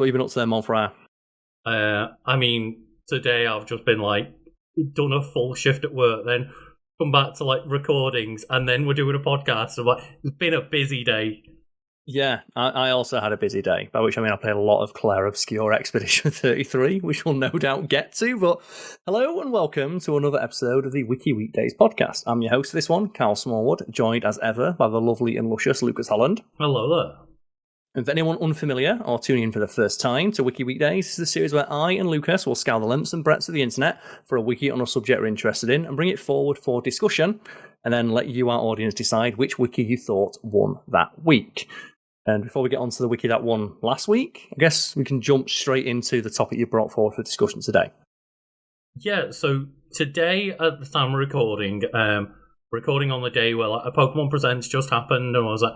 what you've been up to there, Monfrere? I mean, today I've just been done a full shift at work, then come back to recordings, and then we're doing a podcast. So it's been a busy day. Yeah, I also had a busy day, by which I mean I played a lot of Clair Obscur Expedition 33, which we'll no doubt get to. But hello and welcome to another episode of the Wiki Weekdays podcast. I'm your host for this one, Karl Smallwood, joined as ever by the lovely and luscious Lucas Holland. Hello there. And for anyone unfamiliar or tuning in for the first time to Wiki Weekdays, this is a series where I and Lucas will scour the lengths and breadths of the internet for a wiki on a subject we're interested in and bring it forward for discussion, and then let you, our audience, decide which wiki you thought won that week. And before we get on to the wiki that won last week, I guess we can jump straight into the topic you brought forward for discussion today. Yeah, so today at the time of recording on the day where a Pokemon Presents just happened, and I was like,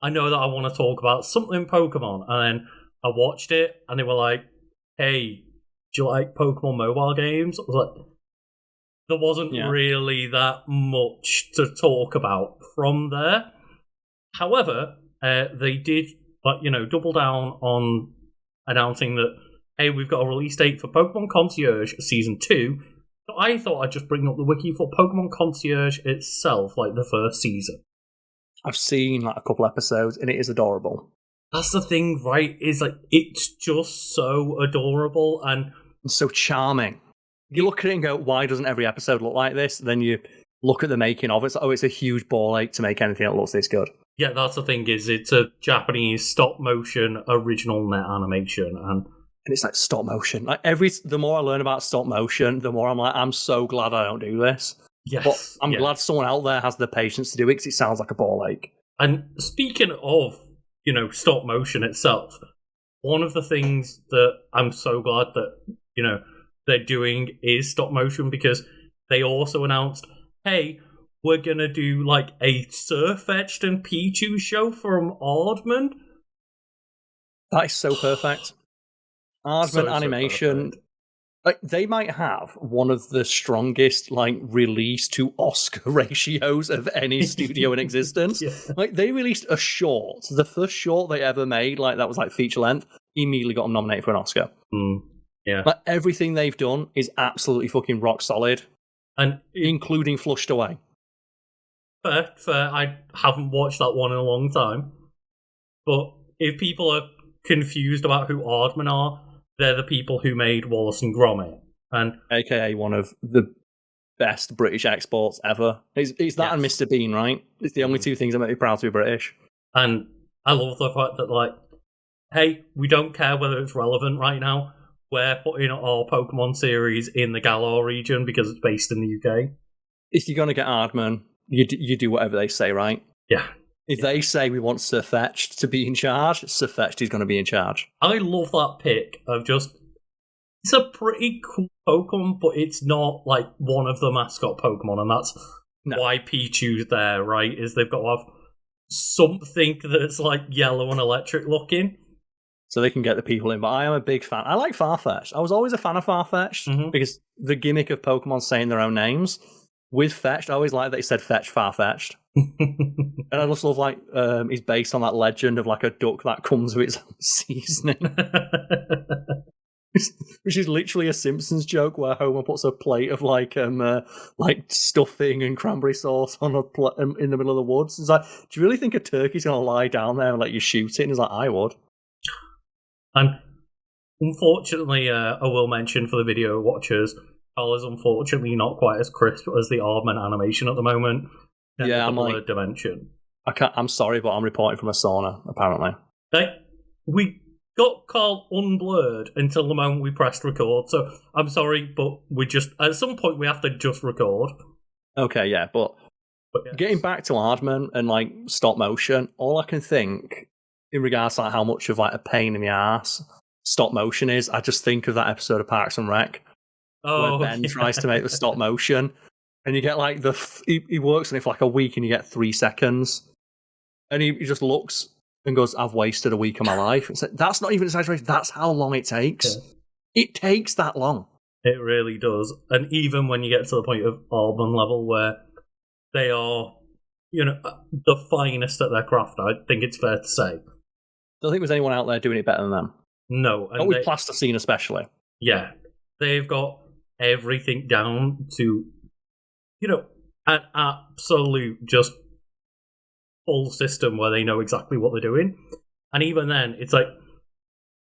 I know that I want to talk about something Pokemon, and then I watched it, and they were like, hey, do you like Pokemon mobile games? I was like, there wasn't really that much to talk about from there. However, they did, double down on announcing that, hey, we've got a release date for Pokemon Concierge Season 2. So I thought I'd just bring up the wiki for Pokemon Concierge itself, the first season. I've seen a couple episodes, and it is adorable. That's the thing, right? Is it's just so adorable and so charming. You look at it and go, why doesn't every episode look like this? Then you look at the making of it. It's a huge ball ache to make anything that looks this good. Yeah, that's the thing, is it's a Japanese stop-motion original net animation, and it's stop motion. The more I learn about stop motion, the more I'm so glad I don't do this. Yes. But I'm glad someone out there has the patience to do it, because it sounds like a ball ache. And speaking of, stop motion itself, one of the things that I'm so glad that, they're doing is stop motion, because they also announced, hey, we're going to do a Sirfetch'd and Pichu show from Aardman. That is so perfect. Aardman animation. They might have one of the strongest release to Oscar ratios of any studio in existence. Yeah. They released a short, the first short they ever made, that was feature length, immediately got them nominated for an Oscar. Yeah. Everything they've done is absolutely fucking rock solid, and including Flushed Away. Fair. I haven't watched that one in a long time. But if people are confused about who Aardman are, they're the people who made Wallace and Gromit. And AKA one of the best British exports ever. It's that and Mr. Bean, right? It's the only two things that make me proud to be British. And I love the fact that, hey, we don't care whether it's relevant right now. We're putting our Pokemon series in the Galar region because it's based in the UK. If you're going to get Aardman, you do whatever they say, right? Yeah. If they say we want Sirfetch'd to be in charge, Sirfetch'd is going to be in charge. I love that pick of it's a pretty cool Pokemon, but it's not one of the mascot Pokemon, and that's why Pichu's there, right? Is they've got to have something that's yellow and electric looking. So they can get the people in, but I am a big fan. I like Farfetch'd. I was always a fan of Farfetch'd, because the gimmick of Pokemon saying their own names. With Fetch'd, I always liked that he said Fetch Farfetch'd. And I just love, he's based on that legend of a duck that comes with its own seasoning. Which is literally a Simpsons joke where Homer puts a plate of stuffing and cranberry sauce on in the middle of the woods. It's do you really think a turkey's going to lie down there and let you shoot it? And he's I would. And unfortunately, I will mention for the video watchers, Karl is unfortunately not quite as crisp as the Aardman animation at the moment. Yeah, I'm dimension. I'm sorry, but I'm reporting from a sauna, apparently. We got Karl unblurred until the moment we pressed record, so I'm sorry, but we just, at some point we have to just record. Okay, yeah, but yes. Getting back to Aardman and stop motion, all I can think in regards to how much of a pain in the ass stop motion is, I just think of that episode of Parks and Rec where Ben tries to make the stop motion, and you get he works on it for a week, and you get 3 seconds, and he just looks and goes, "I've wasted a week of my life." It's that's not even an exaggeration. That's how long it takes. Yeah. It takes that long. It really does. And even when you get to the point of Aardman level where they are, the finest at their craft, I think it's fair to say. I don't think there's anyone out there doing it better than them. No. Not with plasticine especially. Yeah. They've got everything down to, an absolute just full system where they know exactly what they're doing. And even then, it's like,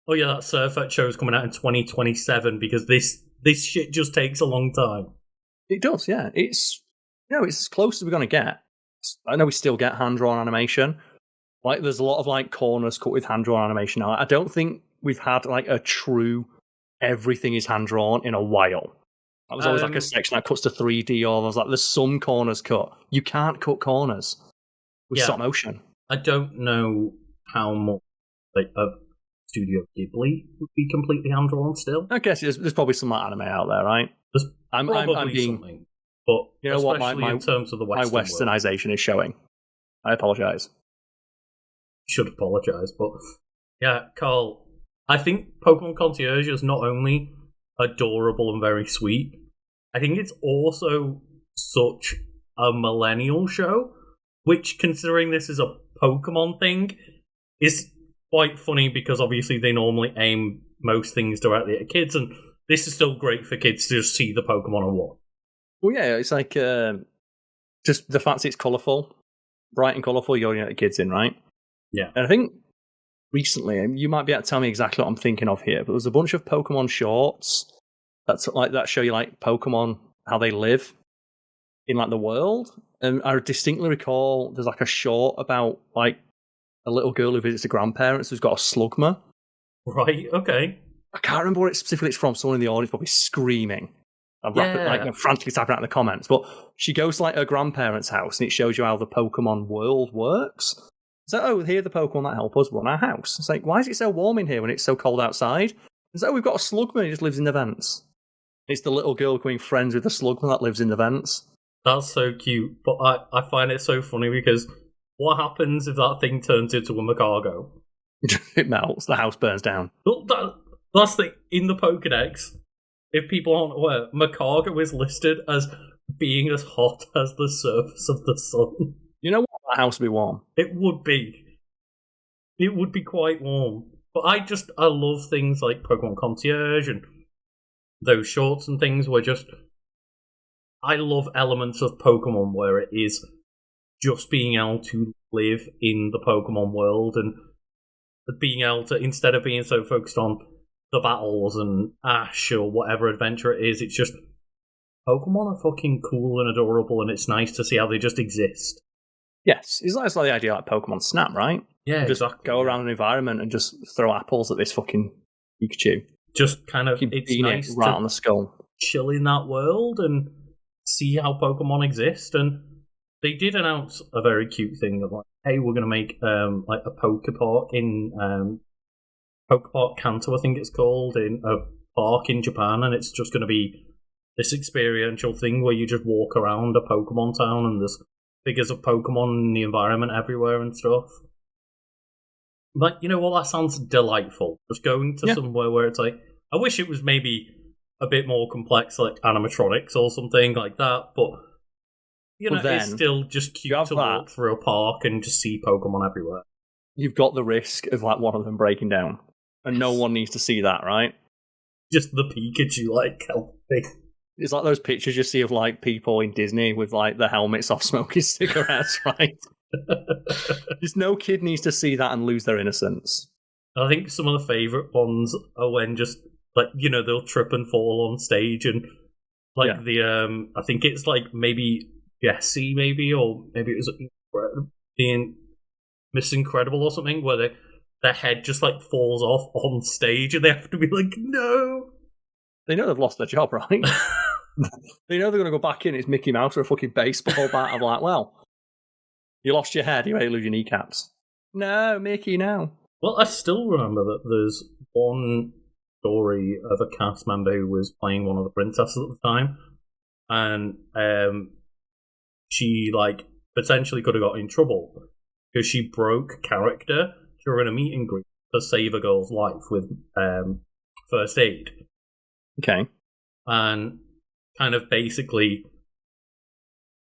oh yeah, that Sirfetch'd show's coming out in 2027 because this shit just takes a long time. It does, yeah. It's as close as we're going to get. I know we still get hand-drawn animation. Like, there's a lot of, like, corners cut with hand-drawn animation now. I don't think we've had, like, a true everything is hand-drawn in a while. That was always, like, a section that cuts to 3D, or there's some corners cut. You can't cut corners with stop motion. I don't know how much, of Studio Ghibli would be completely hand-drawn still. I guess there's probably some anime out there, right? There's probably something. But you know what? in terms of the my westernization is showing. I apologize. Should apologize, but yeah, Karl, I think Pokemon Concierge is not only adorable and very sweet, I think it's also such a millennial show, which, considering this is a Pokemon thing, is quite funny because obviously they normally aim most things directly at kids, and this is still great for kids to just see the Pokemon and what. Well, yeah, it's like just the fact it's colourful, bright and colourful, you're getting the kids in, right? Yeah. And I think recently, and you might be able to tell me exactly what I'm thinking of here, but there's a bunch of Pokemon shorts that show you like Pokemon, how they live in like the world. And I distinctly recall there's like a short about like a little girl who visits her grandparents who's got a Slugma. Right, okay. I can't remember what specifically it's from. Someone in the audience probably screaming. Frantically typing out in the comments. But she goes to like her grandparents' house and it shows you how the Pokemon world works. So, here are the Pokemon that help us run our house. It's like, why is it so warm in here when it's so cold outside? It's like, we've got a Slugma who just lives in the vents. It's the little girl becoming friends with the Slugma that lives in the vents. That's so cute, but I find it so funny because what happens if that thing turns into a Macargo? It melts, the house burns down. Well, that's the in the Pokedex. If people aren't aware, Macargo is listed as being as hot as the surface of the sun. You know what? That house would be warm. It would be. It would be quite warm. But I love things like Pokemon Concierge and those shorts and things where I love elements of Pokemon where it is just being able to live in the Pokemon world and being able to, instead of being so focused on the battles and Ash or whatever adventure it is, it's just Pokemon are fucking cool and adorable, and it's nice to see how they just exist. Yes, it's like the idea like Pokemon Snap, right? Yeah, just exactly. Go around an environment and just throw apples at this fucking Pikachu. Just kind of, it's nice it right on the skull. Chill in that world and see how Pokemon exist. And they did announce a very cute thing of like, hey, we're going to make like a Pokepark in Pokepark Kanto, I think it's called, in a park in Japan, and it's just going to be this experiential thing where you just walk around a Pokemon town and there's figures of Pokemon in the environment everywhere and stuff. Like, you know what, that sounds delightful. Just going to somewhere where it's like, I wish it was maybe a bit more complex, like animatronics or something like that, but it's still just cute to walk through a park and just see Pokemon everywhere. You've got the risk of like one of them breaking down, and no one needs to see that, right? Just the Pikachu like helping. It's like those pictures you see of like people in Disney with like the helmets off smoking cigarettes, right? Just no kid needs to see that and lose their innocence. I think some of the favourite ones are when just like, they'll trip and fall on stage and like the I think it's like maybe Jessie or maybe it was being Miss Incredible or something where their head just like falls off on stage and they have to be like, no. They know they've lost their job, right? They know they're going to go back in. It's Mickey Mouse or a fucking baseball bat. I'm like, well, you lost your head. You ready to lose your kneecaps? No, Mickey, no. Well, I still remember that there's one story of a cast member who was playing one of the princesses at the time, and she like potentially could have got in trouble because she broke character during a meet and greet to save a girl's life with first aid. Okay. And kind of basically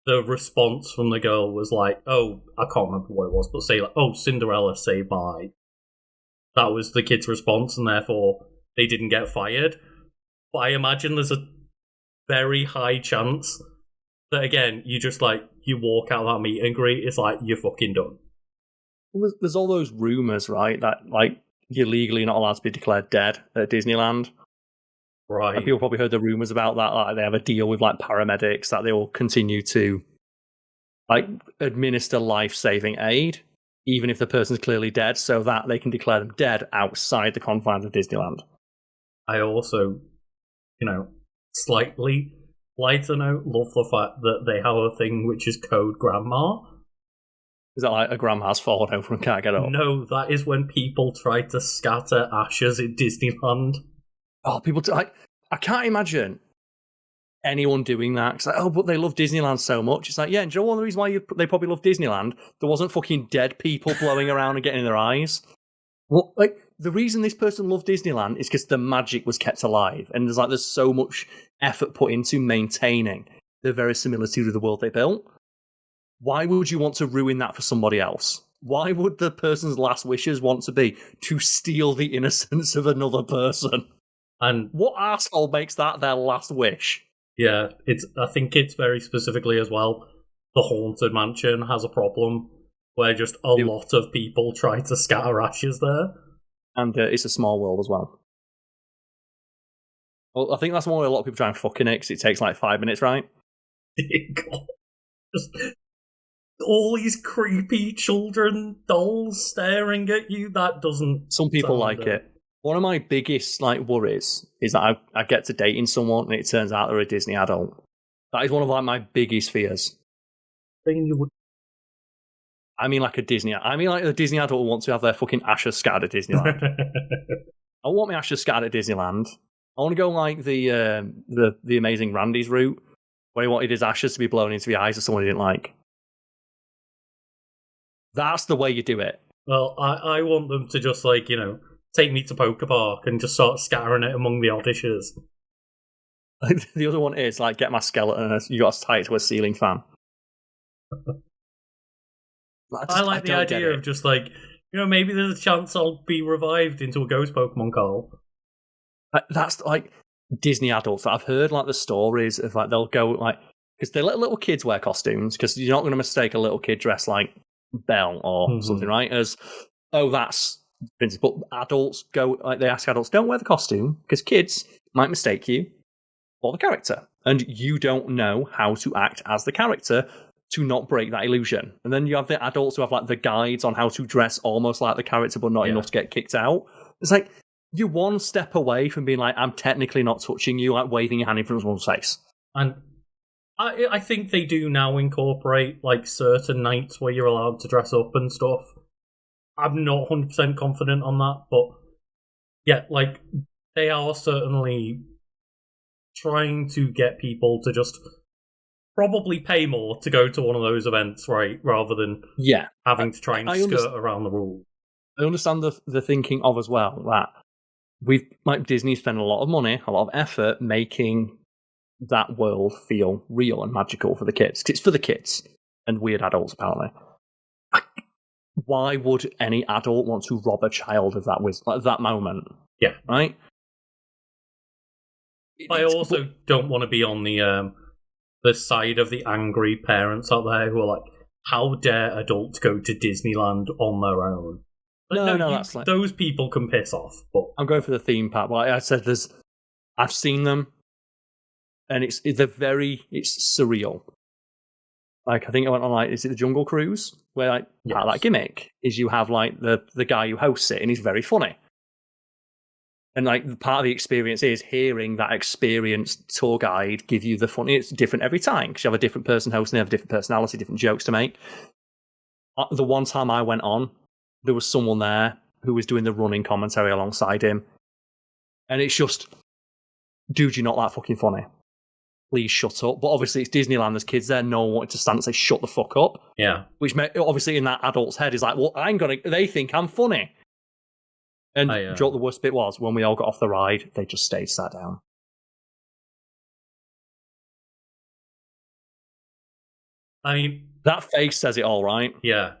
the response from the girl was like, oh, I can't remember what it was, but say like, oh, Cinderella saved my that was the kid's response, and therefore they didn't get fired. But I imagine there's a very high chance that, again, you just, like, you walk out of that meet and greet, it's like, you're fucking done. Well, there's all those rumours, right, that, like, you're legally not allowed to be declared dead at Disneyland. Right. And people probably heard the rumours about that, like, they have a deal with, like, paramedics, that they will continue to, like, administer life-saving aid, even if the person's clearly dead, so that they can declare them dead outside the confines of Disneyland. I also, slightly lighter note, love the fact that they have a thing which is code grandma. Is that like a grandma's fallen over and can't get up? No, that is when people try to scatter ashes in Disneyland. Oh, people, I can't imagine anyone doing that. It's like, oh, but they love Disneyland so much. It's like, yeah, and do you know one of the reasons why they probably love Disneyland? There wasn't fucking dead people blowing around and getting in their eyes. Well, like, the reason this person loved Disneyland is because the magic was kept alive, and there's so much effort put into maintaining the verisimilitude of the world they built. Why would you want to ruin that for somebody else? Why would the person's last wishes want to be to steal the innocence of another person? And what asshole makes that their last wish? Yeah, I think it's very specifically as well, the Haunted Mansion has a problem where just a lot of people try to scatter ashes there. And it's a small world as well. Well, I think that's why a lot of people try and fucking it, because it takes like 5 minutes, right? Just all these creepy children dolls staring at you, that doesn't... Some people like it. One of my biggest worries is that I get to dating someone and it turns out they're a Disney adult. That is one of my biggest fears. I mean like a Disney adult who wants to have their fucking ashes scattered at Disneyland. I want my ashes scattered at Disneyland. I want to go like the Amazing Randy's route, where he wanted his ashes to be blown into the eyes of someone he didn't like. That's the way you do it. Well, I want them to just take me to Poke Park and just start scattering it among the auditors. The other one is get my skeleton and you got to tie it to a ceiling fan. I like the idea of just maybe there's a chance I'll be revived into a ghost Pokemon, Karl. That's Disney adults. I've heard the stories of they'll go because they let little kids wear costumes, because you're not going to mistake a little kid dressed like Belle or something, right? As that's but adults go they ask adults, don't wear the costume because kids might mistake you for the character, and you don't know how to act as the character to not break that illusion. And then you have the adults who have the guides on how to dress almost like the character but not enough to get kicked out. It's you're one step away from being I'm technically not touching you, waving your hand in front of someone's face. And I think they do now incorporate certain nights where you're allowed to dress up and stuff. I'm not 100% confident on that, but yeah, they are certainly trying to get people to just probably pay more to go to one of those events, right? Rather than having to try and skirt around the rules. I understand the thinking of as well that we've Disney spent a lot of money, a lot of effort making that world feel real and magical for the kids. It's for the kids and weird adults, apparently. Why would any adult want to rob a child of that that moment? Yeah, right. I also don't want to be on the side of the angry parents out there who are how dare adults go to Disneyland on their own? That's those people can piss off. But I'm going for the theme park. Like I said, I've seen them, and it's surreal. I think I went on is it the Jungle Cruise, where part of that gimmick is you have the guy who hosts it, and he's very funny. And part of the experience is hearing that experienced tour guide give you the funny. It's different every time because you have a different person hosting, they have a different personality, different jokes to make. The one time I went on, there was someone there who was doing the running commentary alongside him, and it's just, dude, you're not that fucking funny. Please shut up. But obviously it's Disneyland, there's kids there, no one wanted to stand and say, shut the fuck up. Yeah. Which obviously in that adult's head is well, they think I'm funny. And do you know what the worst bit was? When we all got off the ride, they just stayed sat down. I mean, that face says it all, right? Yeah.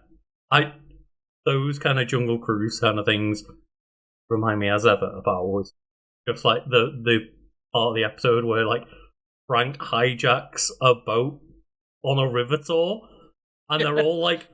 Those kind of Jungle Cruise kind of things remind me as ever about always just like the part of the episode where like Frank hijacks a boat on a river tour, and they're all like,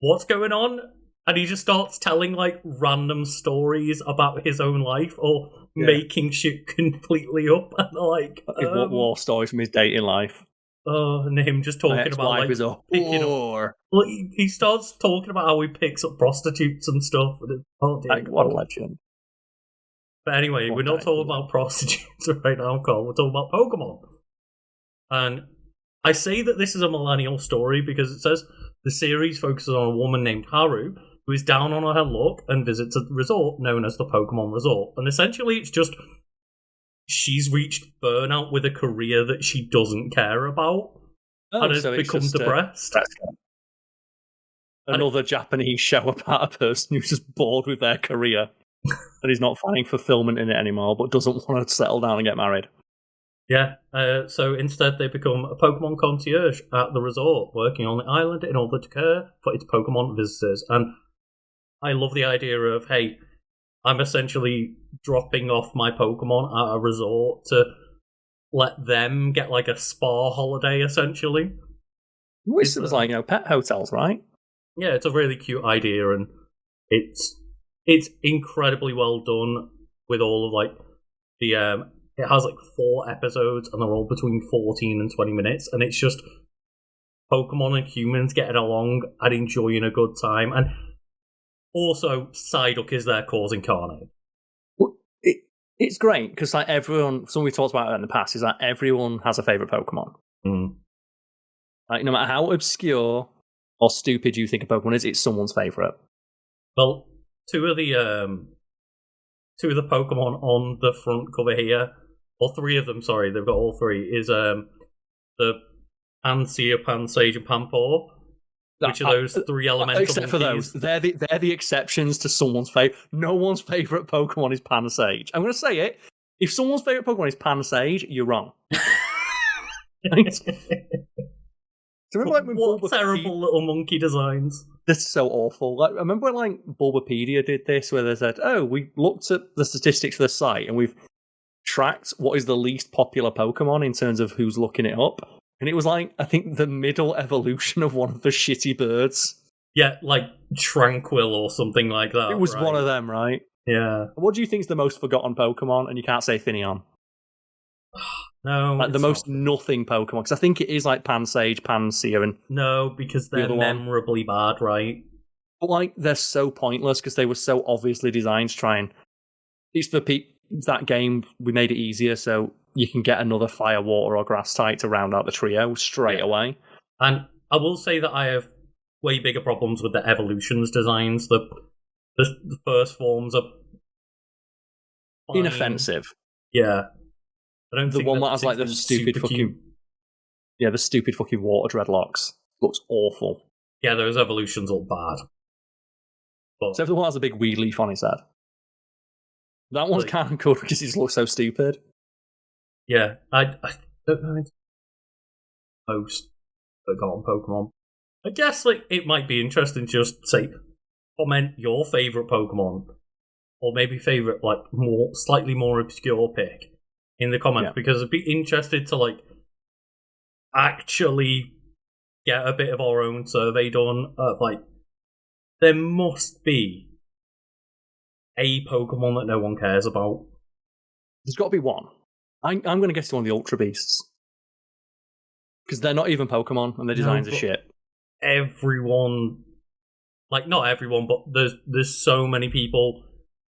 "What's going on?" And he just starts telling like random stories about his own life or making shit completely up, and they're like war stories from his dating life. And him just talking about like is a picking whore. up. Like, he starts talking about how he picks up prostitutes and stuff. And what a legend. But anyway, we're not talking about prostitutes right now, Carl. We're talking about Pokemon. And I say that this is a millennial story because it says the series focuses on a woman named Haru who is down on her luck and visits a resort known as the Pokemon Resort. And essentially it's just she's reached burnout with a career that she doesn't care about and has become depressed. Another Japanese show about a person who's just bored with their career and is not finding fulfillment in it anymore, but doesn't want to settle down and get married. Yeah, so instead they become a Pokemon concierge at the resort, working on the island in order to care for its Pokemon visitors. And I love the idea of, hey, I'm essentially dropping off my Pokemon at a resort to let them get like a spa holiday, essentially. Which was like, pet hotels, right? Yeah, it's a really cute idea, and it's incredibly well done with all of like the it has like 4 episodes and they're all between 14 and 20 minutes, and it's just Pokemon and humans getting along and enjoying a good time. And also Psyduck is there causing carnage. Well, it's great because like everyone, something we talked about in the past is that everyone has a favourite Pokemon. Like no matter how obscure or stupid you think a Pokemon is, it's someone's favourite. Well, two of the Pokemon on the front cover here, or 3 of them, sorry, they've got all 3, is the Pansear, Pansage, and Panpour, which are those 3 elemental except for those. They're the exceptions to someone's favourite. No one's favourite Pokemon is Pansage. I'm going to say it. If someone's favourite Pokemon is Pansage, you're wrong. Do you remember, what terrible little monkey designs. This is so awful. Like, I remember when like Bulbapedia did this, where they said, "Oh, we looked at the statistics for the site and we've tracked what is the least popular Pokemon in terms of who's looking it up." And it was like, I think the middle evolution of one of the shitty birds. Yeah, like Tranquil or something like that. It was one of them, right? Yeah. What do you think is the most forgotten Pokemon? And you can't say Finneon. No, like the most nothing Pokemon, because I think it is like Pansage, Pansear, and no, because they're memorably bad, right? But like they're so pointless because they were so obviously designed to try and it's for that game. We made it easier so you can get another Fire, Water, or Grass type to round out the trio straight away. And I will say that I have way bigger problems with the evolutions designs. The first forms are fine. Inoffensive. Yeah. I don't the think one that has like the stupid fucking the stupid fucking water dreadlocks looks awful. Yeah, those evolutions look bad. But except the one that has a big weed leaf on his head. That one's kind of good because he just looks so stupid. Yeah, I don't know most forgotten Pokemon. I guess like it might be interesting to just say comment your favourite Pokemon, or maybe favourite like slightly more obscure pick in the comments, because I'd be interested to like actually get a bit of our own survey done of like there must be a Pokemon that no one cares about. There's got to be one. I'm going to guess one of the Ultra Beasts because they're not even Pokemon and their designs are shit. Everyone, like not everyone, but there's so many people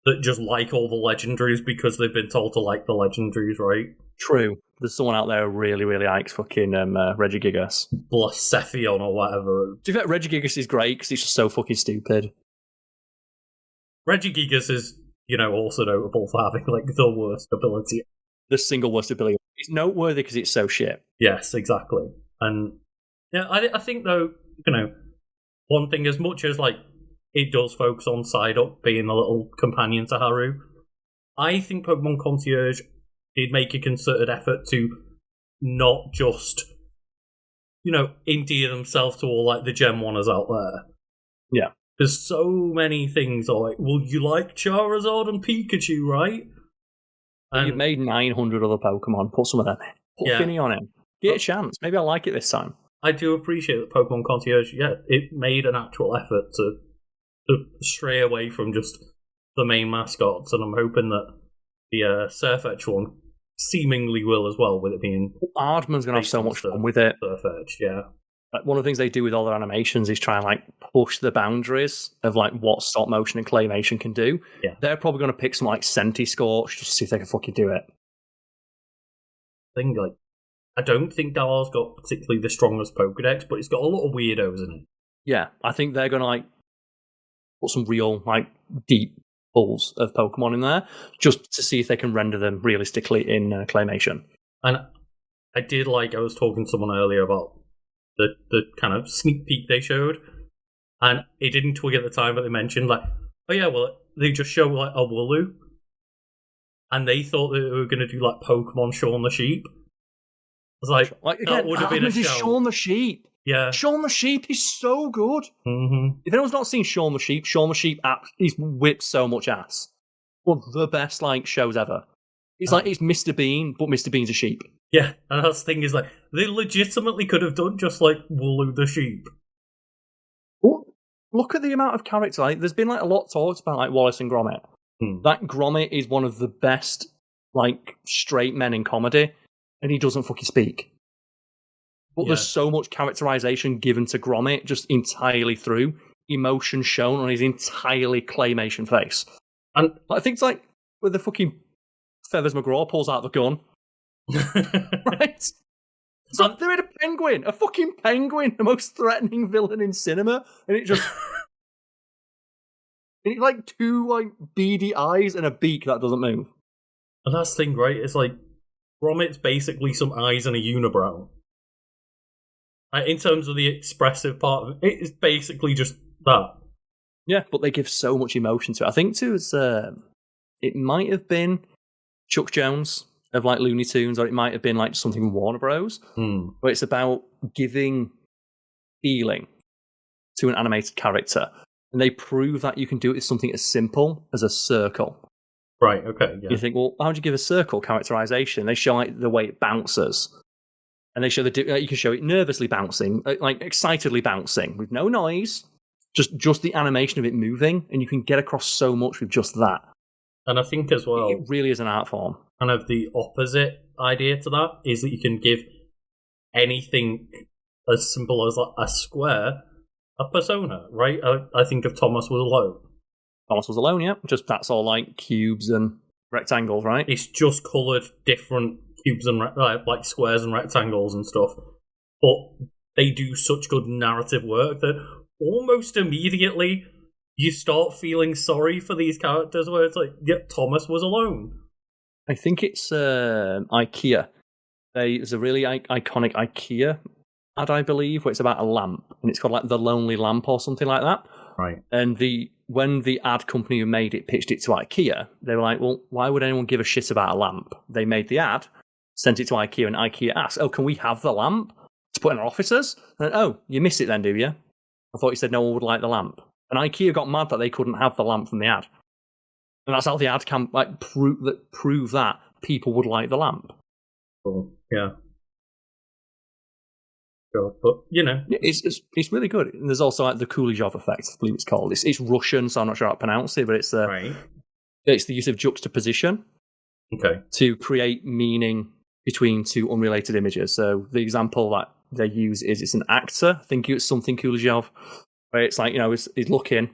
that just like all the legendaries because they've been told to like the legendaries, right? True. There's someone out there who really, really likes fucking Regigigas. Blacephion or whatever. Do you think Regigigas is great because he's just so fucking stupid? Regigigas is, also notable for having like the worst ability. The single worst ability. It's noteworthy because it's so shit. Yes, exactly. And yeah, I think though, one thing, as much as like it does focus on Psyduck being a little companion to Haru, I think Pokemon Concierge did make a concerted effort to not just, endear themselves to all like the Gen 1ers out there. Yeah. Because so many things are like, well, you like Charizard and Pikachu, right? And you've made 900 other Pokemon. Put some of them in. Put Finny on him. Get a chance. Maybe I'll like it this time. I do appreciate that Pokemon Concierge, it made an actual effort to stray away from just the main mascots, and I'm hoping that the Sirfetch'd one seemingly will as well, with it being... Aardman's going to have so much fun with it. Sirfetch'd, yeah. Like, one of the things they do with all their animations is try and like push the boundaries of like what stop motion and claymation can do. Yeah. They're probably going to pick some like Scorch just to see if they can fucking do it. I don't think Galar's got particularly the strongest Pokedex, but it's got a lot of weirdos in it. Yeah, I think they're going to like put some real like deep pulls of Pokemon in there just to see if they can render them realistically in claymation. And I was talking to someone earlier about the kind of sneak peek they showed, and it didn't twig at the time, but they mentioned like, oh yeah, well, they just show like a Wooloo, and they thought that they were going to do like Pokemon Shaun the Sheep. I was like again, that would have been a show. Shaun the Sheep. Yeah, Shaun the Sheep is so good. Mm-hmm. If anyone's not seen Shaun the Sheep he's whipped so much ass. One of the best like shows ever. It's like it's Mr. Bean, but Mr. Bean's a sheep. Yeah, and that's the thing is like they legitimately could have done just like Wooloo the sheep. Well, look at the amount of character. Like, there's been like a lot talked about like Wallace and Gromit. That Gromit is one of the best like straight men in comedy, and he doesn't fucking speak. But there's so much characterization given to Gromit, just entirely through emotion shown on his entirely claymation face. And I think it's like with the fucking Feathers McGraw pulls out the gun. Right? So they made a penguin, a fucking penguin, the most threatening villain in cinema, and it just and it's like two like beady eyes and a beak that doesn't move. And that's the thing, right? It's like Gromit's basically some eyes and a unibrow. In terms of the expressive part of it, it's basically just that. Yeah, but they give so much emotion to it. I think too, it might have been Chuck Jones of like Looney Tunes, or it might have been like something from Warner Bros. Where it's about giving feeling to an animated character, and they prove that you can do it with something as simple as a circle. Right. Okay. Yeah. You think, well, how do you give a circle characterization? They show like the way it bounces, and they show you can show it nervously bouncing, like excitedly bouncing with no noise, just the animation of it moving, and you can get across so much with just that. And I think as well, it really is an art form. Kind of the opposite idea to that is that you can give anything as simple as like a square a persona, right? I think of Thomas Was Alone. Thomas Was Alone, yeah. Just that's all like cubes and rectangles, right? It's just coloured different cubes and like squares and rectangles and stuff. But they do such good narrative work that almost immediately you start feeling sorry for these characters where it's like, yeah, Thomas was alone. I think it's IKEA. There's a really iconic IKEA ad, I believe, where it's about a lamp, and it's called like The Lonely Lamp or something like that. Right. And when the ad company who made it pitched it to IKEA, they were like, well, why would anyone give a shit about a lamp? They made the ad, sent it to IKEA, and IKEA asked, oh, can we have the lamp to put in our offices? And oh, you missed it then, do you? I thought you said no one would like the lamp. And IKEA got mad that they couldn't have the lamp from the ad. And that's how the ad can like prove that people would like the lamp. Cool. Yeah. Sure. But, you know. It's really good. And there's also like the Kuleshov effect, I believe it's called. It's Russian, so I'm not sure how to pronounce it, but it's it's the use of juxtaposition to create meaning between two unrelated images. So the example that they use is it's an actor, I think it's something Kuleshov, where it's like, you know, he's looking,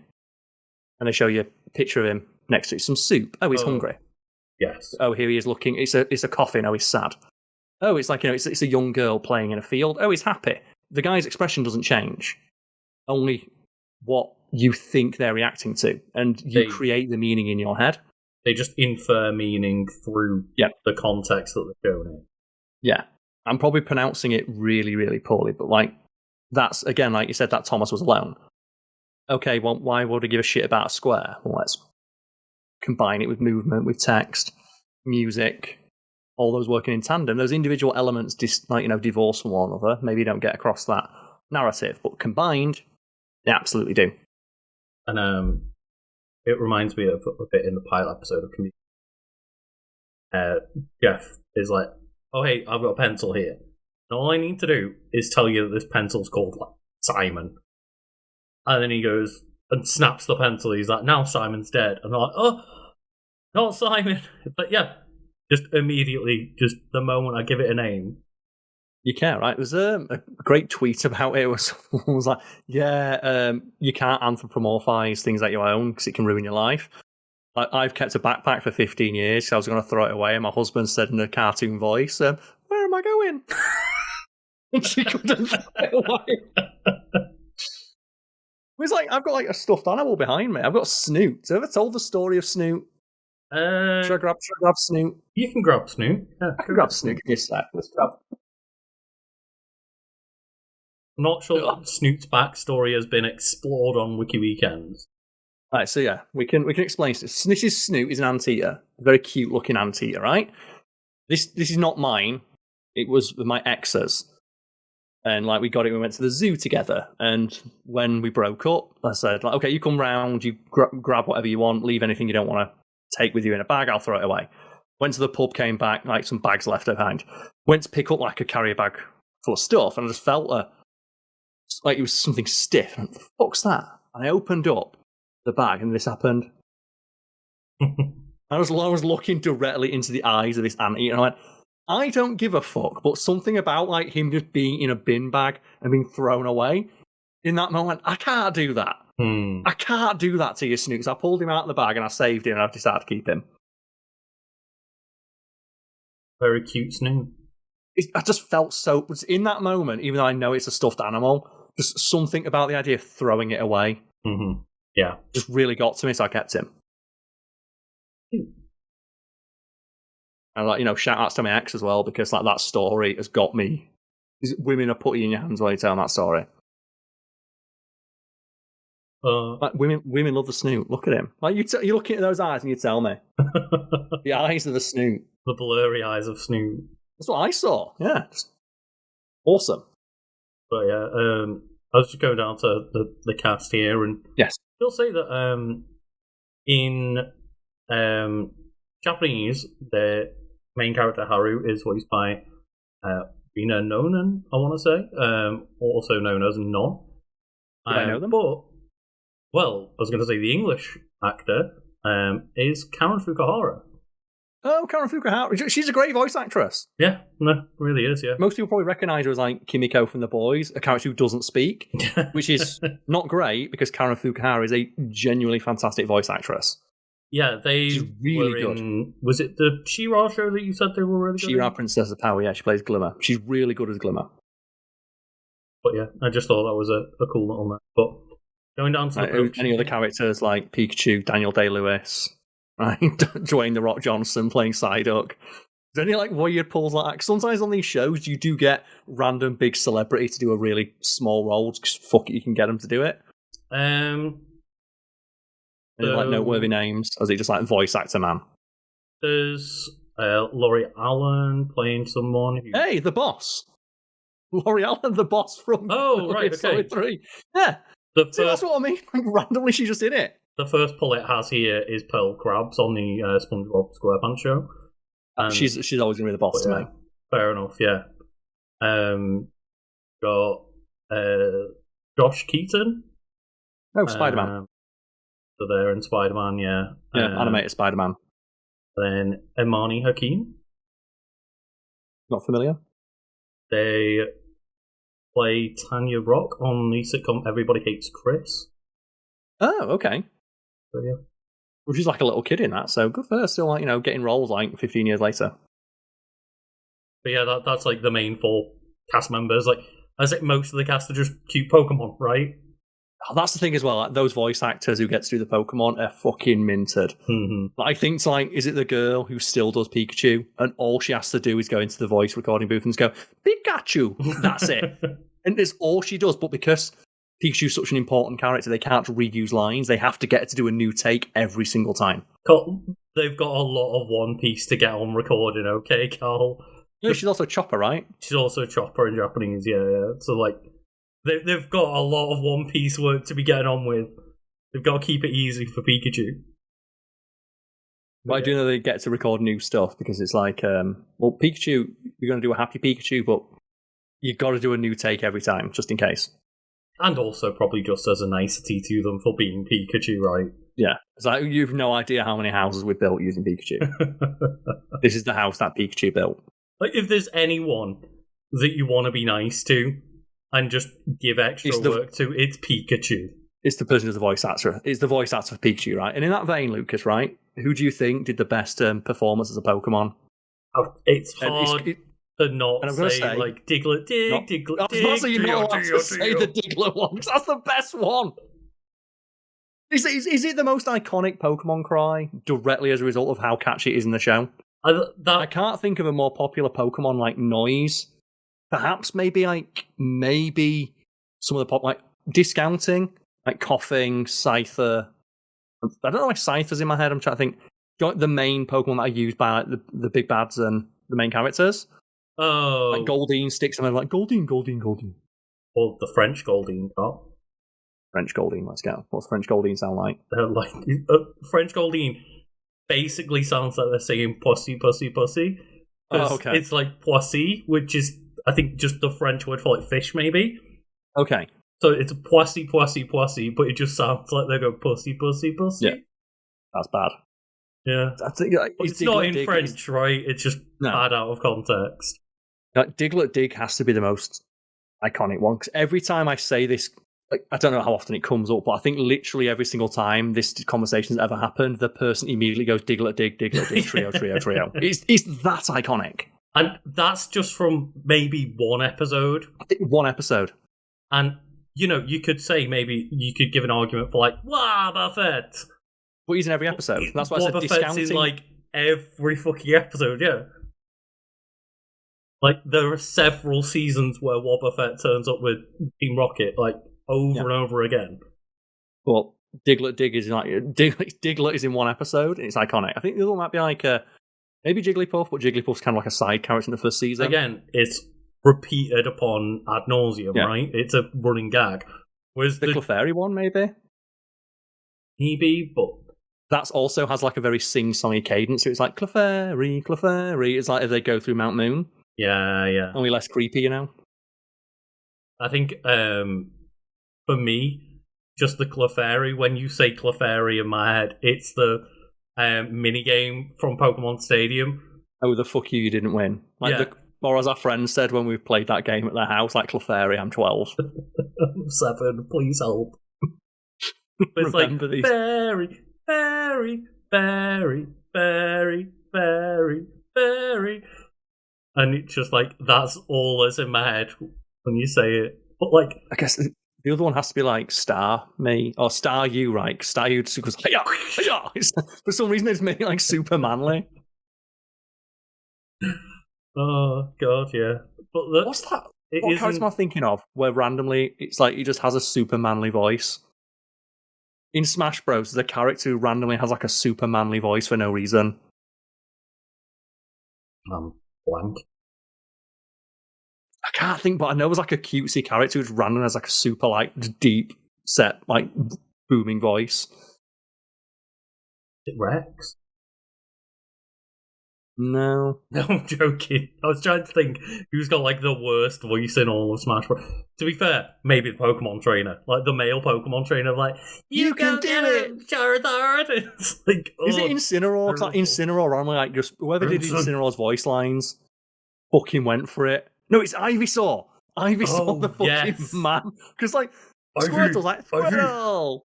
and they show you a picture of him next to some soup. Oh, he's hungry. Yes. Oh, here he is looking. It's a coffin. Oh, he's sad. Oh, it's like, you know, it's a young girl playing in a field. Oh, he's happy. The guy's expression doesn't change. Only what you think they're reacting to, and you create the meaning in your head. They just infer meaning through the context that they're showing it. Yeah. I'm probably pronouncing it really, really poorly, but like that's, again, like you said, that Thomas was alone. Okay, well, why would I give a shit about a square? Well, let's combine it with movement, with text, music, all those working in tandem. Those individual elements, divorce from one another. Maybe you don't get across that narrative, but combined, they absolutely do. And it reminds me of a bit in the pilot episode of Community. Jeff is like, "Oh hey, I've got a pencil here. And all I need to do is tell you that this pencil's called like Simon." And then he goes and snaps the pencil. He's like, "Now Simon's dead." And they're like, "Oh, not Simon." But yeah, just immediately, just the moment I give it a name. You can't, right? There's a great tweet about it. It was like, you can't anthropomorphize things that you own because it can ruin your life. I've kept a backpack for 15 years, so I was going to throw it away, and my husband said in a cartoon voice, "Where am I going?" And she couldn't throw it away. It was like, I've got like a stuffed animal behind me. I've got Snoot. Have I ever told the story of Snoot? Should I grab Snoot? You can grab Snoot. Yeah, I can grab Snoot. Give me a sec. Let's grab. I'm not sure that Snoot's backstory has been explored on Wiki Weekends. Right, so yeah, we can explain this. This is Snoot. He's an anteater, a very cute looking anteater, right? This is not mine. It was with my ex's. And like we got it, we went to the zoo together. And when we broke up, I said, like, "Okay, you come round, you grab whatever you want, leave anything you don't want to take with you in a bag, I'll throw it away." Went to the pub, came back, like some bags left behind. Went to pick up like a carrier bag full of stuff, and I just felt like it was something stiff. And what the fuck's that? And I opened up the bag, and this happened. I was looking directly into the eyes of this anteater, and I went, "I don't give a fuck," but something about like him just being in a bin bag and being thrown away in that moment, I can't do that. I can't do that to you, Snoot. So I pulled him out of the bag and I saved him, and I've decided to keep him. Very cute Snoot. I just felt so in that moment, even though I know it's a stuffed animal, just something about the idea of throwing it away. Mm-hmm. Yeah, just really got to me, so I kept him. And like, shout outs to my ex as well, because like that story has got me. Women are putting in your hands while you're telling that story. Like women love the Snoot. Look at him. Like you're looking at those eyes and you tell me the eyes of the Snoot, the blurry eyes of Snoot. That's what I saw. Yeah, just awesome. But yeah, I was just going down to the cast here, and yes, you'll say that in Japanese, the main character Haru is voiced by Rina Nonan, I want to say, also known as Non. Did I know them? But, well, I was going to say the English actor is Karen Fukuhara. Oh, Karen Fukuhara. She's a great voice actress. Yeah, no, really is, yeah. Most people probably recognise her as like Kimiko from The Boys, a character who doesn't speak, which is not great because Karen Fukuhara is a genuinely fantastic voice actress. Yeah, She's really were in... Was it the She-Ra show that you said they were really good She-Ra Princess of Power, yeah, she plays Glimmer. She's really good as Glimmer. But yeah, I just thought that was a cool little note. But going down to the any other characters like Pikachu, Daniel Day-Lewis, right? Dwayne "The Rock" Johnson playing Psyduck. Is there any like weird pulls like that? Sometimes on these shows you do get random big celebrity to do a really small role because fuck it, you can get them to do it. Any like noteworthy names? Or is it just like voice actor man? There's Laurie Allen playing someone. Hey, the boss. Laurie Allen, the boss from right, okay. 3. Yeah. See, that's what I mean. Like, randomly, she's just in it. The first pull it has here is Pearl Krabs on the SpongeBob SquarePants show. And, she's always going to be the boss to me. Fair enough, yeah. Got Josh Keaton. Oh, Spider-Man. So they're in Spider-Man, yeah. Yeah, animated Spider-Man. Then Imani Hakim. Not familiar. They play Tanya Rock on the sitcom Everybody Hates Chris. Oh, okay. So, yeah. Well, she's like a little kid in that, so good for her. Still, like, getting roles like 15 years later. But yeah, that's like the main 4 cast members. Like, I think most of the cast are just cute Pokemon, right? Oh, that's the thing as well. Like, those voice actors who get to do the Pokemon are fucking minted. Mm-hmm. I think it's like, is it the girl who still does Pikachu, and all she has to do is go into the voice recording booth and just go Pikachu. That's it, and it's all she does. But because Pikachu's such an important character, they can't reuse lines. They have to get her to do a new take every single time. They've got a lot of One Piece to get on recording. Okay, Karl. No, she's also Chopper, right? She's also Chopper in Japanese. Yeah. So like. They've got a lot of One Piece work to be getting on with. They've got to keep it easy for Pikachu. But I do know they get to record new stuff because it's like, well, Pikachu, you're going to do a happy Pikachu, but you've got to do a new take every time, just in case. And also probably just as a nicety to them for being Pikachu, right? Yeah. It's like, you've no idea how many houses we built using Pikachu. This is the house that Pikachu built. Like, if there's anyone that you want to be nice to and just give extra work to, it's Pikachu. It's the person who's the voice actor. It's the voice actor for Pikachu, right? And in that vein, Lucas, right? Who do you think did the best performance as a Pokemon? Oh, it's hard to not say, like, Diglett Dig, Diglett Dig. That's you're not allowed to say the Diglett one, because that's the best one. Is it the most iconic Pokemon cry directly as a result of how catchy it is in the show? I can't think of a more popular Pokemon like noise. Perhaps maybe some of the pop like discounting, like coughing, Scyther. I don't know why Scyther's in my head. I'm trying to think. The main Pokemon that are used by like, the big bads and the main characters. Oh, like Goldeen sticks, and I'm like Goldeen. Or the French Goldeen got. French Goldeen, let's go. What's French Goldeen sound like? French Goldeen basically sounds like they're saying pussy, pussy, pussy. Oh, okay. It's like poissy, which is, I think, just the French word for like fish, maybe. Okay. So it's poissy, poissy, poissy, but it just sounds like they go pussy, pussy, pussy. Yeah. That's bad. Yeah. I think, like, it's not in French, right? It's just bad out of context. Like, Diglett Dig has to be the most iconic one, because every time I say this, like, I don't know how often it comes up, but I think literally every single time this conversation's ever happened, the person immediately goes Diglett Dig, trio. It's that iconic. And that's just from maybe one episode. I think one episode. And, you know, you could say maybe you could give an argument for like, Wobba Fett. But he's in every episode. That's why I said discounting. Fett's in like every fucking episode, yeah. Like, there are several seasons where Wobba Fett turns up with Team Rocket, like, over and over again. Well, Diglett Dig is like Diglett is in one episode, and it's iconic. I think the other one might be like maybe Jigglypuff, but Jigglypuff's kind of like a side character in the first season. Again, it's repeated upon ad nauseum, right? It's a running gag. Whereas the Clefairy one, maybe, but that's also has like a very sing-songy cadence. So it's like Clefairy. It's like as they go through Mount Moon. Yeah. Only less creepy, you know. I think for me, just the Clefairy. When you say Clefairy in my head, it's the minigame from Pokemon Stadium. Oh, the fuck you didn't win. Or as our friend said when we played that game at their house, like Clefairy, I'm 12. I'm 7, please help. It's like, these. Fairy, fairy, fairy, fairy, fairy, fairy. And it's just like, that's all that's in my head when you say it. But like, I guess the other one has to be like Star Me or Star You, right? Star You just goes, hi-ya. For some reason it's made like super manly. Oh god, yeah. But what's that? What character am I thinking of? Where randomly it's like he just has a super manly voice. In Smash Bros, there's a character who randomly has like a super manly voice for no reason. Blank. I can't think, but I know there's like a cutesy character who's random has like a super like deep set like booming voice. Is it Rex? No, I'm joking. I was trying to think who's got like the worst voice in all of Smash Bros. To be fair, maybe the Pokemon trainer, like the male Pokemon trainer, like you can do it, Charizard. It's like, is it Incineroar? Because like, Incineroar, I'm like just whoever did Incineroar's voice lines, fucking went for it. No, it's Ivysaur. Ivysaur, the fucking man. Because like Squirtle's like Squirtle,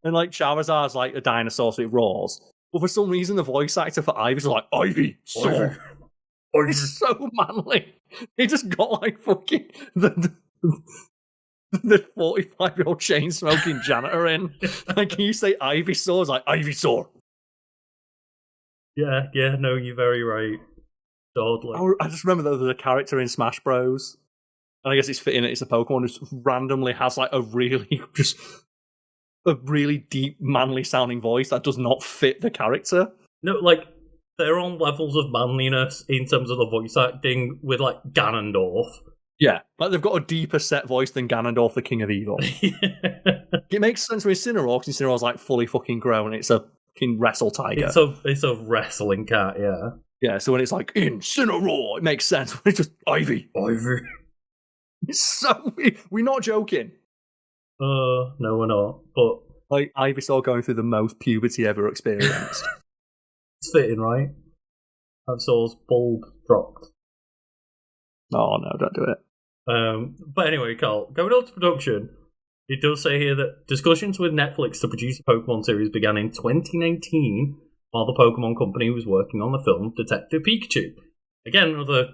and like Charizard's like a dinosaur, so it roars. But for some reason, the voice actor for Ivy's like, Ivysaur. It's so manly. He just got like fucking the 45-year-old chain-smoking janitor in. Like, can you say Ivysaur? It's like, Ivysaur. Yeah, no, you're very right. I just remember that there's a character in Smash Bros. And I guess it's fitting it's a Pokemon who just randomly has like a really deep, manly-sounding voice that does not fit the character. No, like, they're on levels of manliness in terms of the voice acting with, like, Ganondorf. Yeah, like they've got a deeper set voice than Ganondorf, the King of Evil. It makes sense with Incineroar, because Incineroar's like fully fucking grown. It's a fucking wrestle tiger. It's a wrestling cat, yeah. Yeah, so when it's like Incineroar, it makes sense. When it's just Ivy. It's so weird. We're not joking. No, we're not. But like Ivysaur going through the most puberty ever experienced. It's fitting, right? Ivysaur's bulb dropped. Oh no, don't do it. But anyway, Karl, going on to production, it does say here that discussions with Netflix to produce a Pokemon series began in 2019 while the Pokemon company was working on the film Detective Pikachu. Again, another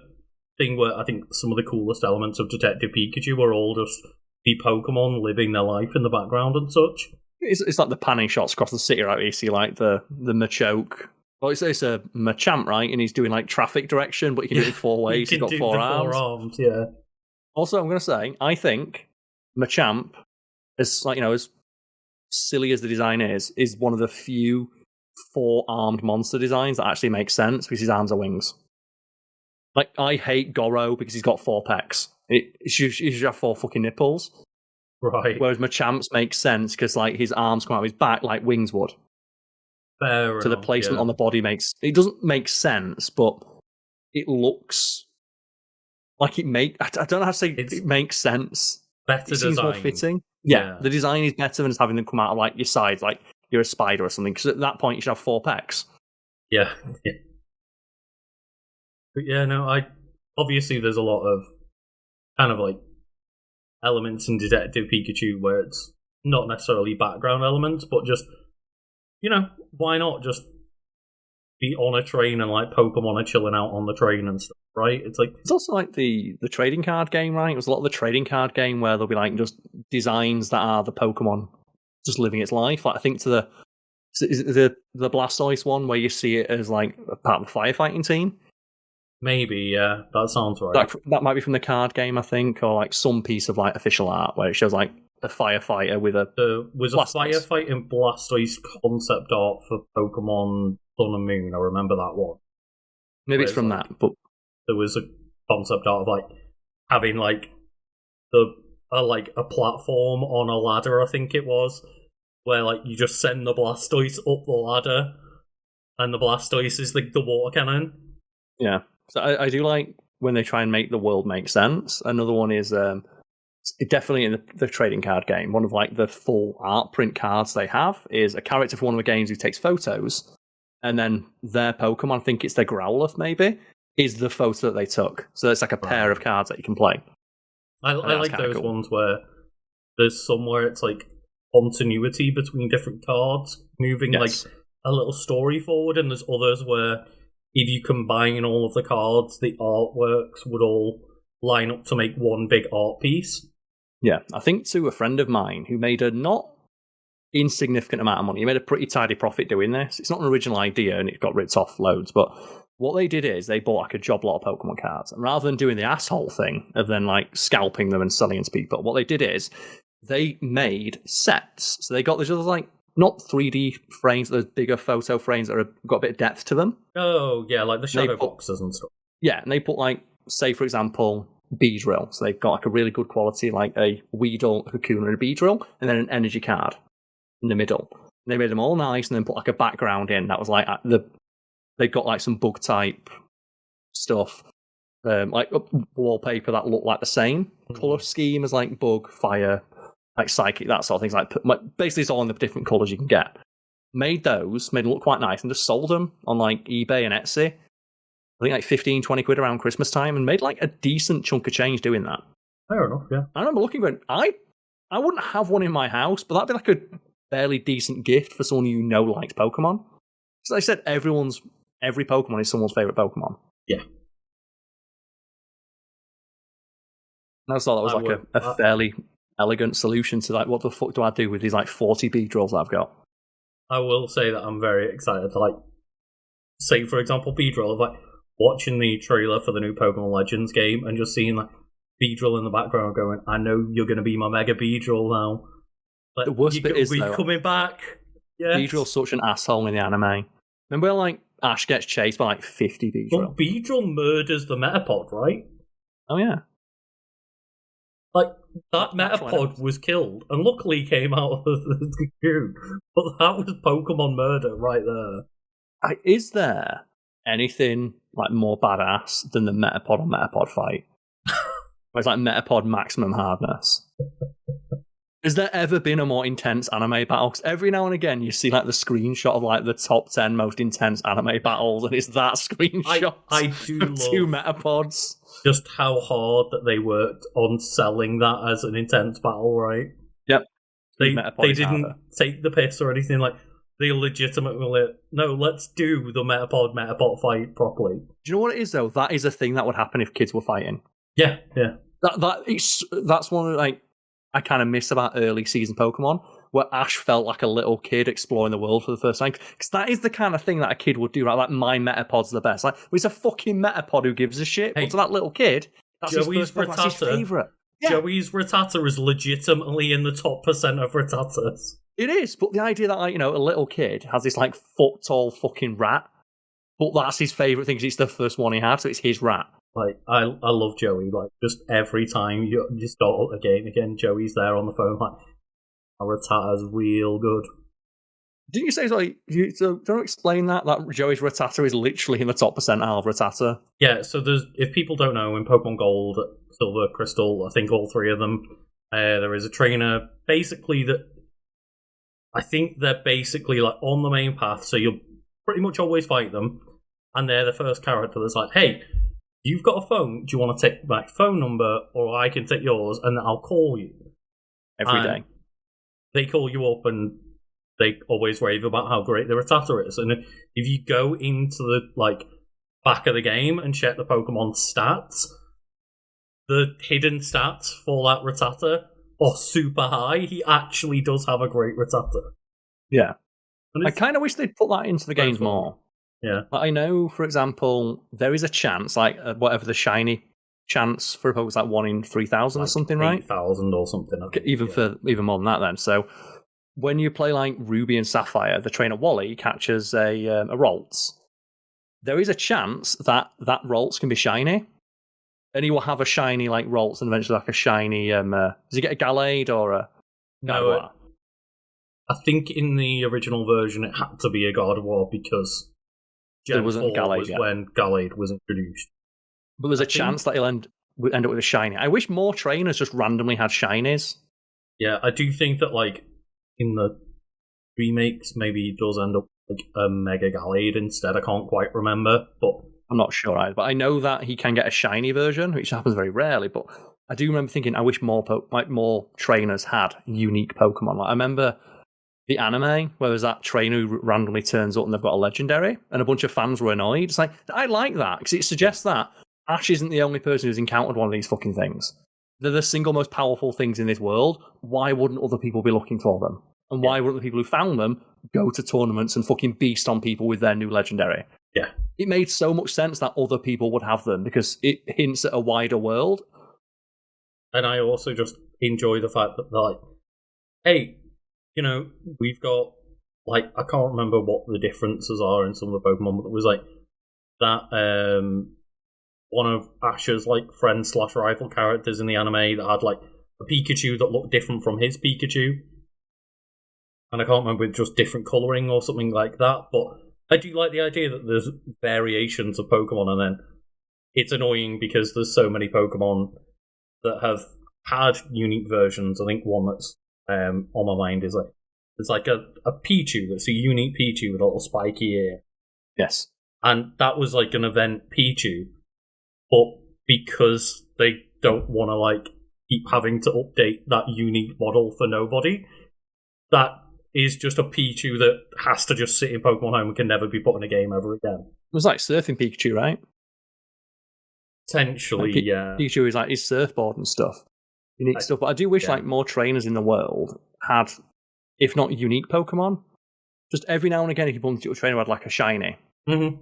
thing where I think some of the coolest elements of Detective Pikachu are all just the Pokemon living their life in the background and such. It's like the panning shots across the city, right? Where you see like the Machoke. Well, it's a Machamp, right? And he's doing like traffic direction, but he can do it in 4 ways. He's got 4 arms. 4 arms, yeah. Also, I'm going to say, I think Machamp, as like as silly as the design is one of the few 4-armed monster designs that actually makes sense because his arms are wings. Like, I hate Goro because he's got 4 pecs. He should have 4 fucking nipples. Right. Whereas Machamp's makes sense because like his arms come out of his back like wings would. Fair so enough, the placement on the body doesn't make sense, but it looks like I don't know how to say it makes sense. Better it seems design. more fitting. Yeah, the design is better than just having them come out of like your sides, like you're a spider or something. Because at that point you should have 4 pecs. Yeah. But yeah, no, obviously there's a lot of kind of like elements in Detective Pikachu where it's not necessarily background elements, but just why not just be on a train and like Pokemon are chilling out on the train and stuff, right? It's also like the trading card game, right? It was a lot of the trading card game where there'll be like just designs that are the Pokemon just living its life. Like I think to the Blastoise one where you see it as like a part of the firefighting team. Maybe, yeah, that sounds right. That might be from the card game, I think, or like some piece of like official art where it shows like a firefighter with a. There was a firefighting Blastoise concept art for Pokemon Sun and Moon. I remember that one. Maybe it's from that, but there was a concept art of like having like a platform on a ladder. I think it was where like you just send the Blastoise up the ladder, and the Blastoise is like the water cannon. Yeah. So I do like when they try and make the world make sense. Another one is definitely in the trading card game. One of like the full art print cards they have is a character from one of the games who takes photos, and then their Pokemon, I think it's their Growlithe maybe, is the photo that they took. So it's like a pair of cards that you can play. I like those ones where there's somewhere it's like continuity between different cards moving like a little story forward, and there's others where if you combine all of the cards, the artworks would all line up to make one big art piece. Yeah, I think to a friend of mine who made a not insignificant amount of money, he made a pretty tidy profit doing this. It's not an original idea and it got ripped off loads, but what they did is they bought like a job lot of Pokemon cards, and rather than doing the asshole thing of then like scalping them and selling them to people, what they did is they made sets. So they got these other like not 3D frames, those bigger photo frames that have got a bit of depth to them. Oh, yeah, like the shadow boxes and stuff. Yeah, and they put like, say for example, Beedrill. So they've got like a really good quality, like a Weedle, Kakuna, and a Beedrill, and then an energy card in the middle. And they made them all nice and then put like a background in that was like they got like some bug type stuff, like wallpaper that looked like the same color scheme as like bug, fire, like psychic, that sort of things. Like basically, it's all in the different colors you can get. Made them look quite nice, and just sold them on like eBay and Etsy. I think like 15, 20 quid around Christmas time, and made like a decent chunk of change doing that. Fair enough, yeah. I remember looking going, I wouldn't have one in my house, but that'd be like a fairly decent gift for someone you know likes Pokemon. So I said every Pokemon is someone's favourite Pokemon. Yeah. And I just thought that was a fairly elegant solution to like, what the fuck do I do with these like 40 Beedrills that I've got? I will say that I'm very excited to like, say for example, Beedrill, of like watching the trailer for the new Pokemon Legends game and just seeing like Beedrill in the background going, I know you're going to be my Mega Beedrill now. Like, the worst bit is though, coming back. Yes. Beedrill's such an asshole in the anime. Remember like Ash gets chased by like 50 Beedrill? Well, Beedrill murders the Metapod, right? Oh yeah. Like, that That's Metapod was killed, and luckily came out of the cocoon. But that was Pokemon murder right there. Is there anything like more badass than the Metapod on Metapod fight? Where it's like Metapod maximum hardness. Has there ever been a more intense anime battle? Because every now and again you see like the screenshot of like the top 10 most intense anime battles, and it's that screenshot. I do of love 2 Metapods. Just how hard that they worked on selling that as an intense battle, right? Yep. They didn't take the piss or anything. Like, they legitimately were like, no, let's do the Metapod fight properly. Do you know what it is though? That is a thing that would happen if kids were fighting. Yeah. That's one of like I kind of miss about early season Pokemon, where Ash felt like a little kid exploring the world for the first time. Because that is the kind of thing that a kid would do, right? Like, my Metapod's the best. Like, well, he's a fucking Metapod who gives a shit. But to that little kid, that's Joey's his first Pokemon, that's his favourite. Yeah. Joey's Rattata is legitimately in the top % of Rattatas. It is, but the idea that, like, you know, a little kid has this, like, foot-tall fucking rat, but that's his favourite thing because it's the first one he had, so it's his rat. Like, I love Joey. Like, just every time you start a game again, Joey's there on the phone. Like, our Rattata's real good. Didn't you say so? Don't explain that Joey's Rattata is literally in the top percentile of Rattata. Yeah. So if people don't know, in Pokemon Gold, Silver, Crystal, I think all 3 of them, there is a trainer basically that. I think they're basically like on the main path, so you'll pretty much always fight them, and they're the first character that's like, hey. You've got a phone. Do you want to take my phone number, or I can take yours, and I'll call you every day? They call you up, and they always rave about how great the Rattata is. And if you go into the back of the game and check the Pokemon stats, the hidden stats for that Rattata are super high. He actually does have a great Rattata. Yeah, I kind of wish they'd put that into the games more. Yeah, I know, for example, there is a chance, like whatever the shiny chance for a Pokemon is like 1 in 3,000 or something, 8, right? 8,000 or something. Even more than that, then. So when you play like Ruby and Sapphire, the trainer Wally catches a Ralts. There is a chance that Ralts can be shiny, and he will have a shiny like Ralts, and eventually like a shiny. Does he get a Gallade or a? No, I think in the original version it had to be a Gardevoir because. Gen 4 was when Gallade was introduced. But there's a chance that he'll end up with a shiny. I wish more trainers just randomly had shinies. Yeah, I do think that, like, in the remakes, maybe he does end up like a Mega Gallade instead. I can't quite remember, but I'm not sure either. But I know that he can get a shiny version, which happens very rarely. But I do remember thinking, I wish more trainers had unique Pokemon. Like, I remember the anime, where there's that trainer who randomly turns up and they've got a legendary, and a bunch of fans were annoyed. It's like, I like that, because it suggests that Ash isn't the only person who's encountered one of these fucking things. They're the single most powerful things in this world. Why wouldn't other people be looking for them? And why wouldn't the people who found them go to tournaments and fucking beast on people with their new legendary? Yeah. It made so much sense that other people would have them, because it hints at a wider world. And I also just enjoy the fact that they're like, hey, you know, we've got, like, I can't remember what the differences are in some of the Pokemon, but it was like that one of Ash's like friend/rival characters in the anime that had like a Pikachu that looked different from his Pikachu. And I can't remember, just different colouring or something like that, but I do like the idea that there's variations of Pokemon, and then it's annoying because there's so many Pokemon that have had unique versions. I think one that's on my mind is like there's like a Pichu that's a unique Pichu with a little spiky ear. Yes. And that was like an event Pichu, but because they don't want to like keep having to update that unique model for nobody, that is just a Pichu that has to just sit in Pokemon Home and can never be put in a game ever again. It was like surfing Pikachu, right? Potentially, like, yeah. Pikachu is like his surfboard and stuff. Unique stuff. But I do wish like more trainers in the world had, if not unique Pokemon, just every now and again if you bumped into a trainer who had like a shiny. Mm-hmm.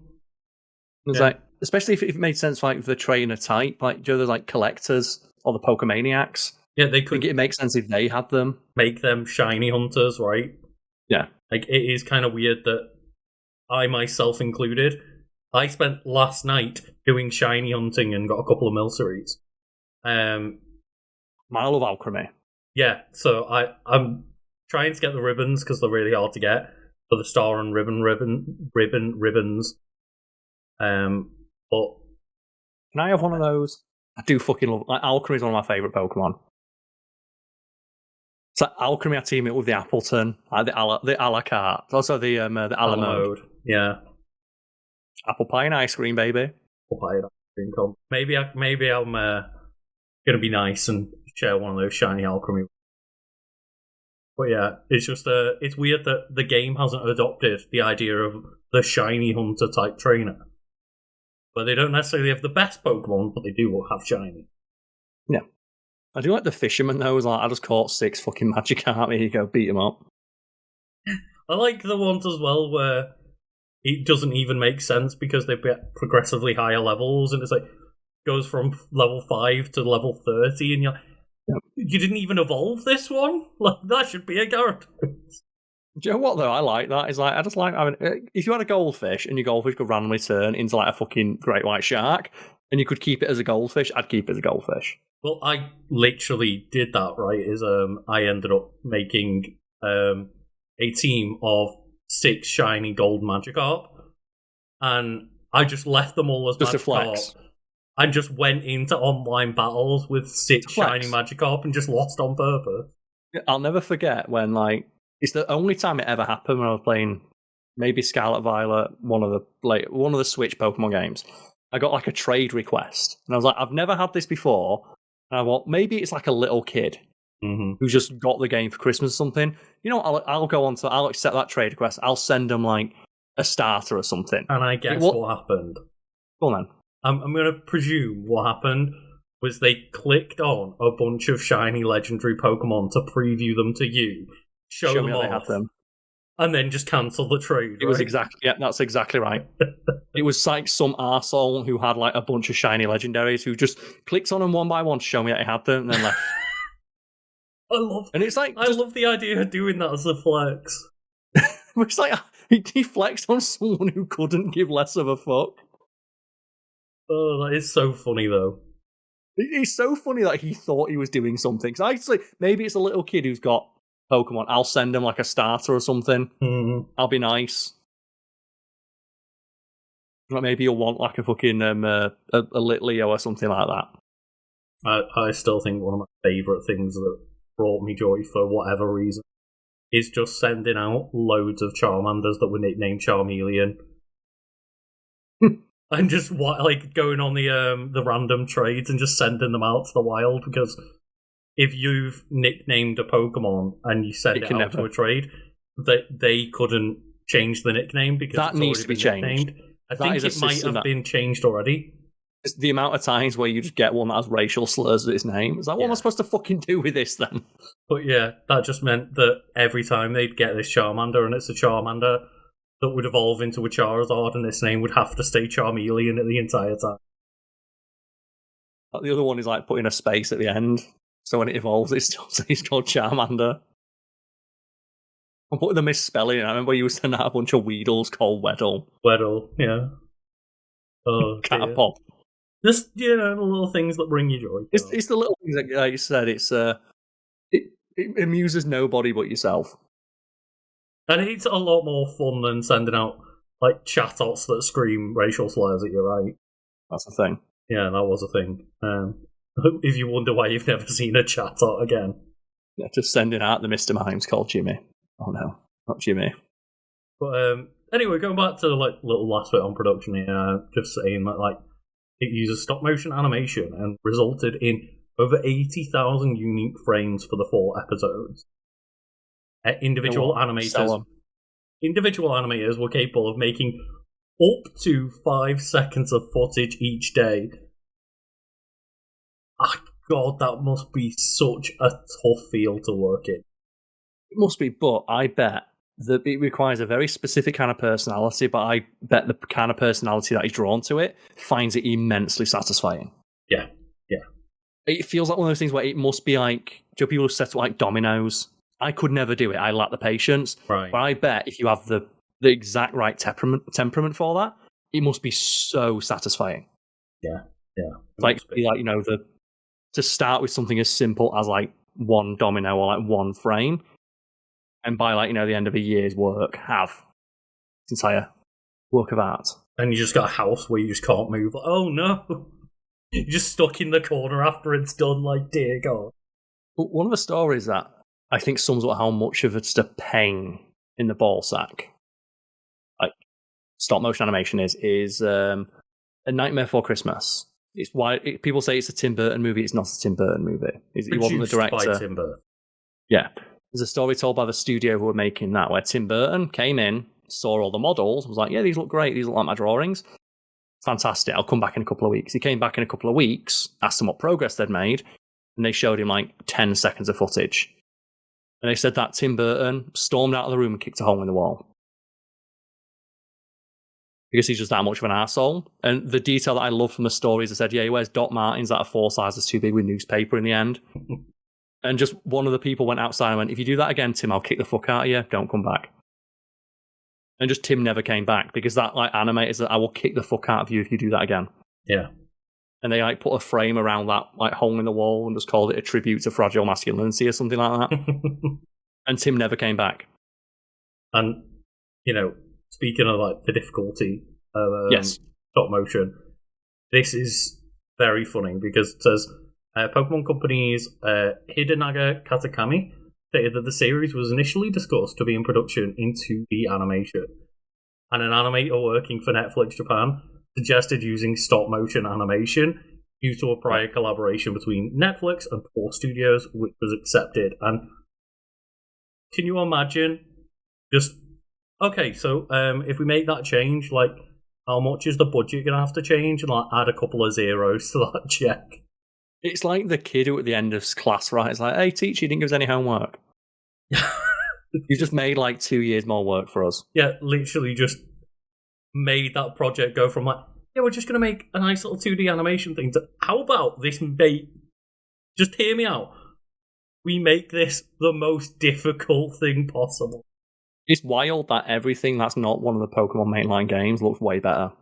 It's like, especially if it made sense like the trainer type, like do the like collectors or the Pokemaniacs. Yeah, they could. I think it makes sense if they had them. Make them shiny hunters, right? Yeah. Like, it is kind of weird that I myself included, I spent last night doing shiny hunting and got a couple of Milceries. I love alchemy. Yeah, so I'm trying to get the ribbons because they're really hard to get for the star and ribbons. But can I have one of those? I do fucking love. Like, alchemy is one of my favorite Pokemon. It's like alchemy. I team it with the Appleton, like the a la carte. Also the Alamode. Yeah, apple pie and ice cream, baby. Apple pie and ice cream. Maybe I'm gonna be nice and share one of those shiny alchemy. But yeah, it's just it's weird that the game hasn't adopted the idea of the shiny hunter type trainer. But they don't necessarily have the best Pokemon, but they do have shiny. Yeah. I do like the fisherman though, was like, I just caught 6 fucking Magikarp, here you go, beat him up. I like the ones as well where it doesn't even make sense because they get progressively higher levels, and it's like goes from level 5 to level 30, and you're like, yep. You didn't even evolve this one? Like, that should be a character. Do you know what though? I like that. It's like, I just like having, if you had a goldfish and your goldfish could randomly turn into like a fucking great white shark, and you could keep it as a goldfish, I'd keep it as a goldfish. Well, I literally did that, right? I ended up making a team of 6 shiny gold Magikarp, and I just left them all as just Magikarp. I just went into online battles with 6 shiny Magikarp and just lost on purpose. I'll never forget when, like, it's the only time it ever happened when I was playing maybe Scarlet Violet, one of the Switch Pokemon games. I got like a trade request, and I was like, I've never had this before. And I thought maybe it's like a little kid who just got the game for Christmas or something. You know, I'll accept that trade request. I'll send them like a starter or something. And I guess what happened. Go on then. I'm going to presume what happened was they clicked on a bunch of shiny legendary Pokemon to preview them to you, show them off, they had them, and then just cancel the trade. It was that's exactly right. It was like some arsehole who had like a bunch of shiny legendaries who just clicked on them one by one to show me that he had them and then left. I love the idea of doing that as a flex. It's like he flexed on someone who couldn't give less of a fuck. Oh, that is so funny though. It's so funny that he thought he was doing something. Because actually, maybe it's a little kid who's got Pokemon. I'll send him like a starter or something. I'll be nice. Like maybe you'll want like a fucking a Litleo or something like that. I still think one of my favourite things that brought me joy for whatever reason is just sending out loads of Charmanders that were nicknamed Charmeleon. And just going on the random trades and just sending them out to the wild, because if you've nicknamed a Pokemon and you send it out to a trade, they couldn't change the nickname because that needs to be changed. I think it might have been changed already. It's the amount of times where you just get one that has racial slurs with its name. It's like, what am I supposed to fucking do with this then? But yeah, that just meant that every time they'd get this Charmander, and it's a Charmander that would evolve into a Charizard, and its name would have to stay Charmeleon at the entire time. The other one is like putting a space at the end, so when it evolves, it still says called Charmander. I'm putting the misspelling in. I remember you sending out a bunch of Weedles called Weddle. Weddle, yeah. Oh, Catapult. Just, the little things that bring you joy. It's the little things that, like you said, it amuses nobody but yourself. And it's a lot more fun than sending out like chatbots that scream racial slurs at you, right? That's the thing. Yeah, that was a thing. If you wonder why you've never seen a chatbot again. Yeah, just sending out the Mr. Mimes called Jimmy. Oh no, not Jimmy. But anyway, going back to the little last bit on production here, just saying that it uses stop motion animation and resulted in over 80,000 unique frames for the 4 episodes. Individual animators were capable of making up to 5 seconds of footage each day. Oh, God, that must be such a tough field to work in. It must be, but I bet that it requires a very specific kind of personality, but I bet the kind of personality that is drawn to it finds it immensely satisfying. Yeah. It feels like one of those things where it must be like, do people who set up like dominoes? I could never do it. I lack the patience. Right. But I bet if you have the exact right temperament for that, it must be so satisfying. Yeah. Like the to start with something as simple as like one domino or like one frame, and by like the end of a year's work, have this entire work of art. And you just got a house where you just can't move. Oh no, you're just stuck in the corner after it's done. Like, dear God. But one of the stories that I think sums up how much of it's the pain in the ball sack, like stop motion animation is A Nightmare Before Christmas. It's why people say it's a Tim Burton movie. It's not a Tim Burton movie. He wasn't the director. By Tim Burton. Yeah, there's a story told by the studio who were making that, where Tim Burton came in, saw all the models, was like, "Yeah, these look great. These look like my drawings. Fantastic. I'll come back in a couple of weeks." He came back in a couple of weeks, asked them what progress they'd made, and they showed him like 10 seconds of footage. And they said that Tim Burton stormed out of the room and kicked a hole in the wall. Because he's just that much of an arsehole. And the detail that I love from the story is they said, yeah, he wears Doc Martens that are 4 sizes too big with newspaper in the end. And just one of the people went outside and went, if you do that again, Tim, I'll kick the fuck out of you. Don't come back. And just Tim never came back because that like animator said, I will kick the fuck out of you if you do that again. Yeah. And they like put a frame around that like hole in the wall and just called it a tribute to fragile masculinity or something like that. And Tim never came back. And, speaking of like the difficulty of yes. stop motion, this is very funny because it says Pokemon Company's Hidanaga Katakami stated that the series was initially discussed to be in production in 2D animation, and an animator working for Netflix Japan suggested using stop motion animation due to a prior collaboration between Netflix and Paw Studios, which was accepted. And can you imagine just okay, so if we make that change, like how much is the budget gonna have to change, and like add a couple of zeros to that check? It's like the kid who at the end of class, right? It's like, hey, teacher, you didn't give us any homework. You just made like 2 years more work for us. Yeah, literally just made that project go from like, yeah, we're just going to make a nice little 2D animation thing to, how about this just hear me out. We make this the most difficult thing possible. It's wild that everything that's not one of the Pokemon mainline games looks way better.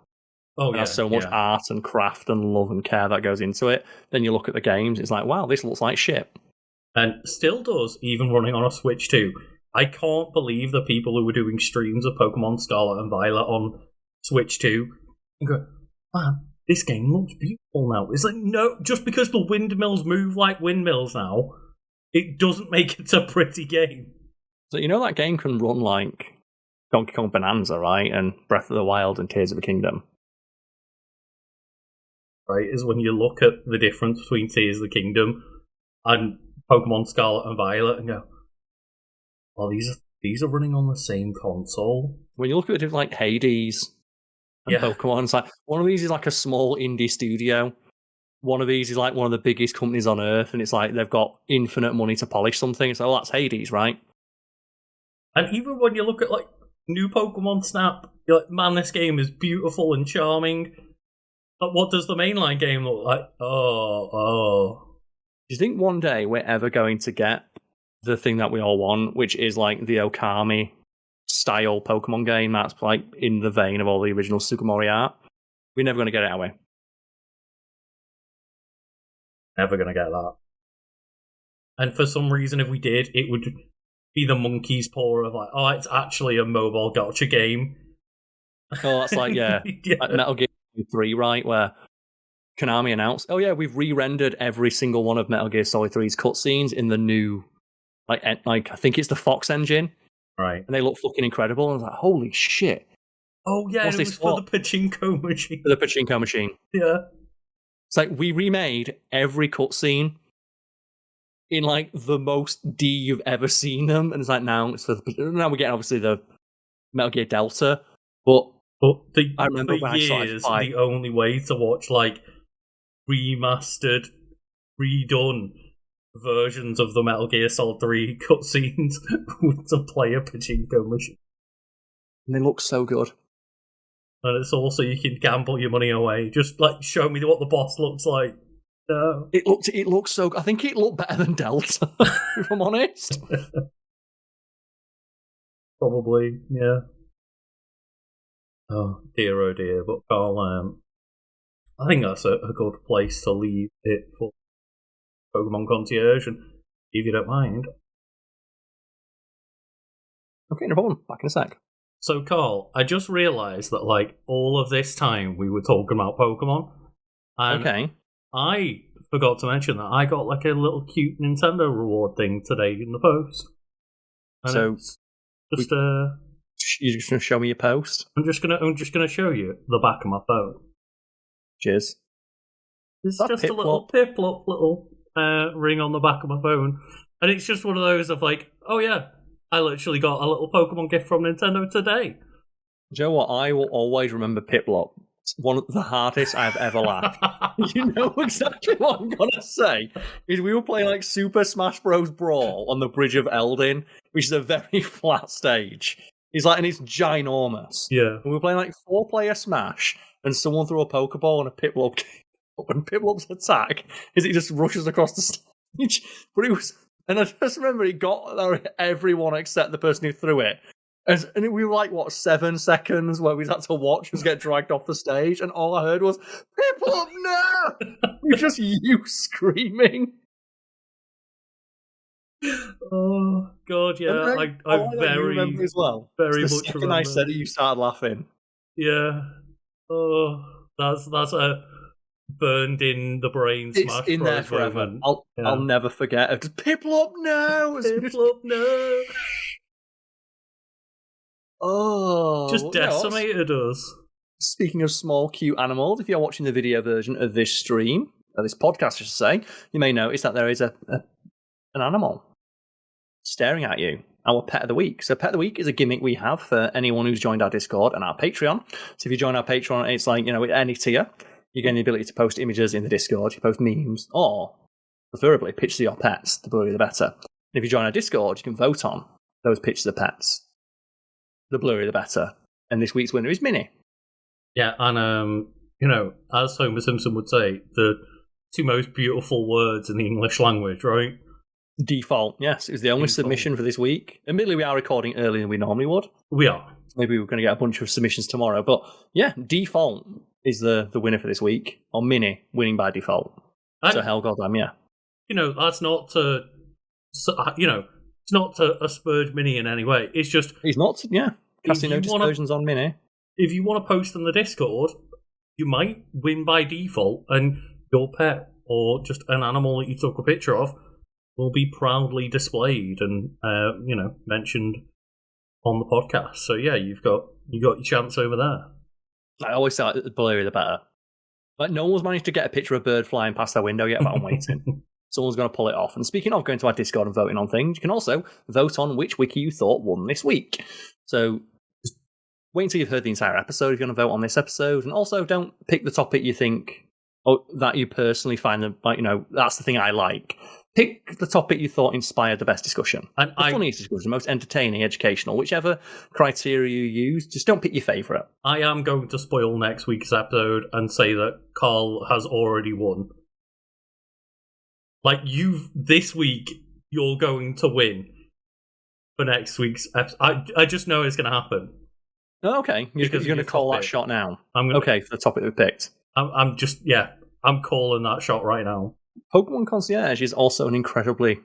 Oh, yeah. There's so much art and craft and love and care that goes into it. Then you look at the games, it's like, wow, this looks like shit. And still does, even running on a Switch 2. I can't believe the people who were doing streams of Pokemon Scarlet and Violet on Switch 2 and go, man, this game looks beautiful now. It's like, no, just because the windmills move like windmills now, it doesn't make it a pretty game. So that game can run like Donkey Kong Bonanza, right? And Breath of the Wild and Tears of the Kingdom. Right, is when you look at the difference between Tears of the Kingdom and Pokemon Scarlet and Violet and go, oh, these are running on the same console. When you look at it like Hades and Pokemon, it's like one of these is like a small indie studio. One of these is like one of the biggest companies on Earth, and it's like they've got infinite money to polish something. So that's Hades, right? And even when you look at like new Pokemon Snap, you're like, man, this game is beautiful and charming. But what does the mainline game look like? Oh. Do you think one day we're ever going to get the thing that we all want, which is like the Okami style Pokemon game that's like in the vein of all the original Super Mario art? We're never going to get it, are we? Never going to get that. And for some reason, if we did, it would be the monkey's paw of like, oh, it's actually a mobile gacha game. Oh, that's like, yeah. Like Metal Gear 3, right? Where Konami announced, oh yeah, we've re-rendered every single one of Metal Gear Solid 3's cutscenes in the new, like I think it's the Fox engine. Right. And they look fucking incredible. And I was like, holy shit. Oh yeah, it was for the pachinko machine. For the pachinko machine. Yeah. It's like, we remade every cutscene in like the most D you've ever seen them. And it's like, now we're getting obviously the Metal Gear Delta. But I remember for years, the only way to watch like remastered, redone versions of the Metal Gear Solid 3 cutscenes was to play a pachinko machine. And they look so good. And it's also, you can gamble your money away. Just like, show me what the boss looks like. No. It looks so good. I think it looked better than Delta, if I'm honest. Probably, yeah. Oh dear. But Karl, I think that's a good place to leave it for Pokemon Concierge, and if you don't mind. Okay, no problem. Back in a sec. So, Karl, I just realised that, like, all of this time we were talking about Pokemon. And Okay. I forgot to mention that I got, like, a little cute Nintendo reward thing today in the post. And So, just, you're just going to show me your post? I'm just gonna show you the back of my phone. Cheers. It's just a little Piplup little ring on the back of my phone. And it's just one of those of like, oh yeah, I literally got a little Pokemon gift from Nintendo today. Do you know what? I will always remember Piplup. It's one of the hardest I've ever laughed. You know exactly what I'm going to say. Is we were playing like Super Smash Bros. Brawl on the Bridge of Eldin, which is a very flat stage. And it's ginormous. Yeah. And we were playing like 4-player Smash, and someone threw a Pokeball and a Piplup came up, and Piplup's attack is it just rushes across the stage. But it was, and I just remember it got everyone except the person who threw it. And we were like, 7 seconds where we had to watch us get dragged off the stage, and all I heard was, Piplup, no! It was just you screaming. Oh God, yeah, I very remember as well. Very the much second remember. I said it, you started laughing. Yeah. Oh, that's a burned in the brain It's Smash in Bros. there forever. Moment. I'll never forget it. Piplup, no! Piplup, no! Oh, just decimated us. Speaking of small, cute animals, if you're watching the video version of this stream, or this podcast, I should say, you may notice that there is an animal staring at you. Our Pet of the Week. So Pet of the Week is a gimmick we have for anyone who's joined our Discord and our Patreon. So if you join our Patreon, it's like, with any tier, you get the ability to post images in the Discord, you post memes, or preferably pictures of your pets. The bluer the better. And if you join our Discord, you can vote on those pictures of pets. The bluer the better. And this week's winner is Minnie. Yeah, and as Homer Simpson would say, the two most beautiful words in the English language, right? Default, yes. It was the only submission for this week. Admittedly, we are recording earlier than we normally would. We are. Maybe we're going to get a bunch of submissions tomorrow. But yeah, Default is the winner for this week. Or Minnie winning by default. So hell goddamn, yeah. That's not to... it's not to asperge Minnie in any way. It's just... He's not, yeah. Casting no dispersions on Minnie. If you want to post in the Discord, you might win by default, and your pet, or just an animal that you took a picture of, will be proudly displayed and mentioned on the podcast. So yeah, you got your chance over there. I always say the bluer the better. Like no one's managed to get a picture of a bird flying past their window yet, but I'm waiting. Someone's going to pull it off. And speaking of going to our Discord and voting on things, you can also vote on which wiki you thought won this week. So just wait until you've heard the entire episode if you're going to vote on this episode, and also don't pick the topic you think that you personally find that's the thing I like. Pick the topic you thought inspired the best discussion. And the funniest discussion, the most entertaining, educational, whichever criteria you use, just don't pick your favourite. I am going to spoil next week's episode and say that Karl has already won. Like, this week, you're going to win for next week's episode. I just know it's going to happen. Oh, okay. You're going to call that shot now. Okay, for the topic we picked. I'm calling that shot right now. Pokemon Concierge is also an incredibly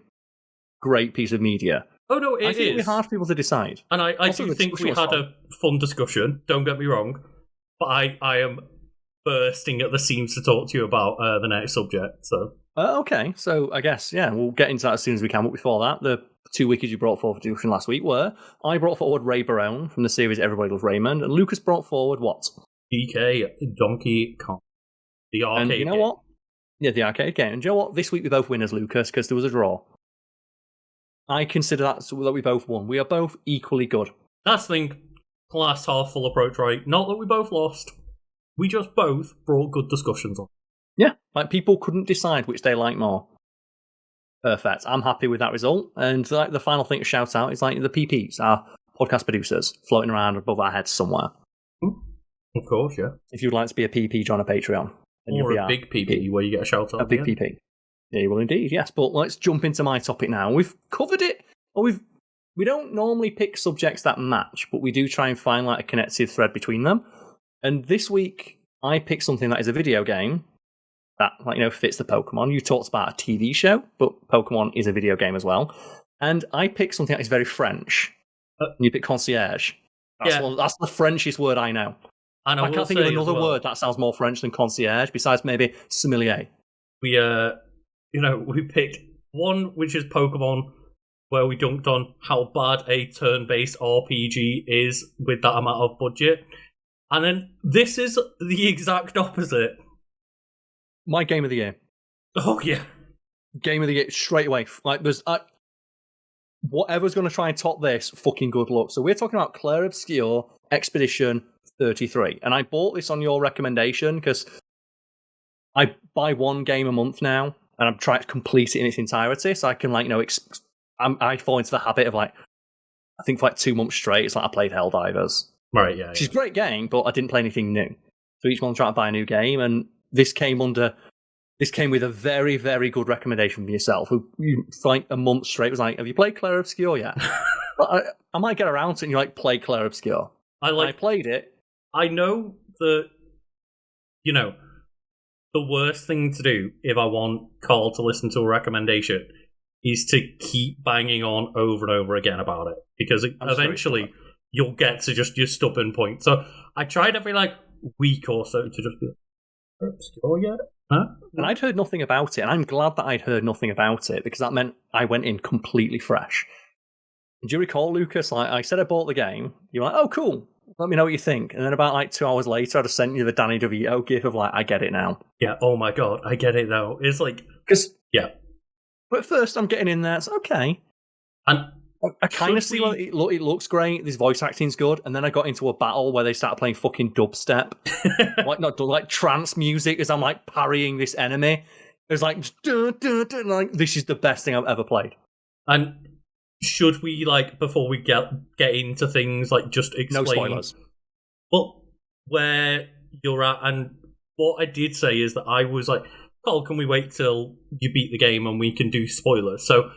great piece of media. Oh no, it is. It'll be hard for people to decide. And I do think we had a fun discussion, don't get me wrong, but I am bursting at the seams to talk to you about the next subject. So okay, so I guess, we'll get into that as soon as we can, but before that, the two wikis you brought forward for discussion last week were, I brought forward Ray Barone from the series Everybody Loves Raymond, and Lucas brought forward what? DK Donkey Kong. The arcade and you know game. What? Yeah, the arcade game. And you know what? This week we both winners, Lucas, because there was a draw. I consider that we both won. We are both equally good. That's the thing. Glass half full approach, right? Not that we both lost. We just both brought good discussions on. Yeah, like people couldn't decide which they like more. Perfect. I'm happy with that result. And like the final thing to shout out is like the PPs, our podcast producers, floating around above our heads somewhere. Of course, yeah. If you'd like to be a PP, join a Patreon. Or a big PP where you get a shout out. A big PP. Yeah, you will indeed, yes. But let's jump into my topic now. We've covered it. We don't normally pick subjects that match, but we do try and find like a connective thread between them. And this week, I picked something that is a video game, that fits the Pokemon. You talked about a TV show, but Pokemon is a video game as well. And I picked something that is very French. And you pick concierge. That's the Frenchest word I know. And I can't think of another word that sounds more French than concierge, besides maybe sommelier. We picked one which is Pokemon, where we dunked on how bad a turn-based RPG is with that amount of budget. And then this is the exact opposite. My game of the year. Oh, yeah. Game of the year, straight away. Like, there's... whatever's going to try and top this, fucking good luck. So we're talking about Clair Obscur Expedition 33. And I bought this on your recommendation because I buy one game a month now, and I'm trying to complete it in its entirety, so I can, I fall into the habit of, I think for 2 months straight, it's like I played Helldivers. Right, yeah. Which is a great game, but I didn't play anything new. So each month I'm trying to buy a new game, and this came with a very, very good recommendation from yourself, who you, for a month straight, was like, have you played Clair Obscur yet? I might get around to it, and you're like, play Clair Obscur. I played it. I know that, the worst thing to do if I want Karl to listen to a recommendation is to keep banging on over and over again about it, because eventually you'll get to just your stubborn point. So I tried every week or so to just be like, Obscur yet? Huh? And I'd heard nothing about it, and I'm glad that I'd heard nothing about it, because that meant I went in completely fresh. Do you recall, Lucas? I said I bought the game. You were like, oh, cool. Let me know what you think. And then about 2 hours later, I just sent you the Danny DeVito gif of I get it now. Yeah, oh my god, I get it now. It's yeah. But at first, I'm getting in there. It's okay. And I kind of see it looks great. This voice acting's good. And then I got into a battle where they started playing fucking dubstep. not trance music as I'm parrying this enemy. It's dun, dun, dun, this is the best thing I've ever played. And should we, before we get into things, just explain... No spoilers. Well, where you're at, and what I did say is that I was like, Karl, can we wait till you beat the game and we can do spoilers? So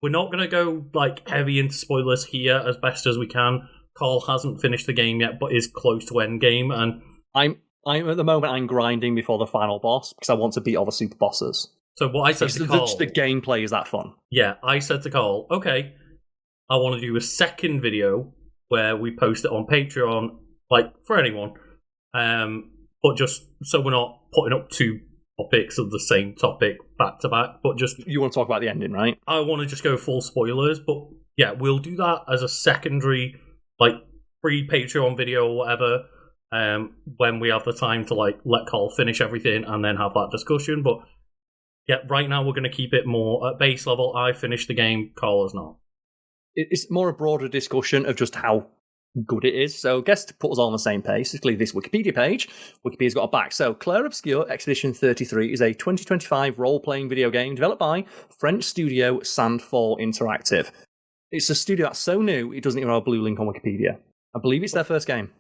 we're not going to go, heavy into spoilers here as best as we can. Karl hasn't finished the game yet, but is close to endgame, and... I'm at the moment, I'm grinding before the final boss, because I want to beat all the super bosses. So what I said to Karl... The gameplay is that fun. Yeah, I said to Karl, okay, I want to do a second video where we post it on Patreon, for anyone, but just so we're not putting up 2 topics of the same topic back to back, but just... You want to talk about the ending, right? I want to just go full spoilers, but yeah, we'll do that as a secondary, free Patreon video or whatever, when we have the time to, let Karl finish everything and then have that discussion, but... Yeah, right now we're going to keep it more at base level. I finished the game, Karl has not. It's more a broader discussion of just how good it is. So I guess to put us all on the same page, basically this Wikipedia page, Wikipedia's got a back. So Clair Obscur Expedition 33 is a 2025 role-playing video game developed by French studio Sandfall Interactive. It's a studio that's so new, it doesn't even have a blue link on Wikipedia. I believe it's their first game.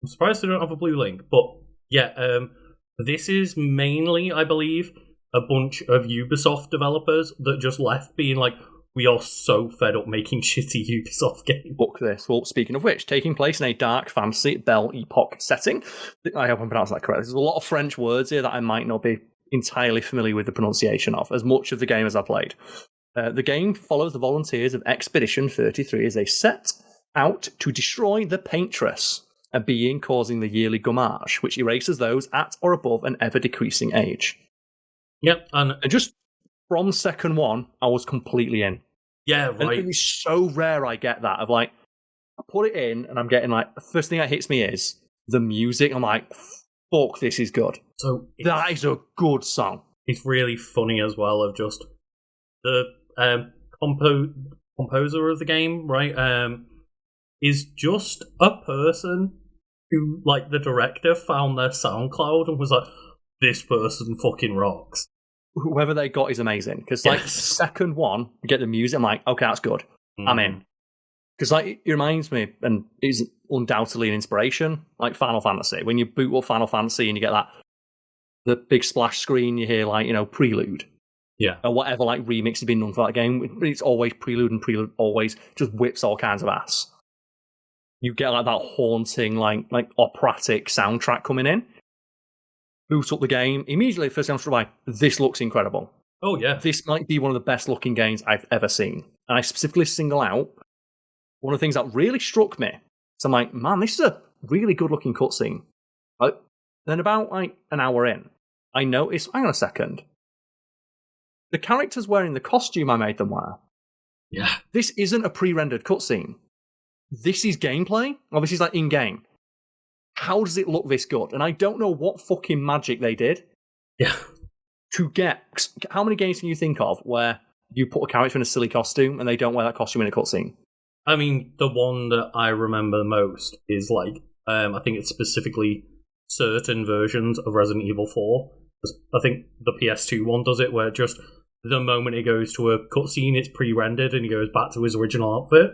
I'm surprised they don't have a blue link, but yeah, this is mainly, I believe, a bunch of Ubisoft developers that just left being we are so fed up making shitty Ubisoft games. Book this. Well, speaking of which, taking place in a dark fantasy Belle Epoque setting. I hope I'm pronouncing that correctly. There's a lot of French words here that I might not be entirely familiar with the pronunciation of, as much of the game as I played. The game follows the volunteers of Expedition 33 as they set out to destroy the Paintress, a being causing the yearly gommage, which erases those at or above an ever-decreasing age. Yep, and just from second one, I was completely in. Yeah, right. And it is so rare I get that, of I put it in, and I'm getting the first thing that hits me is the music. I'm like, fuck, this is good. So that is a good song. It's really funny as well, of just the composer of the game, right, is just a person who, the director, found their SoundCloud and was like, this person fucking rocks. Whoever they got is amazing. Because, second one, you get the music, I'm like, okay, that's good. I'm in. Because, it reminds me, and is undoubtedly an inspiration, Final Fantasy. When you boot up Final Fantasy and you get the big splash screen, you hear, Prelude. Yeah. Or whatever, remix has been done for that game. It's always Prelude, and Prelude always just whips all kinds of ass. You get, that haunting, operatic soundtrack coming in. boot up the game. Immediately, first thing I was like, this looks incredible. Oh, yeah. This might be one of the best looking games I've ever seen. And I specifically single out one of the things that really struck me. So I'm like, man, this is a really good looking cutscene. But then about like an hour in, I noticed, hang on a second. The character's wearing the costume I made them wear. Yeah. This isn't a pre-rendered cutscene. This is gameplay. Obviously, it's like in-game. How does it look this good? And I don't know what fucking magic they did. Yeah. To get... How many games can you think of where you put a character in a silly costume and they don't wear that costume in a cutscene? I mean, the one that I remember the most is like, I think it's specifically certain versions of Resident Evil 4. I think the PS2 one does it, where just the moment it goes to a cutscene, it's pre-rendered and he goes back to his original outfit.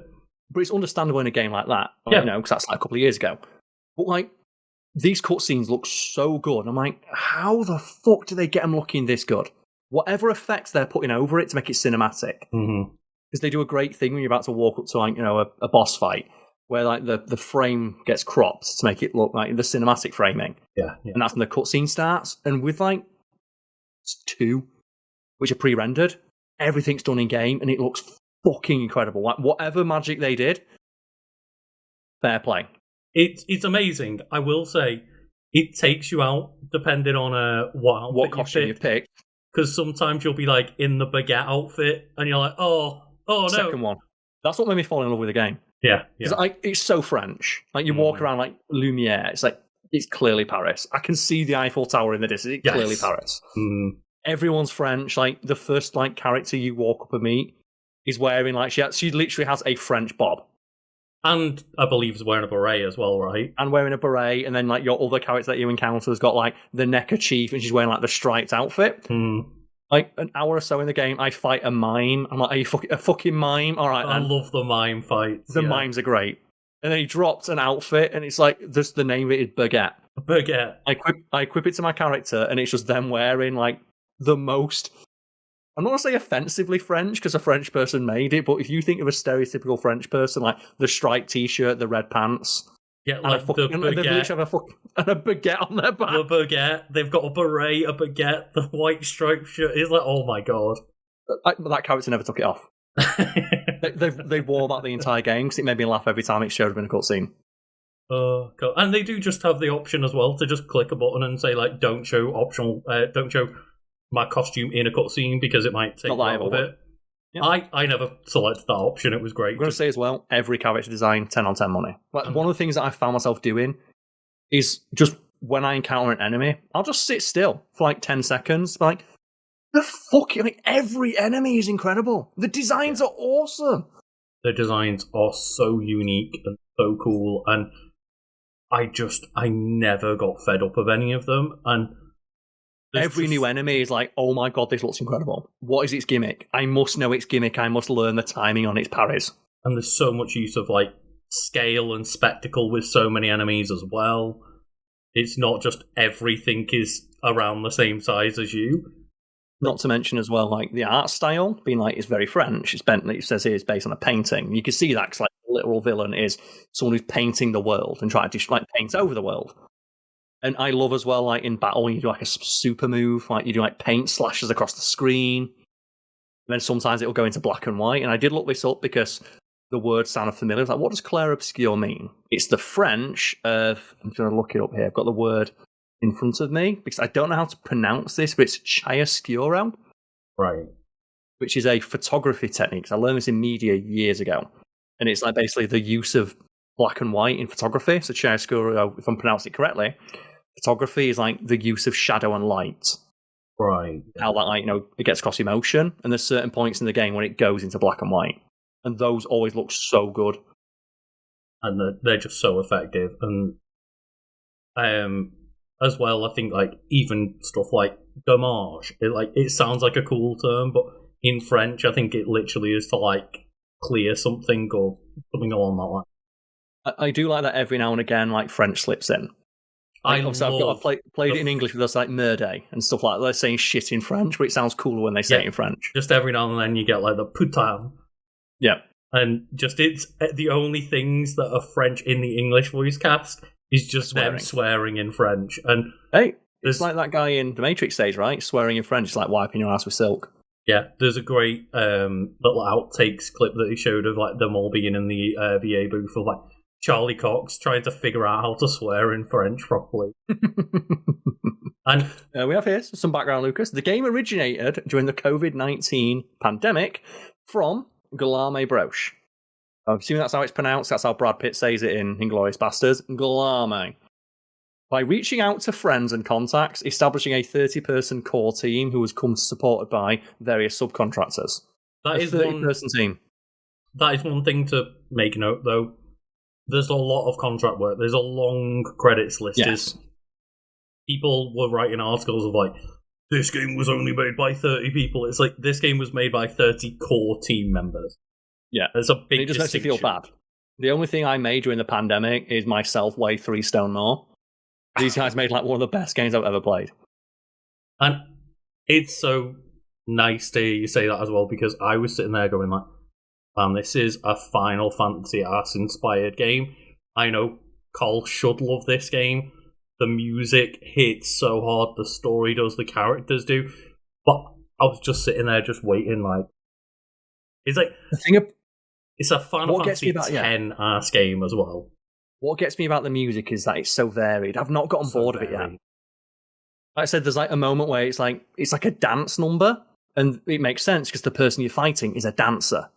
But it's understandable in a game like that, yeah. Because that's like a couple of years ago. But like, these cutscenes look so good. I'm like, how the fuck do they get them looking this good? Whatever effects they're putting over it to make it cinematic. Because they do a great thing when you're about to walk up to like, a boss fight, where like the frame gets cropped to make it look like the cinematic framing. Yeah. And that's when the cutscene starts. And with like 2, which are pre-rendered, everything's done in game and it looks fucking incredible. Like whatever magic they did, fair play. It's amazing. I will say, it takes you out depending on what costume you pick. Because sometimes you'll be like in the baguette outfit and you're like, oh no. Second one. That's what made me fall in love with the game. Yeah. It's so French. Like you walk around like Lumiere, it's like, it's clearly Paris. I can see the Eiffel Tower in the distance. It's clearly Paris. Everyone's French. Like the first like character you walk up and meet is wearing like she literally has a French bob. And I believe is wearing a beret as well, right? And wearing a beret, and then like your other character that you encounter has got like the neckerchief, and she's wearing like the striped outfit. Like an hour or so in the game, I fight a mime. I'm like, are you a fucking mime? All right, I love the mime fights. The mimes are great. And then he dropped an outfit, and it's like, just the name of it is Baguette. Baguette. I equip it to my character, and it's just them wearing like the most. I'm not going to say offensively French, because a French person made it, but if you think of a stereotypical French person, like the striped t-shirt, the red pants, yeah, like the baguette, they literally have a baguette on their back. The baguette, they've got a beret, a baguette, the white striped shirt. It's like, oh my god. That character never took it off. they wore that the entire game, because it made me laugh every time it showed up in a cutscene. Oh god! And they do just have the option as well to just click a button and say like, don't show my costume in a cutscene because it might take out of it. Yeah. I never selected that option. It was great. I'm going to say as well, every character design, 10 on 10 money. Like, one of the things that I found myself doing is just when I encounter an enemy, I'll just sit still for like 10 seconds. Like, every enemy is incredible. The designs are awesome. The designs are so unique and so cool. And I never got fed up of any of them. And every new enemy is like, oh my god, this looks incredible. What is its gimmick? I must know its gimmick. I must learn the timing on its parries. And there's so much use of like scale and spectacle with so many enemies as well. It's not just everything is around the same size as you. Not to mention as well, like the art style being like, it's very French. It says here it's based on a painting. You can see that because like the literal villain is someone who's painting the world and trying to like paint over the world. And I love as well, like in battle, when you do like a super move, like you do like paint slashes across the screen. And then sometimes it'll go into black and white. And I did look this up because the word sounded familiar. I was like, what does Clair Obscur mean? It's the French of, I'm going to look it up here. I've got the word in front of me because I don't know how to pronounce this, but it's chiaroscuro. Right. Which is a photography technique. I learned this in media years ago. And it's like basically the use of black and white in photography. So chiaroscuro, if I'm pronouncing it correctly, photography is like the use of shadow and light. Right. How that, like, it gets across emotion, and there's certain points in the game when it goes into black and white, and those always look so good. And they're just so effective. And as well, I think like even stuff like dommage, it sounds like a cool term, but in French, I think it literally is to like clear something or something along that line. I do like that every now and again, like French slips in. Like, I've played it in English with us, like merde and stuff like that. They're saying shit in French, but it sounds cooler when they say it in French. Just every now and then you get like the putain. Yeah. And just it's the only things that are French in the English voice cast is just them swearing in French. And hey, It's like that guy in the Matrix stage, right? Swearing in French, like wiping your ass with silk. Yeah, there's a great little outtakes clip that he showed of like them all being in the VA booth of like Charlie Cox trying to figure out how to swear in French properly. And we have here some background, Lucas. The game originated during the COVID-19 pandemic from Glame Broche. I'm assuming that's how it's pronounced. That's how Brad Pitt says it in Inglourious Basterds. Glame. By reaching out to friends and contacts, establishing a 30-person core team who was supported by various subcontractors. That is 30-person team. That is one thing to make note, though. There's a lot of contract work. There's a long credits list. Yes. People were writing articles of like, this game was only made by 30 people. It's like, this game was made by 30 core team members. Yeah. There's a big it just makes you feel bad. The only thing I made during the pandemic is myself weigh 3 stone more. These guys made like one of the best games I've ever played. And it's so nice to hear you say that as well, because I was sitting there going like, man, this is a Final Fantasy Ass inspired game. I know Karl should love this game. The music hits so hard, the story does, the characters do. But I was just sitting there just waiting like, it's like, it's a Final Fantasy X ass game as well. What gets me about the music is that it's so varied. I've not gotten bored of it yet. Like I said, there's like a moment where it's like a dance number, and it makes sense because the person you're fighting is a dancer.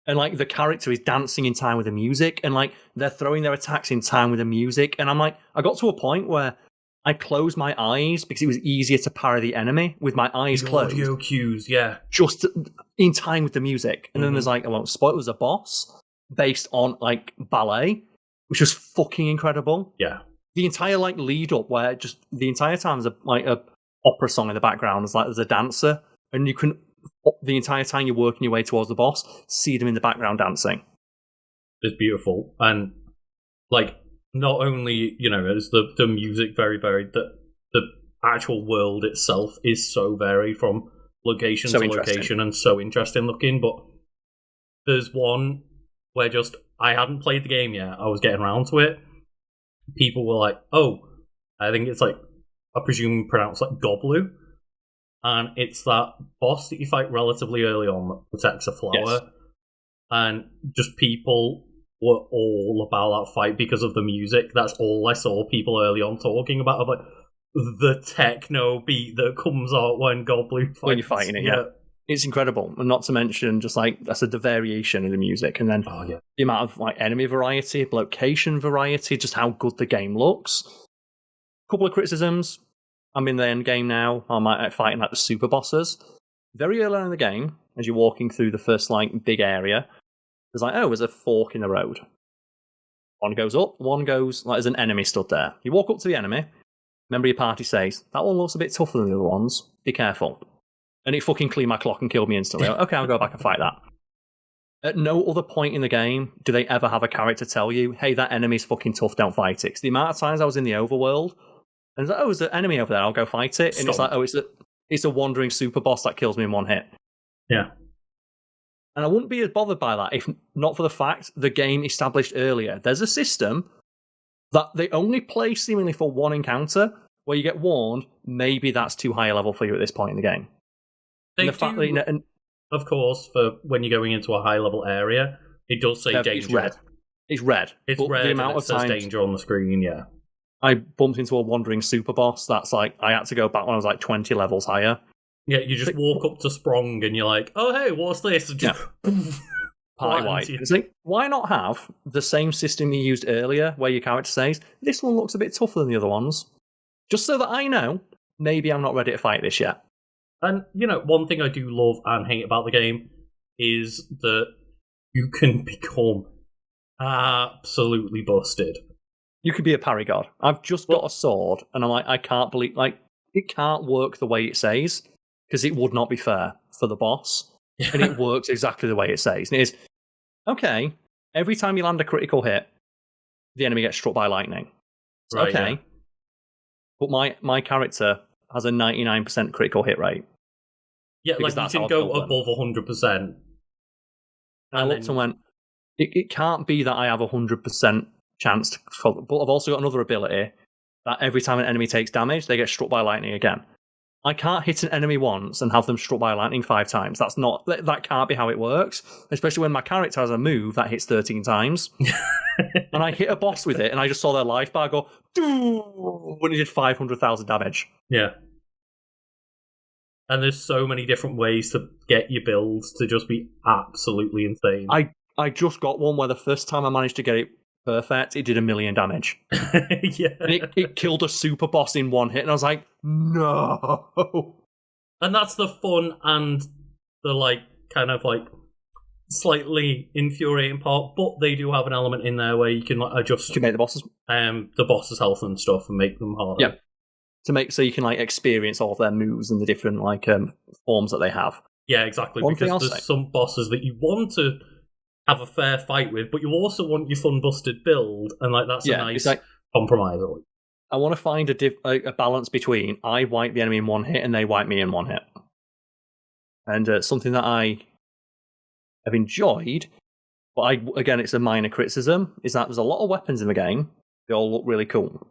And like the character is dancing in time with the music, and like they're throwing their attacks in time with the music. And I'm like, I got to a point where I closed my eyes because it was easier to parry the enemy with my eyes closed. Audio cues, yeah. Just in time with the music. And then there's like, I won't spoil it, was a boss based on like ballet, which was fucking incredible. Yeah. The entire like lead up where just the entire time there's a opera song in the background. It's like there's a dancer, and you can the entire time you're working your way towards the boss, see them in the background dancing. It's beautiful. And like not only, you know, is the music very varied, the actual world itself is so varied from location to location and so interesting looking, but there's one where just I hadn't played the game yet. I was getting around to it. People were like, "Oh, I think it's like I presume pronounced like Goblu," and it's that boss that you fight relatively early on that protects a flower, yes. And just people were all about that fight because of the music. That's all I saw people early on talking about. Of like the techno beat that comes out when Goblu fights. When you're fighting it, yeah. It's incredible, and not to mention just like I said, the variation in the music, and then the amount of like enemy variety, location variety, just how good the game looks. Couple of criticisms. I'm in the end game now. I'm fighting like the super bosses. Very early on in the game, as you're walking through the first like big area, there's like there's a fork in the road. One goes up, one goes like there's an enemy stood there. You walk up to the enemy. Member of your party says that one looks a bit tougher than the other ones. Be careful. And it fucking cleaned my clock and killed me instantly. Okay, I'll go back and fight that. At no other point in the game do they ever have a character tell you, hey, that enemy's fucking tough, don't fight it. 'Cause the amount of times I was in the overworld, and it's like, there's an enemy over there, I'll go fight it. And it's like, it's a wandering super boss that kills me in one hit. Yeah. And I wouldn't be as bothered by that if not for the fact the game established earlier. There's a system that they only play seemingly for one encounter, where you get warned, maybe that's too high a level for you at this point in the game. Of course, for when you're going into a high level area, it does say danger. It's red. It's red. It's red. The amount of times danger on the screen, yeah. I bumped into a wandering super boss. That's like I had to go back when I was like 20 levels higher. Yeah, you just walk up to Sprong and you're like, "Oh hey, what's this?" And just pie white. It's like, why not have the same system you used earlier, where your character says, "This one looks a bit tougher than the other ones," just so that I know maybe I'm not ready to fight this yet. And, you know, one thing I do love and hate about the game is that you can become absolutely busted. You could be a parry god. I've just got a sword, and I'm like, I can't believe, like, it can't work the way it says, because it would not be fair for the boss. And it works exactly the way it says. And it is, okay, every time you land a critical hit, the enemy gets struck by lightning. Right, okay. Yeah. But my character has a 99% critical hit rate. Yeah, like you can go above 100%. I looked and went, it can't be that I have 100% chance to... But I've also got another ability that every time an enemy takes damage, they get struck by lightning again. I can't hit an enemy once and have them struck by lightning 5 times. That can't be how it works, especially when my character has a move that hits 13 times. And I hit a boss with it, and I just saw their life bar go, doo, when it did 500,000 damage. Yeah. And there's so many different ways to get your builds to just be absolutely insane. I just got one where the first time I managed to get it perfect, it did 1 million damage. Yeah. And it killed a super boss in one hit, and I was like, no. And that's the fun and the, like, kind of, like, slightly infuriating part, but they do have an element in there where you can, like, adjust You can make the boss's health and stuff and make them harder. Yeah. So you can, like, experience all of their moves and the different, like, forms that they have. Yeah, exactly. One because there's some bosses that you want to have a fair fight with, but you also want your fun busted build, and like that's a nice compromise. I want to find a balance between I wipe the enemy in one hit and they wipe me in one hit. And something that I have enjoyed, but again, it's a minor criticism, is that there's a lot of weapons in the game. They all look really cool.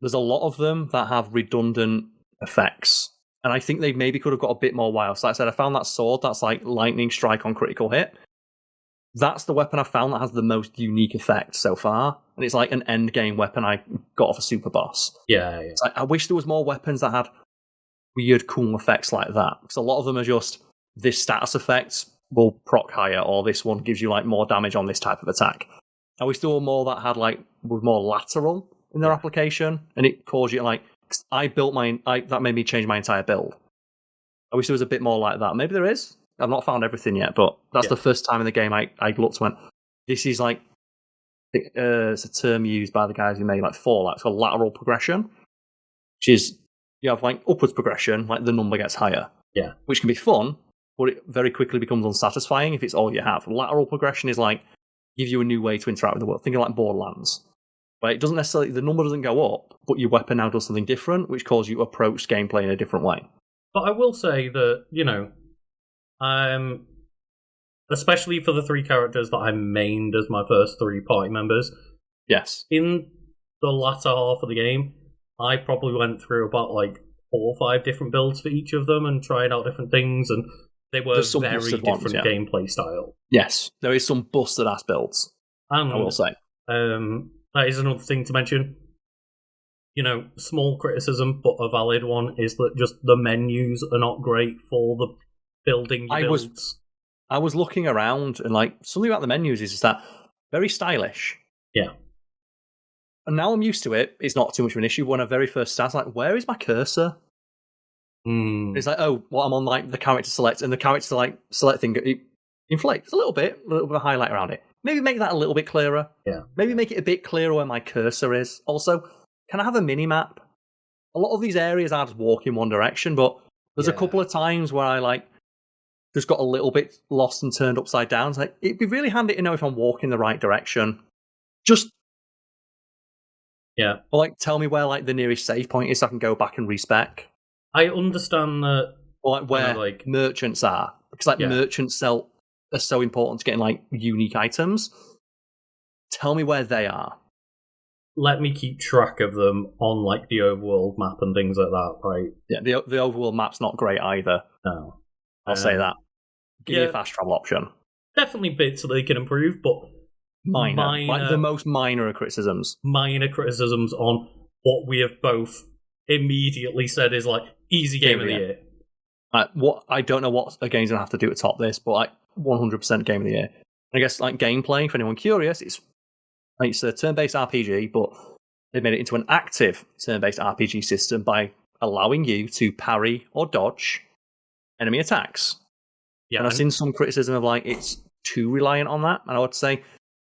There's a lot of them that have redundant effects. And I think they maybe could have got a bit more wild. So like I said, I found that sword that's like lightning strike on critical hit. That's the weapon I found that has the most unique effect so far. And it's like an end game weapon I got off a super boss. Yeah. It's like, I wish there was more weapons that had weird, cool effects like that. Because a lot of them are just, this status effect will proc higher, or this one gives you like more damage on this type of attack. I wish there were more that had like, were more lateral in their application. And it caused you like, I built that made me change my entire build. I wish there was a bit more like that. Maybe there is. I've not found everything yet, but that's the first time in the game I looked and went, this is like, it's a term used by the guys who made like Fallout. It's called lateral progression, which is, you have like upwards progression, like the number gets higher. Yeah. Which can be fun, but it very quickly becomes unsatisfying if it's all you have. Lateral progression is like, give you a new way to interact with the world. Think of like Borderlands. Where it doesn't necessarily, the number doesn't go up, but your weapon now does something different, which causes you to approach gameplay in a different way. But I will say that, you know, especially for the 3 characters that I mained as my first 3 party members. Yes. In the latter half of the game, I probably went through about like 4 or 5 different builds for each of them and trying out different things, and they were very different gameplay style. Yes, there is some busted ass builds. I will say. That is another thing to mention. You know, small criticism, but a valid one, is that just the menus are not great for the building builds. I was looking around, and like something about the menus is that very stylish. Yeah. And now I'm used to it. It's not too much of an issue. When I very first started, like, where is my cursor? It's like, oh, well, I'm on like the character select, and the character select thing it inflates a little bit of a highlight around it. Maybe make that a little bit clearer. Yeah. Maybe make it a bit clearer where my cursor is. Also, can I have a mini map? A lot of these areas I just walk in one direction, but there's a couple of times where I like just got a little bit lost and turned upside down. It's like, it'd be really handy to know if I'm walking the right direction. Just or like tell me where like the nearest save point is so I can go back and respec. I understand that. Or like where merchants are. Because like merchants are so important to getting like unique items. Tell me where they are. Let me keep track of them on like the overworld map and things like that, right? Yeah, the overworld map's not great either. No. I'll say that. Give me a fast travel option. Definitely bits that they can improve, but minor, like the most minor criticisms. Minor criticisms on what we have both immediately said is like easy game of the year. What I don't know what a game's gonna have to do to top this, but like 100% game of the year. I guess like gameplay, for anyone curious, it's a turn-based RPG, but they've made it into an active turn-based RPG system by allowing you to parry or dodge enemy attacks. Yeah, and I've seen some criticism of like it's too reliant on that, and I would say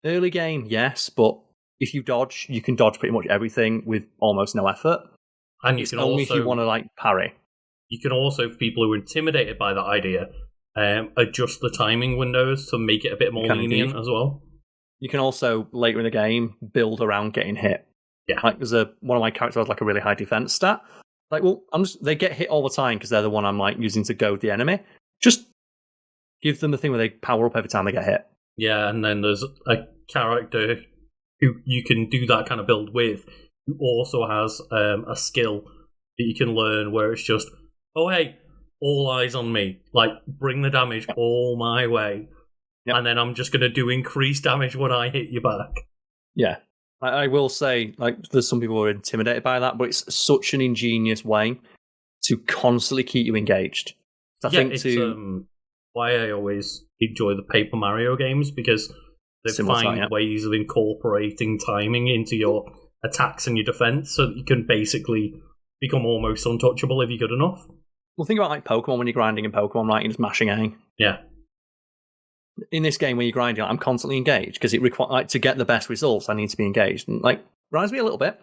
early game, yes, but if you dodge, you can dodge pretty much everything with almost no effort. And you can only also, if you want to like parry. You can also, for people who are intimidated by that idea, adjust the timing windows to make it a bit more lenient as well. You can also later in the game build around getting hit. Yeah, like there's one of my characters has like a really high defense stat. Like, well, they get hit all the time because they're the one I'm like using to goad the enemy. Just give them the thing where they power up every time they get hit. Yeah, and then there's a character who you can do that kind of build with who also has a skill that you can learn where it's just, oh hey, all eyes on me, like bring the damage all my way, and then I'm just going to do increased damage when I hit you back. Yeah, I will say, like, there's some people who are intimidated by that, but it's such an ingenious way to constantly keep you engaged. So I think it's why I always enjoy the Paper Mario games, because they find ways of incorporating timing into your attacks and your defense, so that you can basically become almost untouchable if you're good enough. Well, think about like Pokemon when you're grinding in Pokemon, right? You're just mashing A. Yeah. In this game, when you're grinding, I'm constantly engaged because it requires, like, to get the best results, I need to be engaged. And like, reminds me a little bit,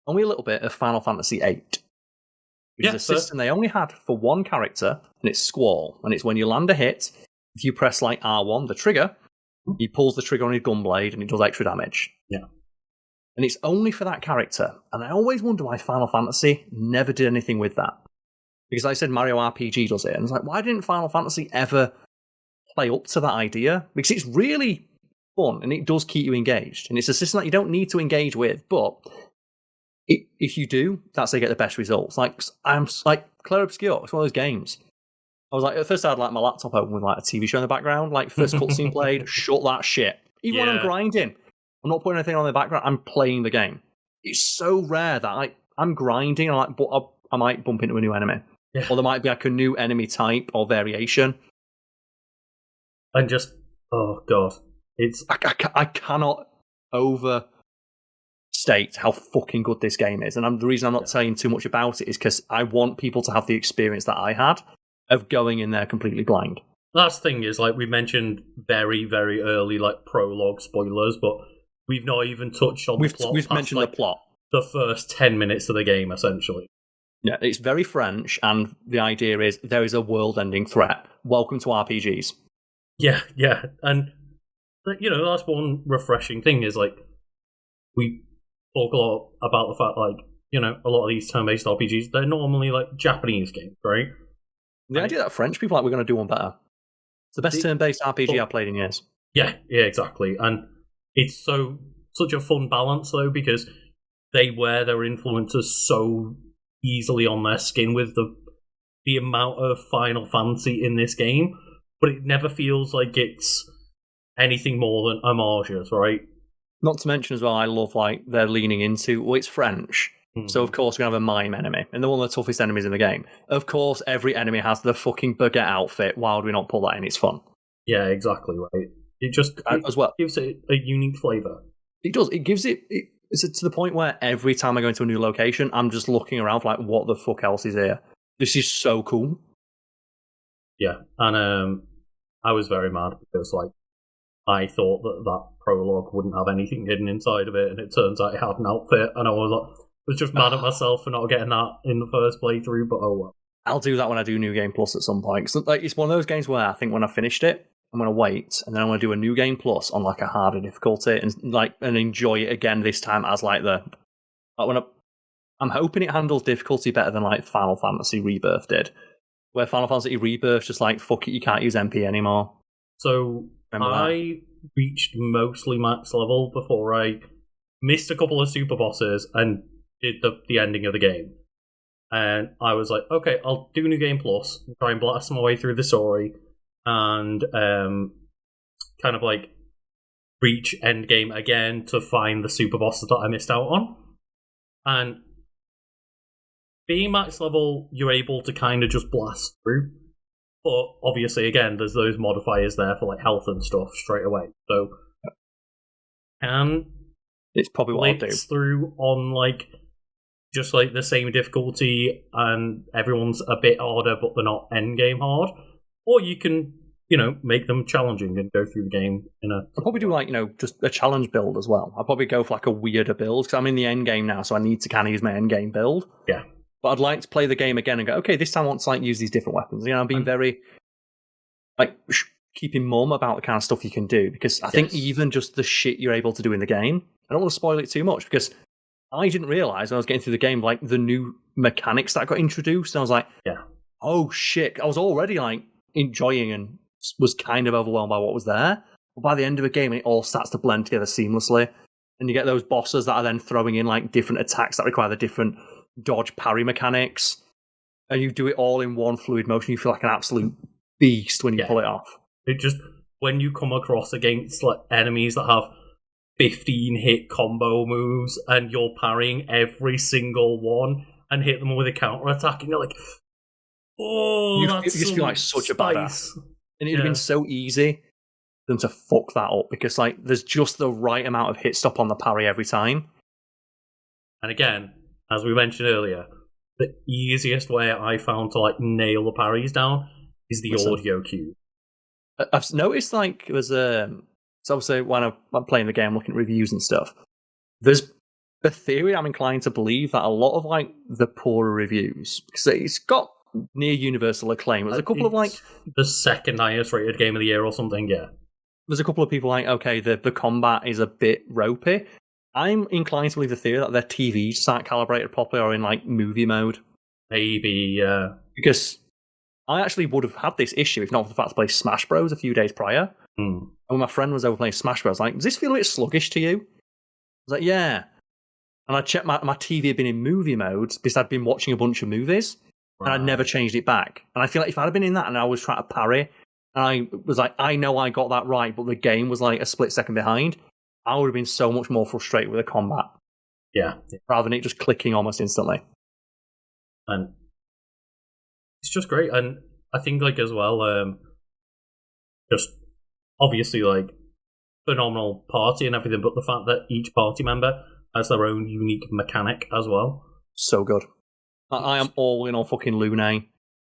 only a little bit of Final Fantasy VIII, which is a system they only had for one character, and it's Squall. And it's when you land a hit, if you press like R1, the trigger, he pulls the trigger on his gunblade and it does extra damage. Yeah. And it's only for that character. And I always wonder why Final Fantasy never did anything with that. Because I said Mario RPG does it, and it's like, why didn't Final Fantasy ever play up to that idea? Because it's really fun, and it does keep you engaged. And it's a system that you don't need to engage with, but if you do, that's how you get the best results. Like, I'm like Clair Obscur, it's one of those games. I was like, at first I had like my laptop open with like a TV show in the background, like first cutscene played, shut that shit. Even when I'm grinding, I'm not putting anything on in the background, I'm playing the game. It's so rare that I'm grinding, and I might bump into a new enemy. Yeah. Or there might be like a new enemy type or variation. And just, oh god, it's... I cannot overstate how fucking good this game is. And the reason I'm not saying too much about it is because I want people to have the experience that I had of going in there completely blind. Last thing is, like, we mentioned very, very early, like, prologue spoilers, but we've not even touched on the plot. We've mentioned the plot. The first 10 minutes of the game, essentially. Yeah, it's very French, and the idea is there is a world-ending threat. Welcome to RPGs. Yeah, and you know, that's one refreshing thing is, like, we talk a lot about the fact, like, you know, a lot of these turn-based RPGs, they're normally like Japanese games, right? The idea that French people are like, we're going to do one better. It's the best turn-based RPG I've played in years. Yeah, exactly, and it's such a fun balance though, because they wear their influences so easily on their skin with the amount of Final Fantasy in this game, but it never feels like it's anything more than homages, right? Not to mention as well, I love like they're leaning into, well, it's French, so of course we're going to have a mime enemy, and they're one of the toughest enemies in the game. Of course, every enemy has the fucking baguette outfit. Why would we not pull that in? It's fun. Yeah, exactly, right. It as well gives it a unique flavour. It does. It gives it it's to the point where every time I go into a new location, I'm just looking around for like, what the fuck else is here? This is so cool. Yeah, and I was very mad because like I thought that prologue wouldn't have anything hidden inside of it, and it turns out it had an outfit, and I was just mad at myself for not getting that in the first playthrough. But oh well. I'll do that when I do New Game Plus at some point. So, like, it's one of those games where I think when I finished it, I'm going to wait, and then I'm going to do a New Game Plus on like a harder difficulty, and enjoy it again this time as like I'm hoping it handles difficulty better than like Final Fantasy Rebirth did, where Final Fantasy Rebirth just like, fuck it, you can't use MP anymore. So I reached mostly max level before I missed a couple of super bosses and did the ending of the game. And I was like, okay, I'll do New Game Plus, try and blast my way through the story, and kind of like reach endgame again to find the super bosses that I missed out on. And being max level, you're able to kind of just blast through. But obviously, again, there's those modifiers there for like health and stuff straight away. So, and it's probably what I'll do through on like just like the same difficulty, and everyone's a bit harder, but they're not end game hard. Or you can, you know, make them challenging and go through the game in a... I'll probably do like, you know, just a challenge build as well. I'll probably go for like a weirder build because I'm in the end game now, so I need to kind of use my end game build. Yeah. But I'd like to play the game again and go, okay, this time I want to like use these different weapons. You know, I'm being very like keeping mum about the kind of stuff you can do, because I think even just the shit you're able to do in the game, I don't want to spoil it too much, because I didn't realize when I was getting through the game, like the new mechanics that got introduced, and I was like, oh shit, I was already like enjoying and was kind of overwhelmed by what was there. But by the end of the game, it all starts to blend together seamlessly. and you get those bosses that are then throwing in like different attacks that require the different dodge parry mechanics, and you do it all in one fluid motion. You feel like an absolute beast when you pull it off. It just, when you come across against like enemies that have 15 hit combo moves and you're parrying every single one and hit them with a counter attack, and you're like, oh, you just feel like such a badass. And it'd have been so easy for them to fuck that up, because like there's just the right amount of hit stop on the parry every time. And again, as we mentioned earlier, the easiest way I found to like nail the parries down is the audio cue. I've noticed like there's so obviously when I'm playing the game, looking at reviews and stuff, there's a theory I'm inclined to believe that a lot of like the poorer reviews, because it's got near universal acclaim. There's a couple of like the second highest rated game of the year or something. Yeah, there's a couple of people like, okay, the combat is a bit ropey. I'm inclined to believe the theory that their TVs aren't calibrated properly or in like movie mode. Maybe, yeah. Because I actually would have had this issue if not for the fact to play Smash Bros. A few days prior. And when my friend was over playing Smash Bros, like, does this feel a bit sluggish to you? I was like, yeah. And I checked my TV had been in movie mode because I'd been watching a bunch of movies, and I'd never changed it back. And I feel like if I'd have been in that and I was trying to parry, and I was like, I know I got that right, but the game was like a split second behind, I would have been so much more frustrated with the combat. Yeah. Rather than it just clicking almost instantly. And it's just great. And I think, like, as well, just obviously, like, phenomenal party and everything, but the fact that each party member has their own unique mechanic as well. So good. I am all in on fucking Lune.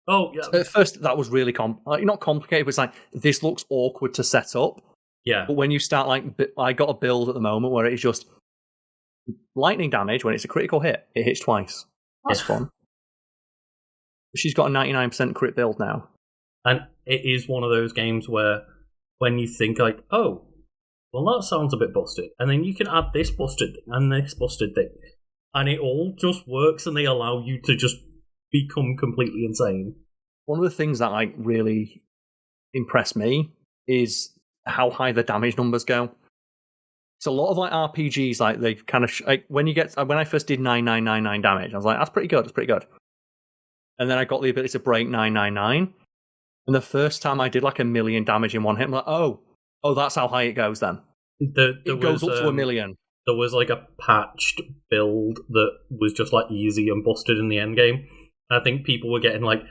Oh, yeah. At first, that was really not complicated, but it's like, this looks awkward to set up. Yeah. But when you start, like, I got a build at the moment where it's just lightning damage. When it's a critical hit, it hits twice. That's fun. She's got a 99% crit build now. And it is one of those games where when you think, like, oh, well, that sounds a bit busted, and then you can add this busted thing and this busted thing, and it all just works, and they allow you to just become completely insane. One of the things that like really impressed me is how high the damage numbers go. So a lot of like RPGs, like they kind of like when I first did 9999 damage, I was like, that's pretty good, and then I got the ability to break 999, and the first time I did like 1 million damage in one hit, I'm like, oh, that's how high it goes then. It goes up to 1 million. There was like a patched build that was just like easy and busted in the end game. And I think people were getting like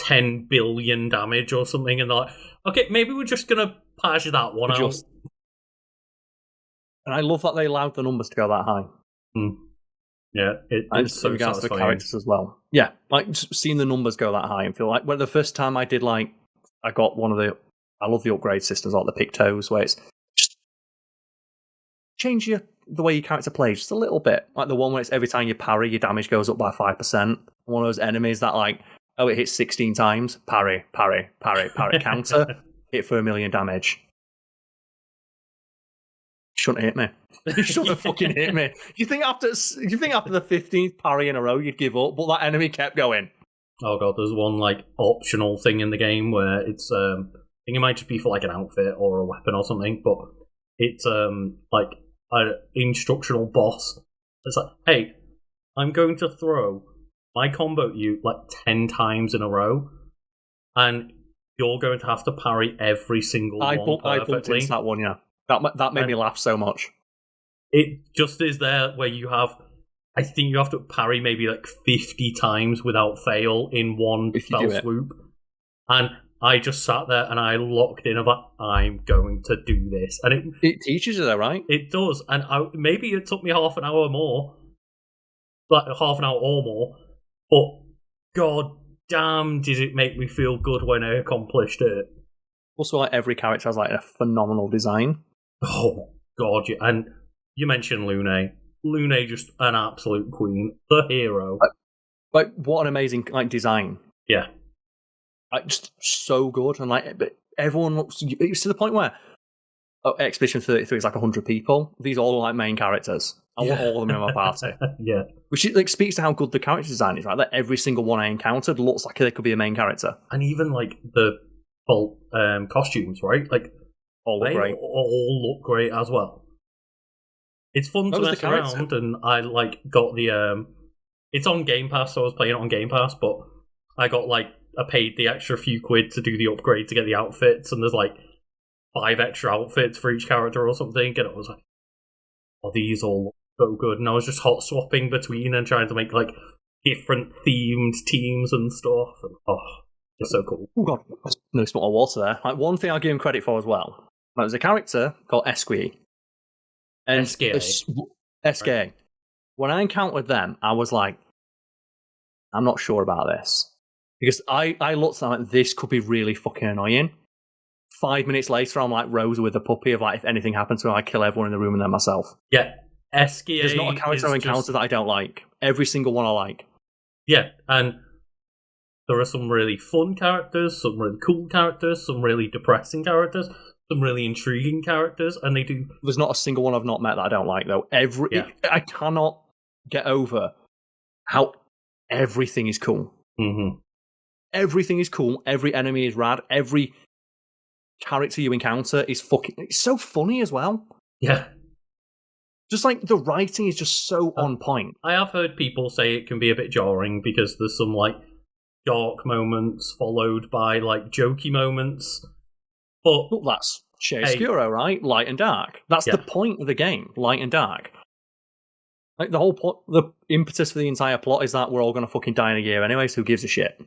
10 billion damage or something, and they're like, okay, maybe we're just gonna patch that one out. And I love that they allowed the numbers to go that high. Yeah, it's so regards to the satisfying. characters as well. Yeah, like just seeing the numbers go that high and feel like, well, the first time I did I got one of the, I love the upgrade systems like the Pictos, where it's just change the way your character plays just a little bit. Like the one where it's every time you parry, your damage goes up by 5%. One of those enemies that like, oh, it hits 16 times, parry, counter, hit for 1 million damage. Shouldn't hit me. You shouldn't have fucking hit me. You think after the 15th parry in a row you'd give up, but that enemy kept going. Oh god, there's one like optional thing in the game where it's I think it might just be for like an outfit or a weapon or something, but it's like an instructional boss. It's like, hey, I'm going to throw my combo at you like 10 times in a row, and you're going to have to parry every single one perfectly. I bumped into that one, yeah. That made me laugh so much. It just is there where you have, I think you have to parry maybe like 50 times without fail in one fell swoop. And I just sat there and I locked in of like, I'm going to do this. And it teaches you though, right? It does. And maybe it took me half an hour more, like half an hour or more, but god damn did it make me feel good when I accomplished it. Also, like every character has like a phenomenal design. Oh god, yeah. And you mentioned Lune. Lune just an absolute queen, the hero. Like what an amazing like design. Yeah, like just so good, and like but everyone looks. It's to the point where Expedition 33 is like 100 people. These all are like main characters. I want all of them in my party. Yeah, which like speaks to how good the character design is. Right, that every single one I encountered looks like they could be a main character, and even like the costumes, right? Like all look great. All look great as well. It's fun to mess around, and I got the it's on Game Pass, so I was playing it on Game Pass, but I got I paid the extra few quid to do the upgrade to get the outfits, and there's 5 extra outfits for each character or something, and I was like, oh, these all look so good, and I was just hot swapping between and trying to make different themed teams and stuff, and it's so cool. Oh god, no spot of water there. One thing I'll give him credit for as well. There's a character called Esquie. And SKA. Right. When I encountered them, I was like, I'm not sure about this. Because I looked at them this could be really fucking annoying. 5 minutes later, I'm like Rosa with a puppy of if anything happens to her, I kill everyone in the room and then myself. Yeah, SKA. There's not a character I encounter that I don't like. Every single one I like. Yeah, and there are some really fun characters, some really cool characters, some really depressing characters, some really intriguing characters, and they do. There's not a single one I've not met that I don't like, though. I cannot get over how everything is cool. Mm-hmm. Everything is cool. Every enemy is rad. Every character you encounter is it's so funny as well. Yeah. Just the writing is just so on point. I have heard people say it can be a bit jarring because there's some dark moments followed by jokey moments. But that's Chiaroscuro, right? Light and dark. That's the point of the game, light and dark. The whole plot, the impetus for the entire plot is that we're all going to fucking die in a year anyway, so who gives a shit?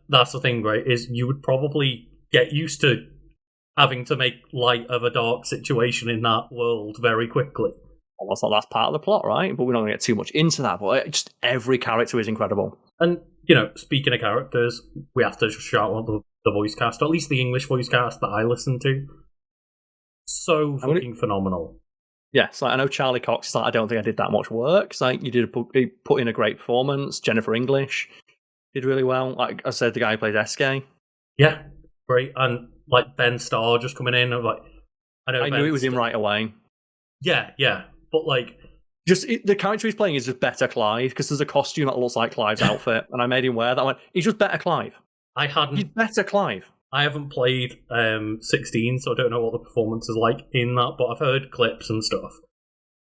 That's the thing, right, is you would probably get used to having to make light of a dark situation in that world very quickly. Well, that's part of the plot, right? But we're not going to get too much into that, but just every character is incredible. And, speaking of characters, we have to just shout out the voice cast, or at least the English voice cast that I listen to. So fucking phenomenal. Yeah, I know Charlie Cox is I don't think I did that much work. You put in a great performance. Jennifer English did really well. Like I said, the guy who plays SK. Yeah, great. And Ben Starr just coming in. I knew it was him right away. Yeah. But the character he's playing is just better Clive, because there's a costume that looks like Clive's outfit, and I made him wear that one. He's just better Clive. He's better Clive. I haven't played 16, so I don't know what the performance is like in that, but I've heard clips and stuff.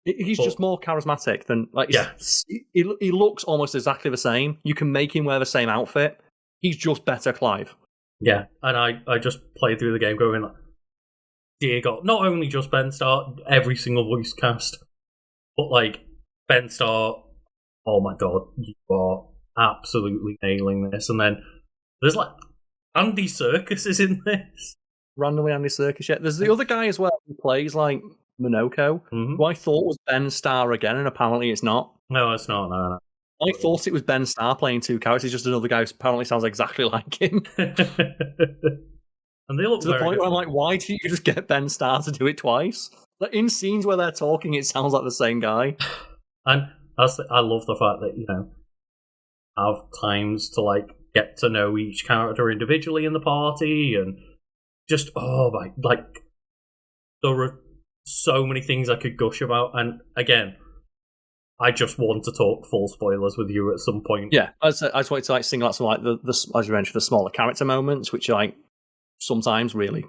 He's just more charismatic than he looks almost exactly the same. You can make him wear the same outfit. He's just better Clive. Yeah, and I just played through the game going, dear God, not only just Ben Starr, every single voice cast, but Ben Starr, oh my God, you are absolutely nailing this. And then there's Andy Serkis is in this. Randomly Andy Serkis, yeah. There's the other guy as well who plays Minoko, who I thought was Ben Starr again, and apparently it's not. No, it's not, no. I thought it was Ben Starr playing two characters, just another guy who apparently sounds exactly like him. And they look to the point where I'm why didn't you just get Ben Starr to do it twice? In scenes where they're talking, it sounds like the same guy. And I love the fact that, have times to get to know each character individually in the party, and just there are so many things I could gush about. And again, I just want to talk full spoilers with you at some point. Yeah, I just wanted to single out some the as you mentioned, the smaller character moments, which are sometimes really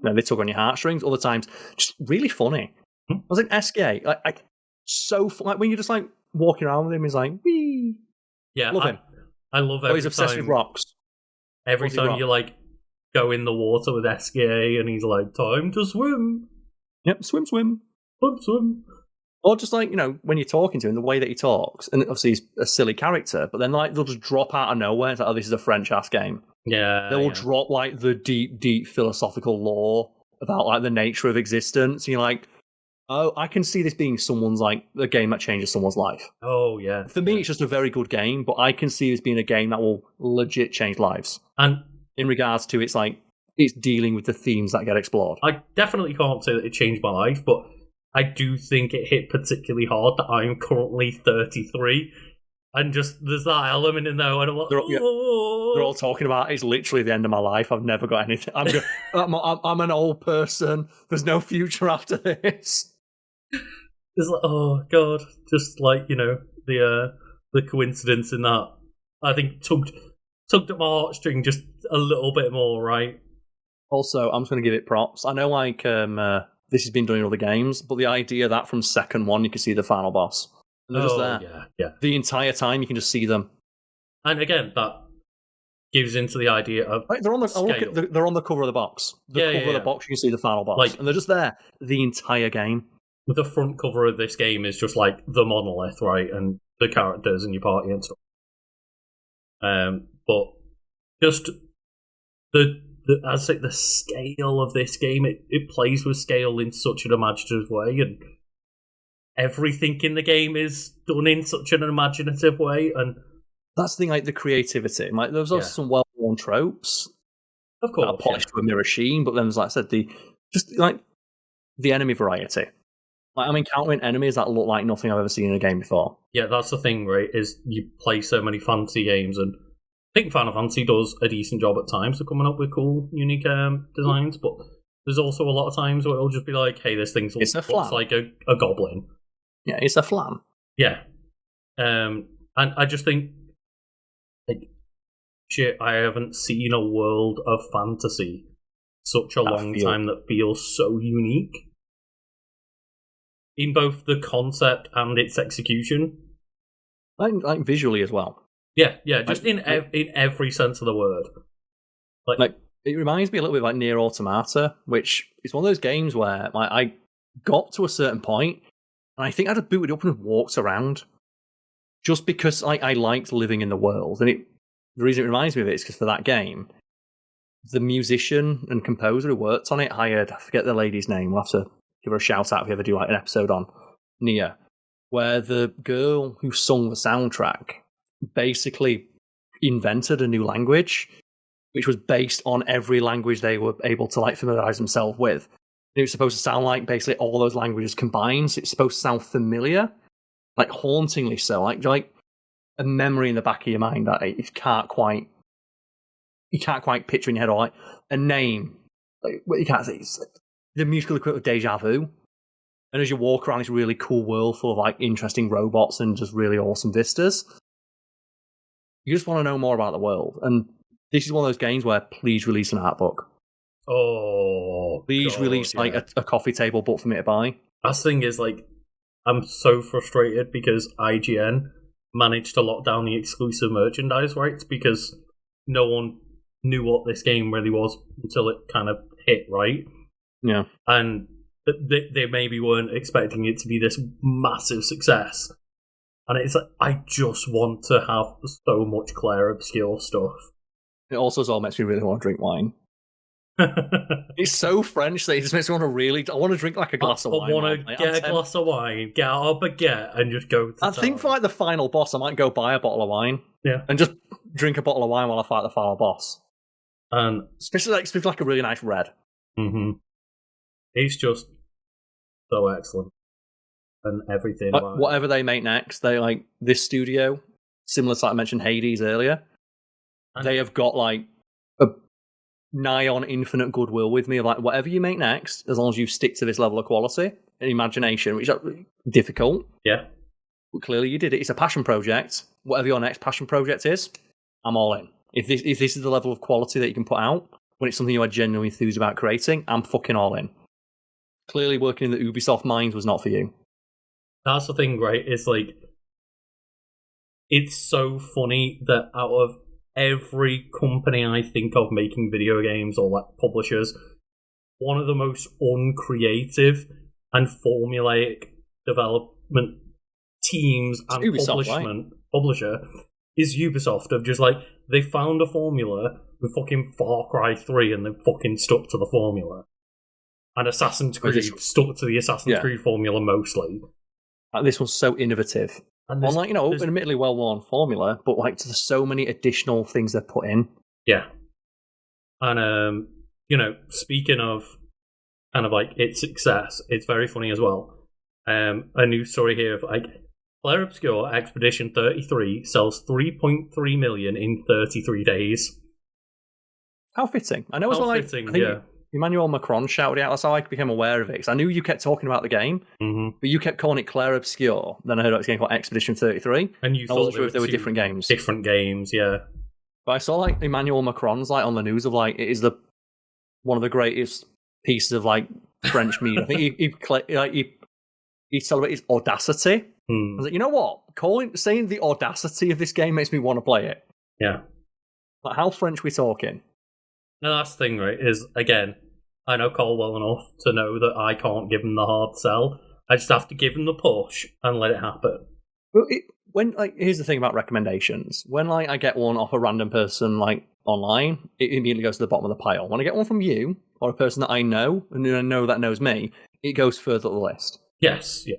they tug on your heartstrings, other times just really funny. I was SK, so fun. When you're just walking around with him, he's wee. Yeah, love him. I love every he's obsessed with rocks. Every time you go in the water with SKA and he's time to swim. Yep, swim. Swim. Or just when you're talking to him, the way that he talks, and obviously he's a silly character, but then they'll just drop out of nowhere. It's this is a French ass game. Yeah. They'll drop the deep philosophical lore about the nature of existence. And you're oh, I can see this being someone's a game that changes someone's life. Oh yeah. For me, it's just a very good game, but I can see this being a game that will legit change lives. And in regards to it's dealing with the themes that get explored. I definitely can't say that it changed my life, but I do think it hit particularly hard that I'm currently 33, and just there's that element in there when I'm they're all talking about it's literally the end of my life. I've never got anything. I'm an old person. There's no future after this. It's oh God, just the coincidence in that, I think tugged at my heartstring just a little bit more, right? Also, I'm just going to give it props. I know this has been done in other games, but the idea that from second one you can see the final boss. And they're just there. Yeah. The entire time you can just see them. And again, that gives into the idea of they're on the scale. They're on the cover of the box. The cover of the box, you can see the final boss. And they're just there the entire game. The front cover of this game is just like the monolith, right? And the characters and your party and stuff. But just the scale of this game, it plays with scale in such an imaginative way, and everything in the game is done in such an imaginative way, and that's the thing, like the creativity. Like there's also some well-worn tropes, of course, that are polished to a mirror sheen, but then there's, like I said, the enemy variety. Like I'm encountering enemies that look like nothing I've ever seen in a game before. Yeah, that's the thing, right? Is you play so many fantasy games, and I think Final Fantasy does a decent job at times of coming up with cool, unique designs, but there's also a lot of times where it'll just be like, hey, this thing looks like a goblin. Yeah, it's a flam. Yeah. And I just think, like, shit, I haven't seen a world of fantasy such a long time that feels so unique. In both the concept and its execution. Like visually as well. Yeah, just in every sense of the word. Like it reminds me a little bit like Nier Automata, which is one of those games where I got to a certain point, and I think I'd have booted up and walked around, just because I liked living in the world. And the reason it reminds me of it is because for that game, the musician and composer who worked on it hired, I forget the lady's name, we'll have to give her a shout out if we ever do like an episode on Nier, where the girl who sung the soundtrack basically invented a new language, which was based on every language they were able to like familiarize themselves with. And it was supposed to sound like basically all those languages combined. So it's supposed to sound familiar, like hauntingly so, like a memory in the back of your mind that you can't quite picture in your head, or like a name. Like what you can't say. It's like the musical equivalent of Deja Vu. And as you walk around this really cool world full of like interesting robots and just really awesome vistas, you just want to know more about the world. And this is one of those games where please release an art book. Oh, please release like a coffee table book for me to buy. That thing is like, I'm so frustrated because IGN managed to lock down the exclusive merchandise rights because no one knew what this game really was until it kind of hit, right? Yeah. And they maybe weren't expecting it to be this massive success. And it's like, I just want to have so much Clair Obscur stuff. It also as well makes me really want to drink wine. It's so French that it just makes me want to I want to drink like a glass of wine. I want to get a glass of wine, get out a baguette, and just go to I think for like the final boss, I might go buy a bottle of wine. Yeah. And just drink a bottle of wine while I fight the final boss. And especially like a really nice red. Mm-hmm. It's just so excellent. And everything. Whatever they make next, they like this studio, similar to like I mentioned Hades earlier. And they have got like a nigh on infinite goodwill with me. Like whatever you make next, as long as you stick to this level of quality and imagination, which is difficult. Yeah. But clearly you did it. It's a passion project. Whatever your next passion project is, I'm all in. If this is the level of quality that you can put out, when it's something you are genuinely enthused about creating, I'm fucking all in. Clearly working in the Ubisoft mines was not for you. That's the thing, right? It's like, it's so funny that out of every company I think of making video games or like publishers, one of the most uncreative and formulaic development teams and Ubisoft, publisher is Ubisoft. Of just like, they found a formula with fucking Far Cry 3 and they fucking stuck to the formula. And Assassin's Creed stuck to the Assassin's Creed formula mostly. This was so innovative. And on like, an admittedly well-worn formula, but like there's so many additional things they've put in. Yeah. And, speaking of kind of like its success, it's very funny as well. A news story here of like, Clair Obscur Expedition 33 sells 3.3 million in 33 days. How fitting. I know as well, yeah. Emmanuel Macron shouted out. That's how I became aware of it. Because I knew you kept talking about the game, but you kept calling it Clair Obscur. Then I heard it was a game called Expedition 33. And you thought wasn't sure if they were different games. Different games, yeah. But I saw like Emmanuel Macron's like on the news of like it is one of the greatest pieces of like French mean. I think he celebrated his audacity. I was like, you know what? Saying the audacity of this game makes me want to play it. Yeah. Like, how French we talking? The last thing, right, is, again, I know Karl well enough to know that I can't give him the hard sell. I just have to give him the push and let it happen. Well, here's the thing about recommendations. When I get one off a random person online, it immediately goes to the bottom of the pile. When I get one from you or a person that I know and I know that knows me, it goes further up the list. Yes, yeah.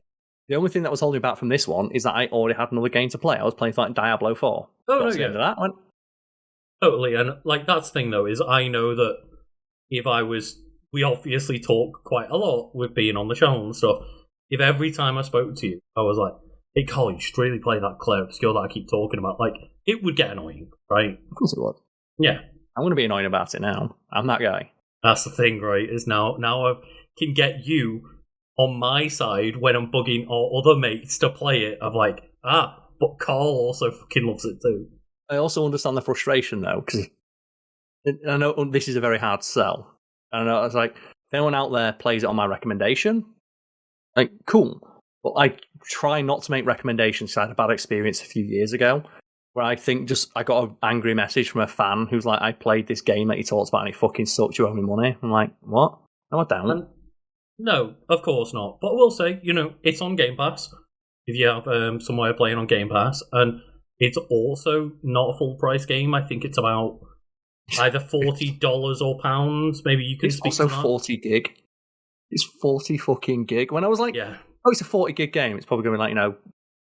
The only thing that was holding back from this one is that I already had another game to play. I was playing Diablo 4. Oh, no, the end of that. Totally, and that's the thing though, is I know that if we obviously talk quite a lot with being on the channel and stuff. If every time I spoke to you, I was like, hey Karl, you should really play that Clair Obscur that I keep talking about, it would get annoying, right? Of course it would. Yeah. I'm going to be annoying about it now. I'm that guy. That's the thing, right, is now I can get you on my side when I'm bugging our other mates to play it, of but Karl also fucking loves it too. I also understand the frustration though, because I know this is a very hard sell. I know it's like, if anyone out there plays it on my recommendation, cool. But I try not to make recommendations. I had a bad experience a few years ago where I think I got an angry message from a fan who's like, I played this game that he talks about and it fucking sucked, you owe me money. I'm like, what? No, I don't. No, of course not. But I will say, it's on Game Pass. If you have somewhere playing on Game Pass, and it's also not a full price game. I think it's about either $40 or pounds. Maybe you can it's speak also to that. 40 gig. It's 40 fucking gig. When I was like, oh, it's a 40 gig game. It's probably going to be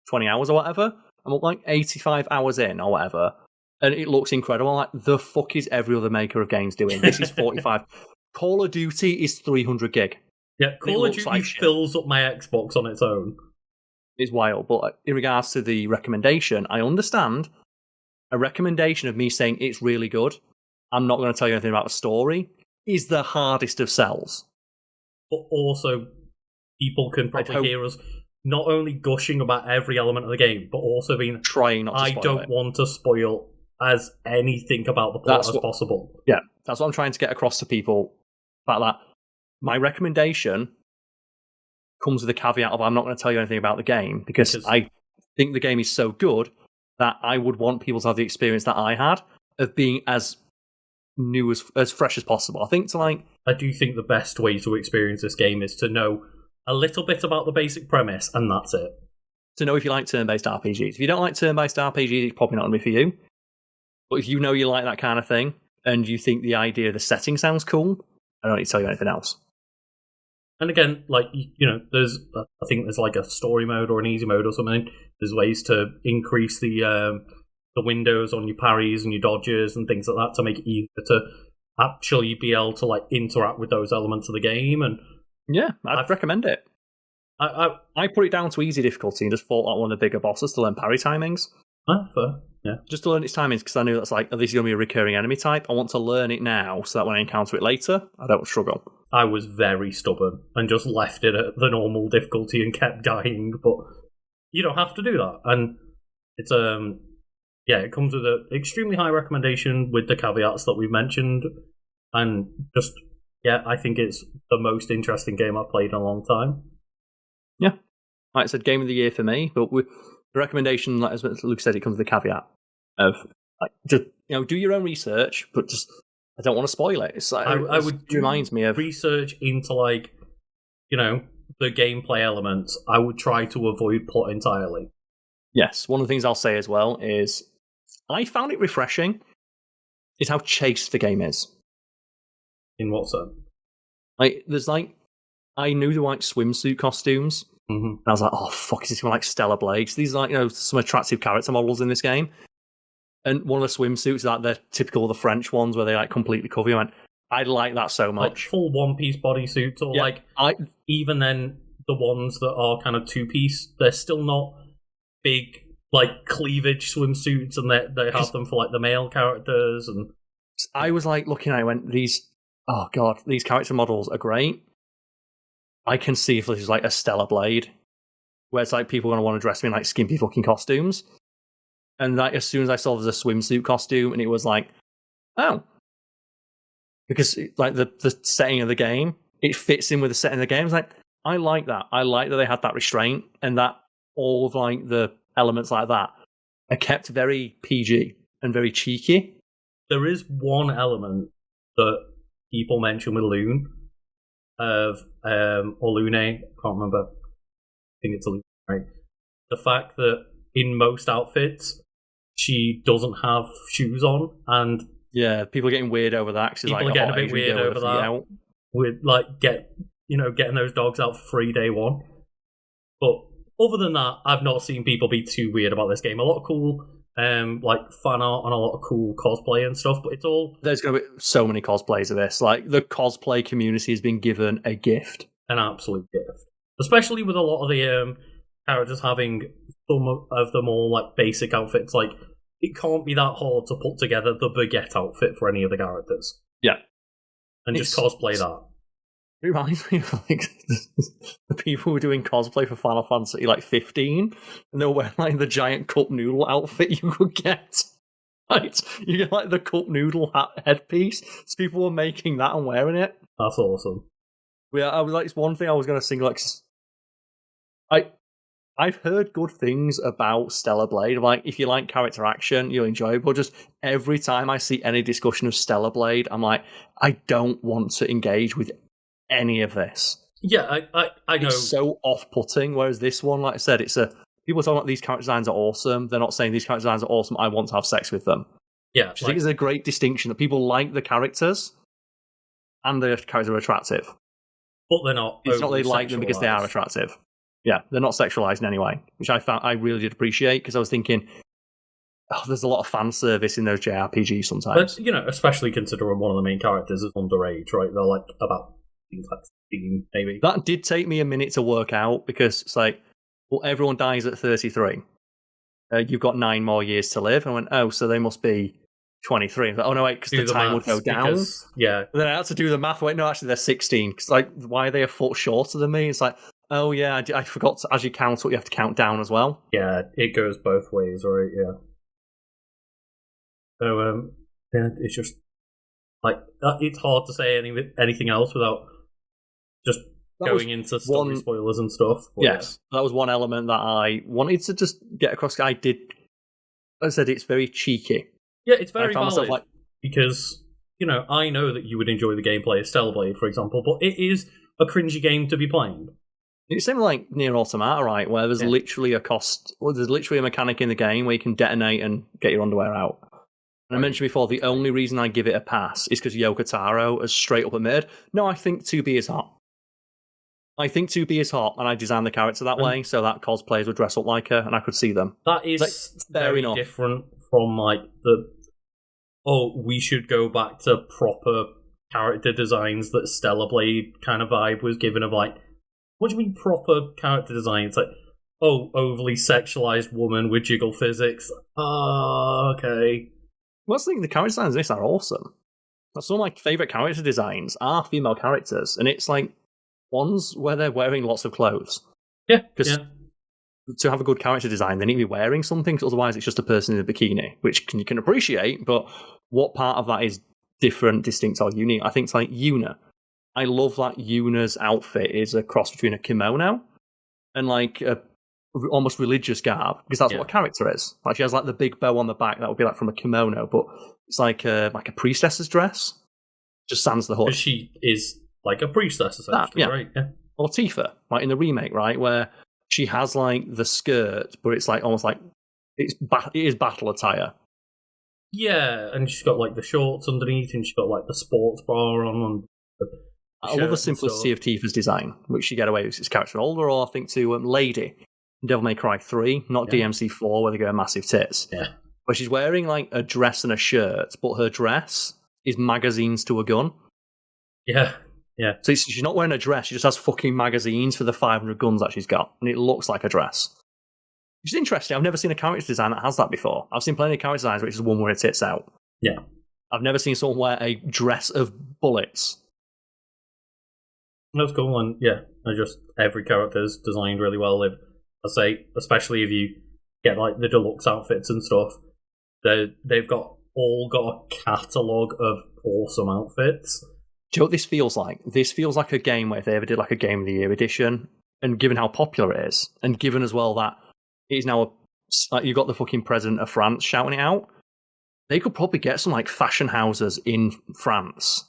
20 hours or whatever. I'm up 85 hours in or whatever. And it looks incredible. I'm like, the fuck is every other maker of games doing? This is 45. Call of Duty is 300 gig. Yeah, Call of Duty fills up my Xbox on its own. It's wild. But in regards to the recommendation, I understand a recommendation of me saying it's really good, I'm not going to tell you anything about the story, is the hardest of sells. But also, people can probably hear us not only gushing about every element of the game, but also being trying not to spoil I don't want to spoil as anything about the plot as possible. Yeah, that's what I'm trying to get across to people about that. My recommendation comes with the caveat of I'm not going to tell you anything about the game because I think the game is so good that I would want people to have the experience that I had of being as new, as fresh as possible. I think I do think the best way to experience this game is to know a little bit about the basic premise, and that's it. To know if you like turn-based RPGs. If you don't like turn-based RPGs, it's probably not going to be for you. But if you know you like that kind of thing, and you think the idea of the setting sounds cool, I don't need to tell you anything else. And again, there's I think there's a story mode or an easy mode or something. There's ways to increase the windows on your parries and your dodges and things like that to make it easier to actually be able to interact with those elements of the game. And yeah, I'd recommend it. I put it down to easy difficulty and just fought one of the bigger bosses to learn parry timings. Fair. Yeah. Just to learn its timings because I knew that's this is going to be a recurring enemy type. I want to learn it now so that when I encounter it later, I don't struggle. I was very stubborn and just left it at the normal difficulty and kept dying, but you don't have to do that. And it's it comes with an extremely high recommendation with the caveats that we've mentioned, and just I think it's the most interesting game I've played in a long time. Yeah, like I said, game of the year for me. But the recommendation, as Luke said, it comes with the caveat of just do your own research, but just I don't want to spoil it. It's I would reminds me of research into the gameplay elements. I would try to avoid plot entirely. Yes, one of the things I'll say as well is I found it refreshing. Is how chaste the game is. In what sense? There's I knew the swimsuit costumes. Mm-hmm. And I was like, oh fuck, is this one Stellar Blades? These are some attractive character models in this game. And one of the swimsuits they're typical of the French ones where they completely cover you. I like that so much. Full one-piece bodysuits, or even then the ones that are kind of two-piece, they're still not big cleavage swimsuits, and they have them for the male characters. And I was looking at it, I went, these character models are great. I can see if this is a Stellar Blade, where it's people are going to want to dress me in skimpy fucking costumes. And as soon as I saw there's a swimsuit costume, and it was oh, because the setting of the game it fits in with the setting of the game. It's like, I like that. I like that they had that restraint and that all of like the elements like that are kept very PG and very cheeky. There is one element that people mention with Lune or Lune, I can't remember. I think it's a Lune, right? The fact that in most outfits she doesn't have shoes on, and yeah, people are getting weird over that. People are getting a bit weird over that. With like getting those dogs out for free day one. But other than that, I've not seen people be too weird about this game. A lot of cool like fan art and a lot of cool cosplay and stuff, but it's all... There's going to be so many cosplays of this. Like, the cosplay community has been given a gift. An absolute gift. Especially with a lot of the characters having some of the more like basic outfits. Like, it can't be that hard to put together the baguette outfit for any of the characters. Yeah. And just cosplay that. It reminds me of like the people who were doing cosplay for Final Fantasy like 15, and they were wearing like the giant cup noodle outfit you could get. Right? You get like the cup noodle headpiece. So people were making that and wearing it. That's awesome. Yeah, I was like, it's one thing I was going to sing. Like, I've heard good things about Stellar Blade. Like, if you like character action, you'll enjoy it. But just every time I see any discussion of Stellar Blade, I'm like, I don't want to engage with any of this. Yeah, I know. It's so off-putting. Whereas this one, like I said, people are talking about these character designs are awesome. They're not saying these character designs are awesome. I want to have sex with them. Yeah, I think is a great distinction that people like the characters, and the characters are attractive. But they're not. It's not they like them because they are attractive. Yeah, they're not sexualized in any way, which I really did appreciate, because I was thinking, there's a lot of fan service in those JRPGs sometimes. But, especially considering one of the main characters is underage, right? They're like about 16, maybe. That did take me a minute to work out, because it's like, well, everyone dies at 33. You've got 9 more years to live. And I went, oh, so they must be 23. Like, oh, no, wait, because the time would go down. Yeah. And then I had to do the math. Wait, no, actually, they're 16. Because, like, why are they a foot shorter than me? It's like, oh, yeah, I forgot to, as you count up, you have to count down as well. Yeah, it goes both ways, right? Yeah. So, yeah, it's just, like, it's hard to say anything else without just going into story spoilers and stuff. Yes, that was one element that I wanted to just get across. I said it's very cheeky. Yeah, it's very valid, because, I know that you would enjoy the gameplay of Stellar Blade, for example, but it is a cringy game to be playing. It's similar like Nier Automata, right, where there's literally there's literally a mechanic in the game where you can detonate and get your underwear out. And I mentioned before, the only reason I give it a pass is because Yoko Taro has straight up admitted, no, I think 2B is hot. I think 2B is hot, and I designed the character that way so that cosplayers would dress up like her, and I could see them. That is very different from like we should go back to proper character designs that Stellar Blade kind of vibe was given of like, what do you mean proper character design? It's like, overly sexualized woman with jiggle physics. Okay. Well, I think the character designs in this are awesome. Some of my favourite character designs are female characters, and it's like ones where they're wearing lots of clothes. Yeah, because to have a good character design, they need to be wearing something, because otherwise it's just a person in a bikini, which you can appreciate, but what part of that is different, distinct, or unique? I think it's like Yuna. I love that Yuna's outfit is a cross between a kimono and like a almost religious garb, because that's what a character is. Like, she has like the big bow on the back that would be like from a kimono, but it's like a priestess's dress. Just sans the hood. She is like a priestess, essentially, right? Yeah. Or Tifa, like in the remake, right, where she has like the skirt, but it's like almost like it is battle attire. Yeah, and she's got like the shorts underneath, and she's got like the sports bra on. I love the simplicity of Tifa's design, which you get away with as character older, or I think to Lady in Devil May Cry 3, not DMC 4, where they go massive tits. Yeah. But she's wearing like a dress and a shirt, but her dress is magazines to a gun. Yeah. Yeah. So she's not wearing a dress, she just has fucking magazines for the 500 guns that she's got, and it looks like a dress. Which is interesting. I've never seen a character design that has that before. I've seen plenty of character designs which is one where it tits out. Yeah. I've never seen someone wear a dress of bullets. That's cool, and every character is designed really well. I say, especially if you get like the deluxe outfits and stuff, they've all got a catalogue of awesome outfits. Do you know what this feels like? This feels like a game where if they ever did like a Game of the Year edition, and given how popular it is, and given as well that it is now like you got the fucking president of France shouting it out, they could probably get some like fashion houses in France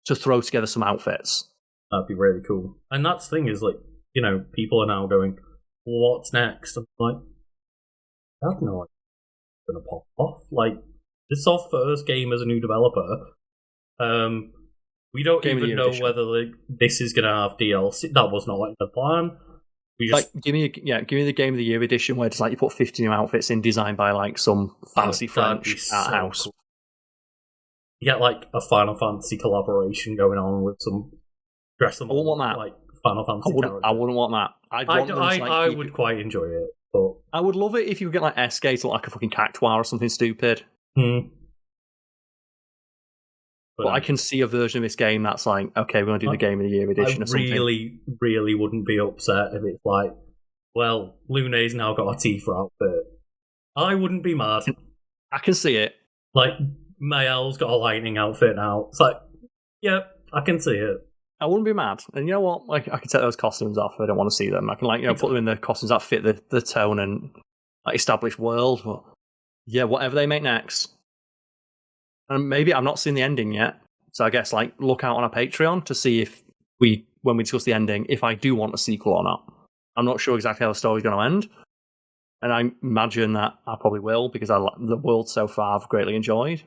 to throw together some outfits. That'd be really cool. And that's the thing is, like, you know, people are now going, what's next? I'm like, I have no idea what's going to pop off. Like, this is our first game as a new developer. We don't even know whether like, this is going to have DLC. That was not like the plan. We just give me the Game of the Year edition where it's like you put 50 new outfits in, designed by like some fancy French art house. Cool. You get like a Final Fantasy collaboration going on with some dress them. I wouldn't want that. Like Final Fantasy. I wouldn't want that. I would quite enjoy it, but I would love it if you could get like Escape or like a fucking Cactuar or something stupid. But I can see a version of this game that's like, okay, we're going to do the Game of the Year edition or something. I really wouldn't be upset if it's like, well, Lune's now got a Tifa outfit. I wouldn't be mad. I can see it. Like, Mael's got a lightning outfit now. It's like, yeah, I can see it. I wouldn't be mad. And you know what? Like, I can take those costumes off if I don't want to see them. I can, like, put them in the costumes that fit the tone and like, established world. But yeah, whatever they make next. And maybe I've not seen the ending yet. So I guess, like, look out on our Patreon to see if when we discuss the ending, if I do want a sequel or not. I'm not sure exactly how the story's going to end. And I imagine that I probably will, because the world so far I've greatly enjoyed.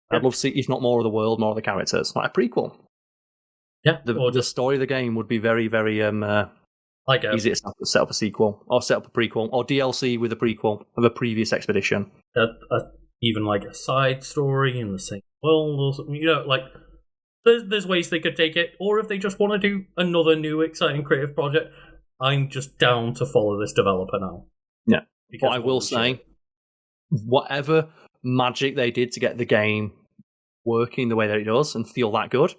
I'd love to see, if not more of the world, more of the characters. Like a prequel. Yeah. The story of the game would be very, very easy to set up a sequel, or set up a prequel, or DLC with a prequel of a previous expedition. Even like a side story in the same world, or something. You know, like there's ways they could take it, or if they just want to do another new exciting creative project, I'm just down to follow this developer now. Yeah, but I will say, whatever magic they did to get the game working the way that it does and feel that good,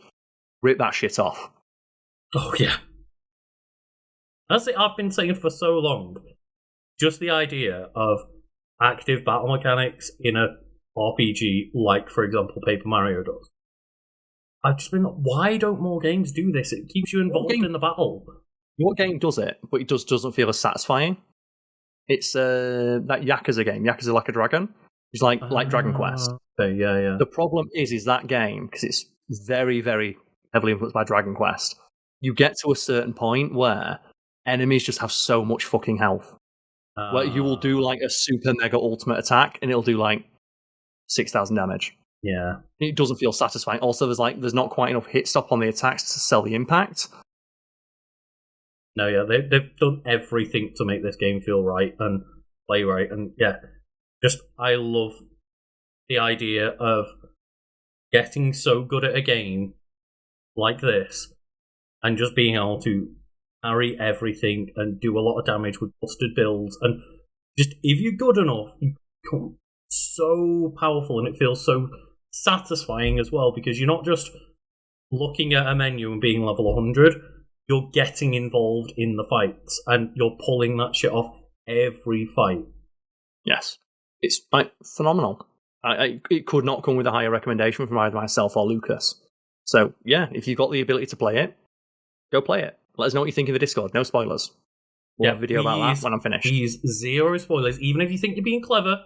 rip that shit off. Oh yeah, that's it. I've been saying for so long. Just the idea of active battle mechanics in a RPG, like for example Paper Mario does. I've just been, why don't more games do this? It keeps you involved in the battle. What game does it, but it doesn't feel as satisfying? It's that Yakuza game, Yakuza Like a Dragon. It's like Dragon Quest. Okay, yeah. The problem is that game, because it's very, very heavily influenced by Dragon Quest, you get to a certain point where enemies just have so much fucking health. Where you will do like a super mega ultimate attack and it'll do like 6,000 damage. Yeah. It doesn't feel satisfying. Also, there's not quite enough hit stop on the attacks to sell the impact. No, yeah, they've done everything to make this game feel right and play right. And yeah, just I love the idea of getting so good at a game like this and just being able to carry everything and do a lot of damage with busted builds, and just if you're good enough, you become so powerful, and it feels so satisfying as well, because you're not just looking at a menu and being level 100, you're getting involved in the fights and you're pulling that shit off every fight. Yes, it's like phenomenal. It could not come with a higher recommendation from either myself or Lucas. So yeah, if you've got the ability to play it, go play it. Let us know what you think in the Discord. No spoilers. We'll have a video about that when I'm finished. Please, zero spoilers. Even if you think you're being clever,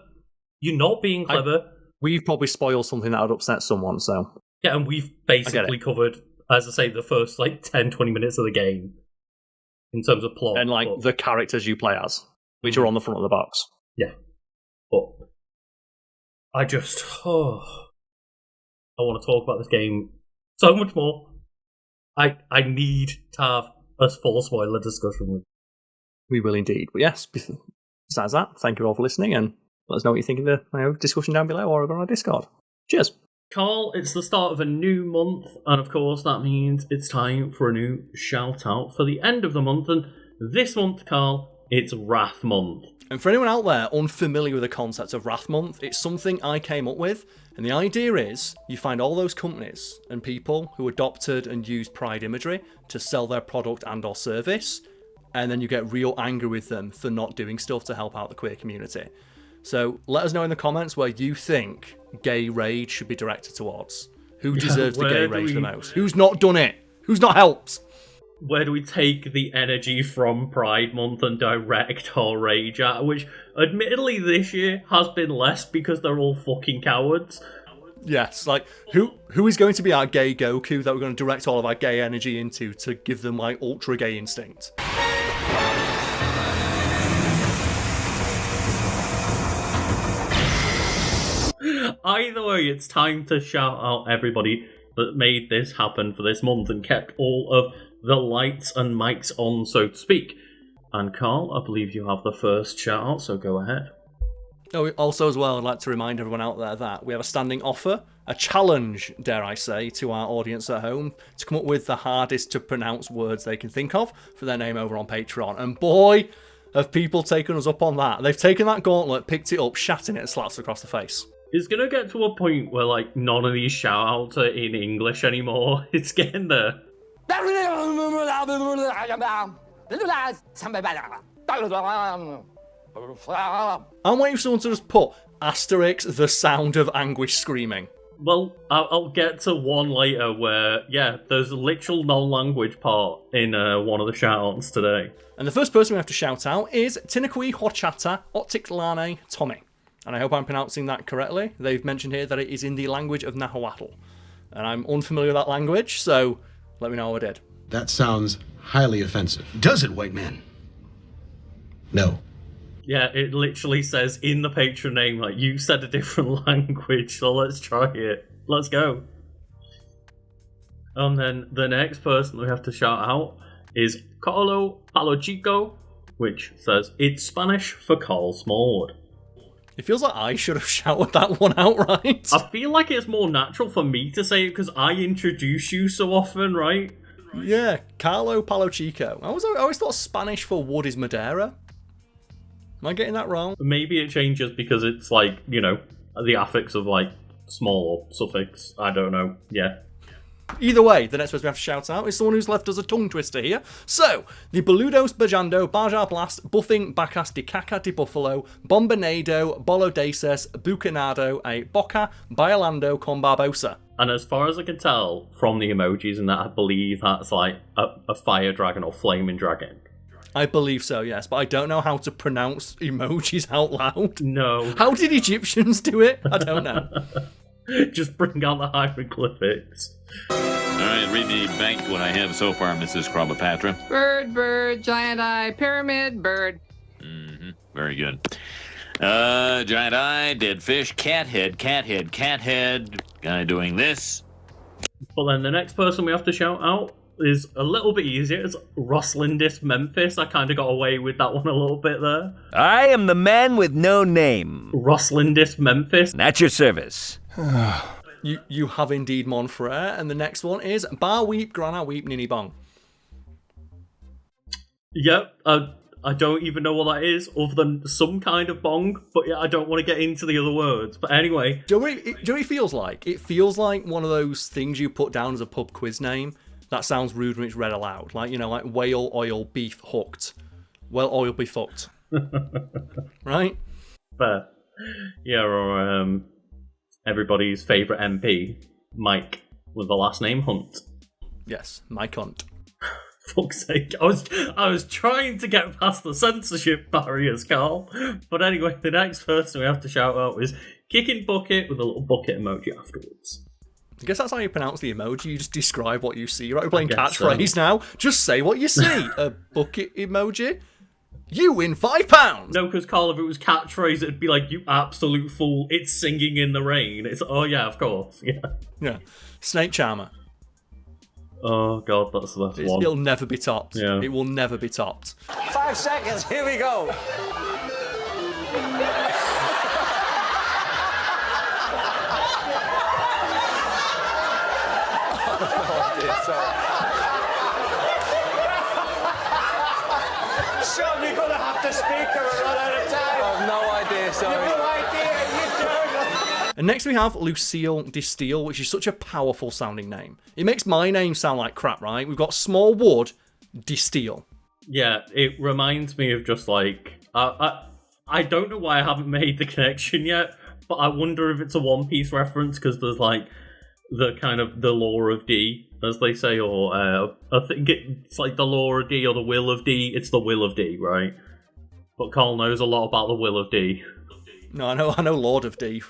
you're not being clever. We've probably spoiled something that would upset someone, so... Yeah, and we've basically covered, as I say, the first, 10-20 minutes of the game. In terms of plot. And, the characters you play as, which are on the front of the box. Yeah. But... I just... I want to talk about this game so much more. I need to have a full spoiler discussion with you. We will indeed. But yes, besides that, thank you all for listening, and let us know what you think in the discussion down below or over on our Discord. Cheers. Carl, it's the start of a new month, and of course that means it's time for a new shout out for the end of the month, and this month, Carl, it's Wrath Month. And for anyone out there unfamiliar with the concept of Wrath Month, it's something I came up with, and the idea is you find all those companies and people who adopted and used Pride imagery to sell their product and or service, and then you get real angry with them for not doing stuff to help out the queer community. So let us know in the comments where you think gay rage should be directed towards. Who deserves the gay rage the most? Who's not done it? Who's not helped? Where do we take the energy from Pride Month and direct our rage at? Which, admittedly, this year has been less because they're all fucking cowards. Yes, like, who is going to be our gay Goku that we're going to direct all of our gay energy into to give them, like, ultra gay instinct? Either way, it's time to shout out everybody that made this happen for this month and kept all of the lights and mics on, so to speak. And Karl, I believe you have the first shout out, so go ahead. Oh, also, as well, I'd like to remind everyone out there that we have a standing offer, a challenge, dare I say, to our audience at home to come up with the hardest to pronounce words they can think of for their name over on Patreon. And boy, have people taken us up on that. They've taken that gauntlet, picked it up, shat in it, and slapped us across the face. It's going to get to a point where, like, none of these shout-outs are in English anymore. It's getting there. I'm waiting for someone to just put asterisk the sound of anguish screaming. Well, I'll get to one later where, yeah, there's a literal non-language part in one of the shout-outs today. And the first person we have to shout out is Tinakui Horchata Otiklane Tommy. And I hope I'm pronouncing that correctly. They've mentioned here that it is in the language of Nahuatl. And I'm unfamiliar with that language, so let me know how I did. That sounds highly offensive. Does it, white man? No. Yeah, it literally says in the patron name, like, you said a different language, so let's try it. Let's go. And then the next person we have to shout out is Carlo Palochico, which says, it's Spanish for Karl Smallwood. It feels like I should have shouted that one out, right? I feel like it's more natural for me to say it because I introduce you so often, right? Yeah, Carlo Palochico. I always thought Spanish for wood is Madeira. Am I getting that wrong? Maybe it changes because it's like, you know, the affix of like small or suffix. I don't know. Yeah. Either way, the next person we have to shout out is someone who's left us a tongue twister here. So, the Boludos Bajando, Bajar Blast, Buffing Bacas de Caca de Buffalo, Bombonado, Bolodeses, Bucanado, a Boca, Biolando con Barbosa. And as far as I can tell from the emojis and that, I believe that's like a fire dragon or flaming dragon. I believe so, yes, but I don't know how to pronounce emojis out loud. No. How did Egyptians do it? I don't know. Just bring out the hieroglyphics. Alright, read me back what I have so far, Mrs. Cleopatra. Bird, giant eye, pyramid, bird. Mm-hmm. Very good. Giant eye, dead fish, cat head. Guy doing this. Well, then the next person we have to shout out is a little bit easier. It's Roslindis Memphis. I kind of got away with that one a little bit there. I am the man with no name. Roslindis Memphis. At your service. You have indeed, mon frere. And the next one is Bar Weep, Grana Weep, Ninny Bong. Yep, I don't even know what that is, other than some kind of bong, but yeah, I don't want to get into the other words. But anyway. Do you know what it feels like? It feels like one of those things you put down as a pub quiz name that sounds rude when it's read aloud. Like, you know, like whale, oil, beef, hooked. Well, oil be fucked. Right? Fair. Yeah, or everybody's favourite MP, Mike, with the last name Hunt. Yes, Mike Hunt. Fuck's sake. I was trying to get past the censorship barriers, Karl. But anyway, the next person we have to shout out is Kicking Bucket with a little bucket emoji afterwards. I guess that's how you pronounce the emoji. You just describe what you see. You're playing catchphrase now. Just say what you see. A bucket emoji. You win £5. No, because Karl, if it was catchphrase, it'd be like, you absolute fool. It's singing in the rain. It's oh yeah, of course. Yeah. Snake Charmer. Oh god, that's the one. It'll never be topped. Yeah. It will never be topped. 5 seconds. Here we go. Sean, you're going to have to speak or we'll run out of time. I have no idea, sorry. You have no idea, you don't. And next we have Lucille Distill, which is such a powerful sounding name. It makes my name sound like crap, right? We've got Smallwood Distill. Yeah, it reminds me of just like... I don't know why I haven't made the connection yet, but I wonder if it's a One Piece reference, because there's like the kind of the law of D, as they say, or I think it's like the law of D or the will of D. It's the will of D, right? But Karl knows a lot about the will of D. No, I know Lord of D.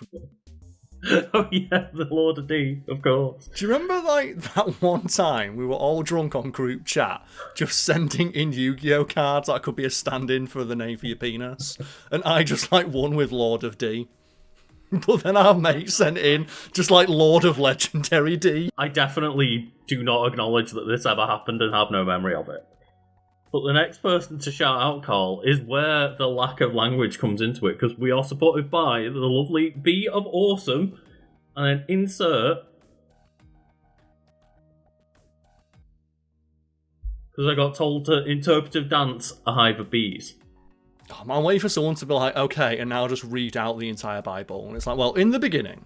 Oh yeah, the Lord of D, of course. Do you remember like that one time we were all drunk on group chat, just sending in Yu-Gi-Oh cards that could be a stand-in for the name for your penis, and I just like won with Lord of D. But then our mate sent in just like Lord of Legendary D. I definitely do not acknowledge that this ever happened and have no memory of it. But the next person to shout out, Karl, is where the lack of language comes into it, because we are supported by the lovely Bee of Awesome, and then insert... Because I got told to interpretive dance a hive of bees. I'm waiting for someone to be like, okay, and now just read out the entire Bible. And it's like, well, in the beginning,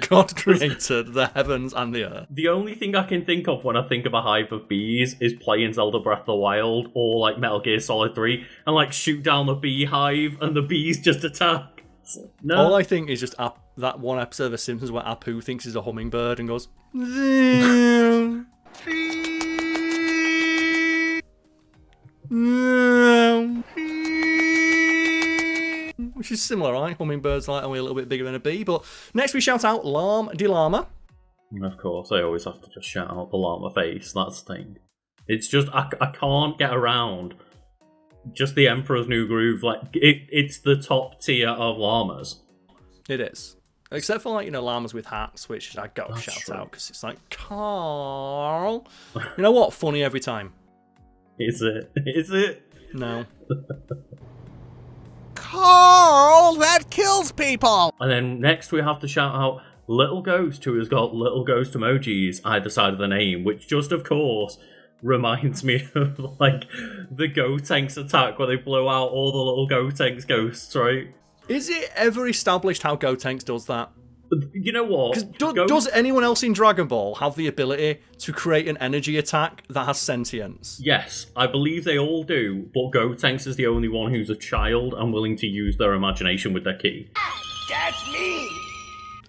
God created the heavens and the earth. The only thing I can think of when I think of a hive of bees is playing Zelda Breath of the Wild or like Metal Gear Solid 3 and like shoot down the beehive and the bees just attack. No. All I think is just that one episode of The Simpsons where Apu thinks he's a hummingbird and goes, which is similar, right? Hummingbirds like only a little bit bigger than a bee. But next we shout out Lam de Llama. Of course, I always have to just shout out the llama face. That's the thing. It's just I can't get around just the Emperor's New Groove. Like it's the top tier of llamas. It is, except for like llamas with hats, which I gotta shout out because it's like Karl. You know what? Funny every time. Is it? Is it? No. Karl, that kills people! And then next we have to shout out Little Ghost, who has got little ghost emojis either side of the name, which just, of course, reminds me of, like, the Gotenks attack where they blow out all the little Gotenks ghosts, right? Is it ever established how Gotenks does that? You know what? Does anyone else in Dragon Ball have the ability to create an energy attack that has sentience? Yes, I believe they all do, but Gotenks is the only one who's a child and willing to use their imagination with their ki. That's me!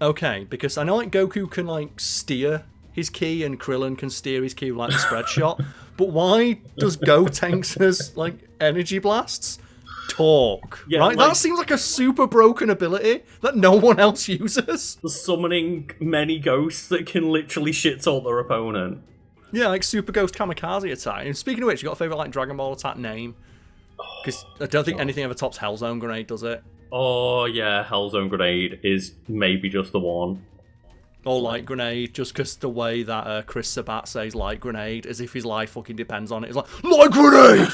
Okay, because I know like Goku can like steer his ki and Krillin can steer his ki with like the spread shot, but why does Gotenks' like energy blasts talk? Yeah, right? like, that seems like a super broken ability that no one else uses. Summoning many ghosts that can literally shit talk their opponent. Yeah, like Super Ghost Kamikaze attack. And speaking of which, you got a favourite like Dragon Ball attack name? Because I don't think anything ever tops Hellzone Grenade, does it? Oh yeah, Hellzone Grenade is maybe just the one. Or Light Grenade, just because the way that Chris Sabat says Light Grenade, as if his life fucking depends on it. It's like, Light Grenade!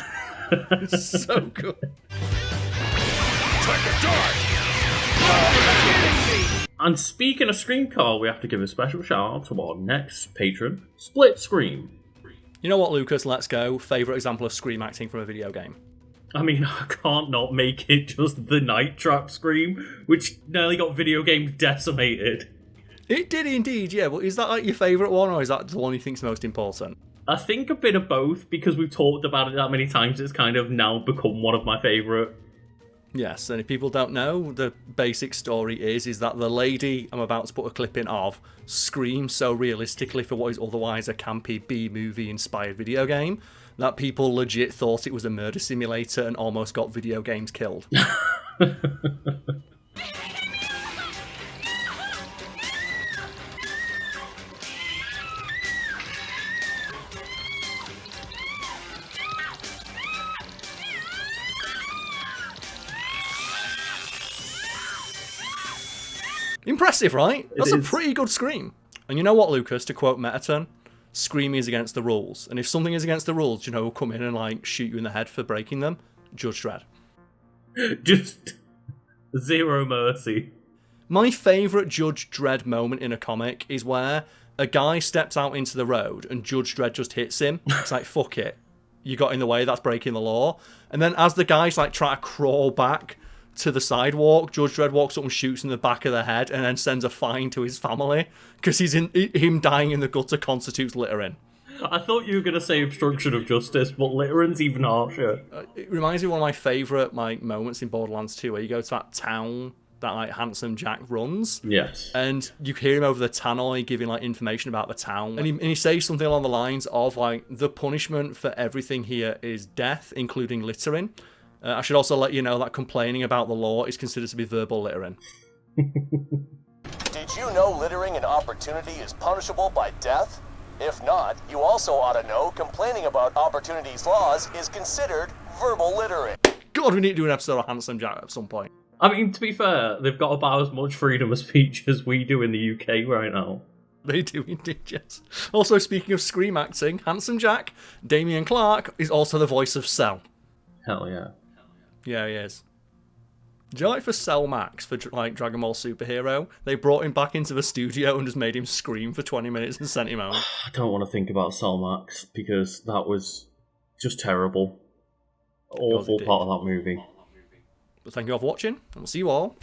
It's so good. And speaking of Scream, Karl, we have to give a special shout out to our next patron, Split Scream. You know what, Lucas? Let's go. Favourite example of Scream acting from a video game? I mean, I can't not make it just the Night Trap Scream, which nearly got video games decimated. It did indeed, yeah. But is that like your favourite one, or is that the one you think's most important? I think a bit of both, because we've talked about it that many times, it's kind of now become one of my favourite. Yes, and if people don't know, the basic story is that the lady I'm about to put a clip in of screams so realistically for what is otherwise a campy B-movie inspired video game that people legit thought it was a murder simulator and almost got video games killed. Impressive, right? That's a pretty good scream. And you know what, Lucas, to quote Metaton, screaming is against the rules. And if something is against the rules, you know, who'll come in and like shoot you in the head for breaking them? Judge Dredd. Just zero mercy. My favourite Judge Dredd moment in a comic is where a guy steps out into the road and Judge Dredd just hits him. It's like, fuck it. You got in the way, that's breaking the law. And then as the guy's like trying to crawl back to the sidewalk, Judge Dredd walks up and shoots in the back of the head and then sends a fine to his family because him dying in the gutter constitutes littering. I thought you were going to say obstruction of justice, but littering's even harsher. It reminds me of one of my favourite moments in Borderlands 2 where you go to that town that like Handsome Jack runs. Yes. And you hear him over the tannoy giving like information about the town. And he says something along the lines of like, the punishment for everything here is death, including littering. I should also let you know that complaining about the law is considered to be verbal littering. Did you know littering an opportunity is punishable by death? If not, you also ought to know complaining about opportunities laws is considered verbal littering. God, we need to do an episode of Handsome Jack at some point. I mean, to be fair, they've got about as much freedom of speech as we do in the UK right now. They do indeed, yes. Also, speaking of scream acting, Handsome Jack, Damian Clark, is also the voice of Cell. Hell yeah. Yeah, he is. Do you like for Cell Max, for like Dragon Ball Superhero? They brought him back into the studio and just made him scream for 20 minutes and sent him out. I don't want to think about Cellmax because that was just terrible. Awful part of that movie. But thank you all for watching, and we'll see you all